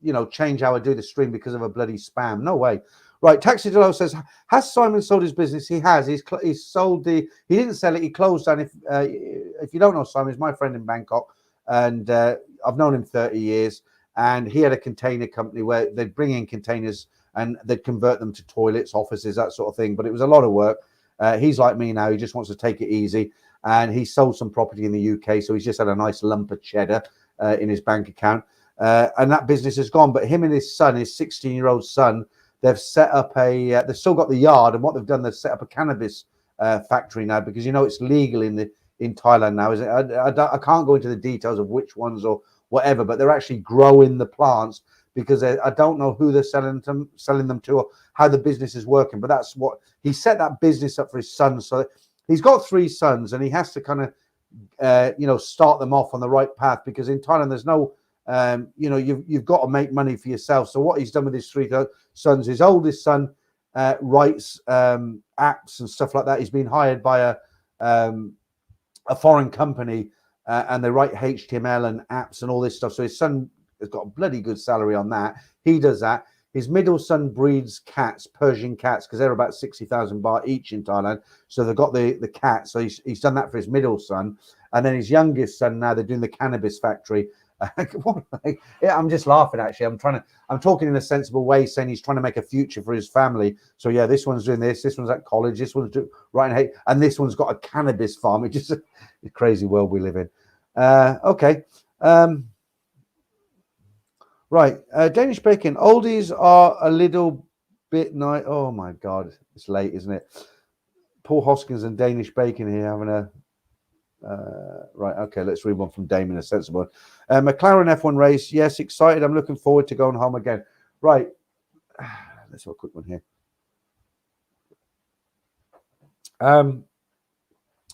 Speaker 1: you know, change how I do the stream because of a bloody spam. No way. Right, Taxi Delo says, has Simon sold his business? He has. He's sold the. He didn't sell it. He closed down. If you don't know Simon, he's my friend in Bangkok, and I've known him 30 years. And he had a container company where they'd bring in containers and they'd convert them to toilets, offices, that sort of thing. But it was a lot of work. He's like me now. He just wants to take it easy. And he sold some property in the UK, so he's just had a nice lump of cheddar in his bank account. And that business is gone. But him and his son, his 16-year-old son, they've set up a. They've still got the yard, and what they've done, they've set up a cannabis factory now because you know it's legal in Thailand now. Is it? I can't go into the details of which ones or whatever, but they're actually growing the plants because I don't know who they're selling them to or how the business is working. But that's what he set that business up for his son. So he's got 3 sons, and he has to kind of you know, start them off on the right path because in Thailand there's no. You know, you've got to make money for yourself. So what he's done with his 3 sons, his oldest son writes apps and stuff like that. He's been hired by a foreign company, and they write HTML and apps and all this stuff. So his son has got a bloody good salary on that. He does that. His middle son breeds cats, Persian cats, because they're about 60,000 baht each in Thailand. So they've got the cats. So he's done that for his middle son, and then his youngest son now they're doing the cannabis factory. Yeah, I'm just laughing actually. I'm talking in a sensible way, saying he's trying to make a future for his family. So yeah, this one's doing this one's at college, this one's writing, and this one's got a cannabis farm. It's just a crazy world we live in. Okay. Right, Danish bacon. Oldies are a little bit nice. Oh my God, it's late, isn't it? Paul Hoskins and Danish bacon here having a. Right, okay, let's read one from Damien, a sensible one. McLaren F1 race, yes, excited. I'm looking forward to going home again. Right, let's have a quick one here.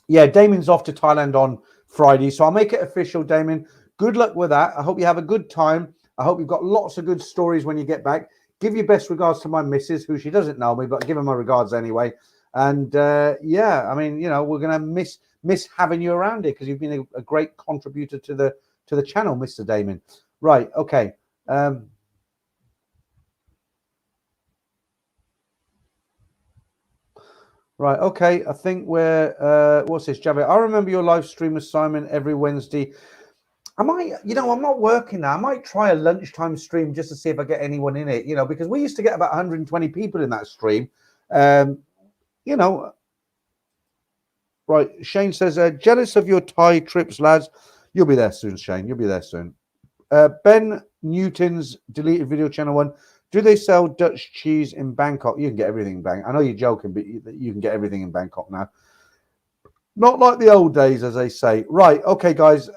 Speaker 1: Yeah, Damien's off to Thailand on Friday, so I'll make it official, Damien. Good luck with that. I hope you have a good time. I hope you've got lots of good stories when you get back. Give your best regards to my missus, who she doesn't know me, but give her my regards anyway. And yeah, I mean, you know, we're gonna miss having you around here because you've been a great contributor to the channel, Mr. Damien. Right, okay. Right, okay. I think we're what's this, Javier? I remember your live stream with Simon every Wednesday. I might, you know, I'm not working now. I might try a lunchtime stream just to see if I get anyone in it, you know, because we used to get about 120 people in that stream. You know, right. Shane says, jealous of your Thai trips, lads. You'll be there soon, Shane. You'll be there soon. Ben Newton's deleted video channel 1. Do they sell Dutch cheese in Bangkok? You can get everything in Bangkok. I know you're joking, but you can get everything in Bangkok now. Not like the old days, as they say. Right. Okay, guys.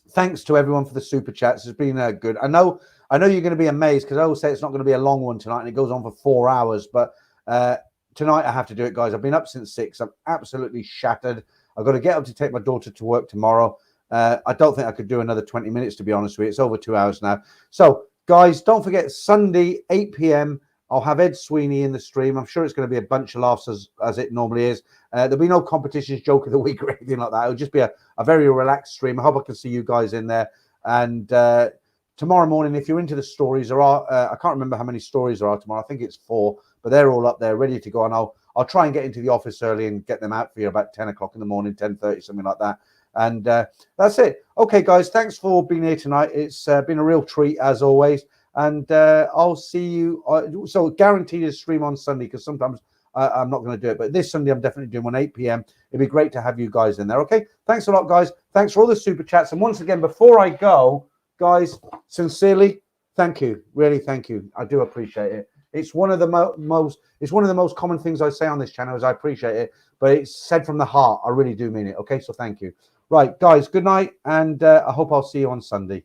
Speaker 1: Thanks to everyone for the super chats. It's been good. I know you're going to be amazed because I always say it's not going to be a long one tonight and it goes on for 4 hours. But tonight I have to do it, guys. I've been up since 6. I'm absolutely shattered. I've got to get up to take my daughter to work tomorrow. I don't think I could do another 20 minutes, to be honest with you. It's over 2 hours now. So, guys, don't forget Sunday, 8 p.m. I'll have Ed Sweeney in the stream. I'm sure it's going to be a bunch of laughs as it normally is. There'll be no competitions, joke of the week or anything like that. It'll just be a very relaxed stream. I hope I can see you guys in there. And tomorrow morning, if you're into the stories, there are I can't remember how many stories there are tomorrow. I think it's 4, but they're all up there ready to go. And I'll try and get into the office early and get them out for you about 10 o'clock in the morning, 10:30, something like that. And that's it. Okay, guys, thanks for being here tonight. It's been a real treat as always. And I'll see you. So guaranteed a stream on Sunday, because sometimes I'm not going to do it. But this Sunday, I'm definitely doing one 8 p.m. It'd be great to have you guys in there. Okay, thanks a lot, guys. Thanks for all the super chats. And once again, before I go, guys, sincerely, thank you. Really, thank you. I do appreciate it. It's one of the most common things I say on this channel is I appreciate it, but it's said from the heart. I really do mean it. Okay, so thank you. Right, guys, good night, and I hope I'll see you on Sunday.